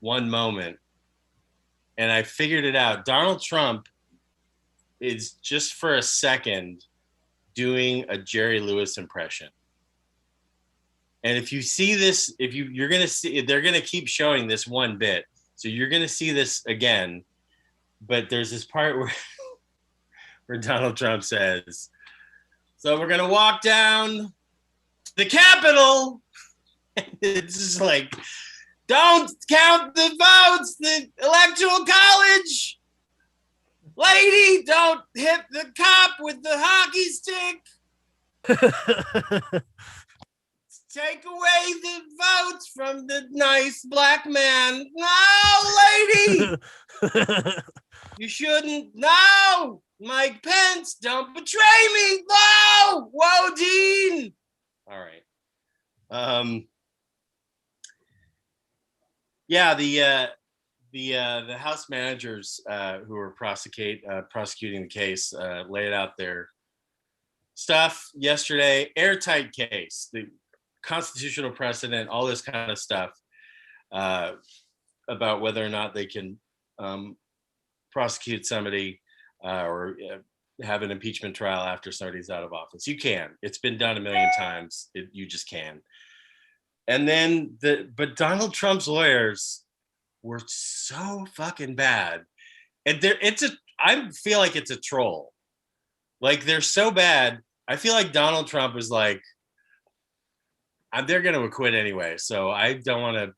one moment. And I figured it out. Donald Trump is just for a second doing a Jerry Lewis impression. And if you see this, you're going to see, they're going to keep showing this one bit. So you're going to see this again. But there's this part where Donald Trump says, so we're going to walk down to the Capitol. It's just like, don't count the votes, the Electoral College. Lady, don't hit the cop with the hockey stick. Take away the votes from the nice black man. No, lady. You shouldn't. No. Mike Pence, don't betray me. No. Whoa, Dean. All right. Yeah, the House managers who are prosecuting the case laid out their stuff yesterday. Airtight case, the constitutional precedent, all this kind of stuff about whether or not they can prosecute somebody or have an impeachment trial after somebody's out of office. You can. It's been done a million times. You just can. And then but Donald Trump's lawyers were so fucking bad. And I feel like it's a troll. Like, they're so bad. I feel like Donald Trump is like, they're going to acquit anyway. So I don't want to,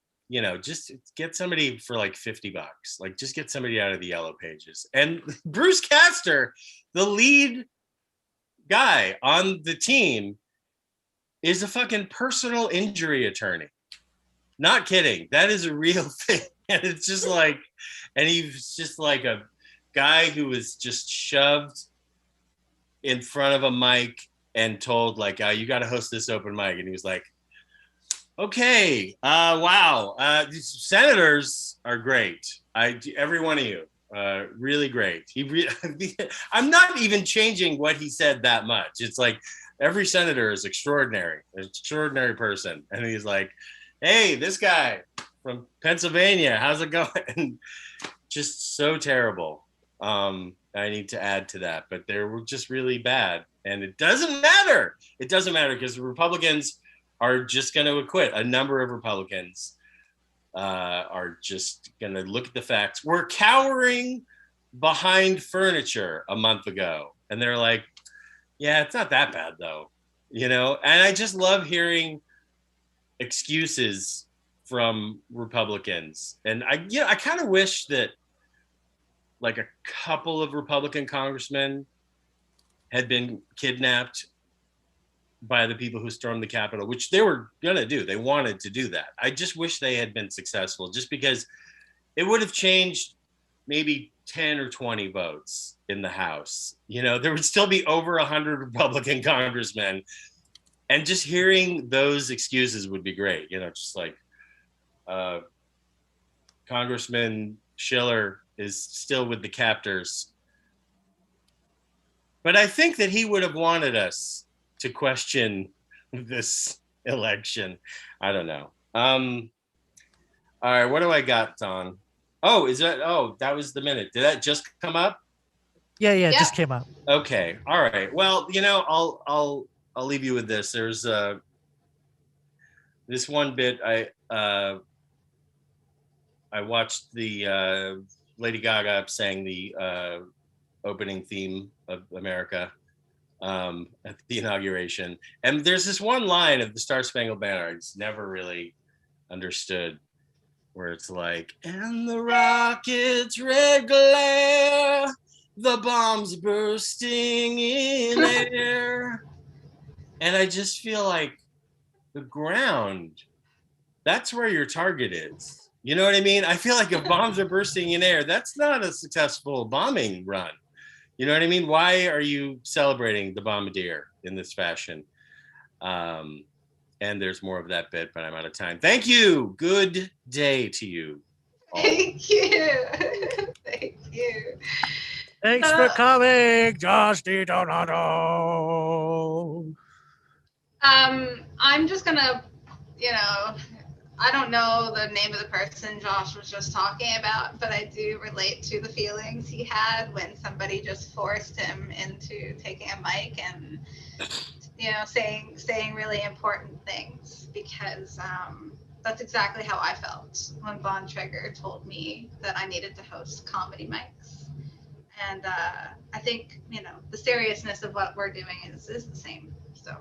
just get somebody for like $50. Like, just get somebody out of the yellow pages. And Bruce Castor, the lead guy on the team, is a fucking personal injury attorney. Not kidding. That is a real thing. And it's just like, and he's just like a guy who was just shoved in front of a mic and told like, you got to host this open mic. And he was like, okay, wow. Senators are great. Every one of you, really great. I'm not even changing what he said that much. It's like, every senator is extraordinary, an extraordinary person. And he's like, hey, this guy from Pennsylvania, how's it going? And just so terrible. I need to add to that, but they were just really bad. And it doesn't matter. It doesn't matter because the Republicans are just going to acquit. A number of Republicans are just going to look at the facts. We're cowering behind furniture a month ago. And they're like, yeah, it's not that bad though, And I just love hearing excuses from Republicans. And I kind of wish that like a couple of Republican congressmen had been kidnapped by the people who stormed the Capitol, which they were gonna do. They wanted to do that. I just wish they had been successful, just because it would have changed maybe 10 or 20 votes in the House. There would still be over 100 Republican congressmen, and just hearing those excuses would be great. Just like Congressman Schiller is still with the captors. But I think that he would have wanted us to question this election. I don't know. All right, what do I got, Don? Oh, that was the minute. Did that just come up? Yeah, it just came up. Okay. All right. Well, I'll leave you with this. There's this one bit I watched the Lady Gaga sang the opening theme of America at the inauguration. And there's this one line of the Star Spangled Banner I just never really understood, where it's like, and the rocket's red glare, the bombs bursting in air. And I just feel like the ground, that's where your target is. You know what I mean? I feel like if bombs are bursting in air, that's not a successful bombing run. You know what I mean? Why are you celebrating the bombardier in this fashion? And there's more of that bit, but I'm out of time. Thank you. Good day to you all. Thank you. Thank you. Thanks for coming, Josh DiDonato. I'm just gonna, I don't know the name of the person Josh was just talking about, but I do relate to the feelings he had when somebody just forced him into taking a mic and, saying really important things, because that's exactly how I felt when Von Trigger told me that I needed to host comedy mics. And I think, the seriousness of what we're doing is the same. So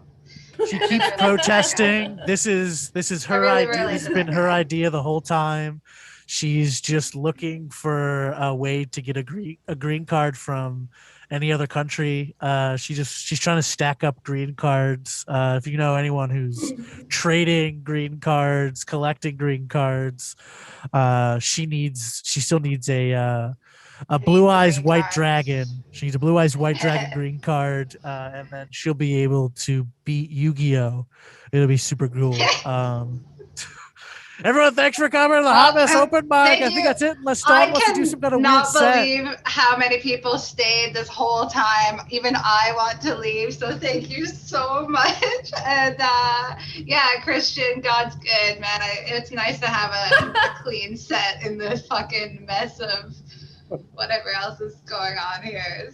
she keeps protesting. This is her idea. This has been her idea the whole time. She's just looking for a way to get a green card from any other country. She's trying to stack up green cards. If you know anyone who's trading green cards, collecting green cards, she still needs a Blue Eyes White Dragon. She needs a Blue Eyes White Dragon green card, and then she'll be able to beat Yu-Gi-Oh! It'll be super cool. Everyone, thanks for coming to the Hot Mess Open Mic. I think that's it. Unless Dawn wants to do some kind of weird not set. believe how many people stayed this whole time. Even I want to leave, so thank you so much. And Christian, God's good, man. It's nice to have a clean set in this fucking mess of whatever else is going on here.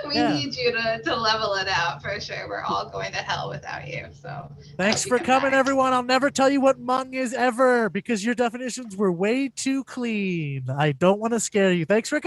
We need you to level it out for sure. We're all going to hell without you. So Thanks for coming, everyone. I'll never tell you what Hmong is ever, because your definitions were way too clean. I don't want to scare you. Thanks for coming.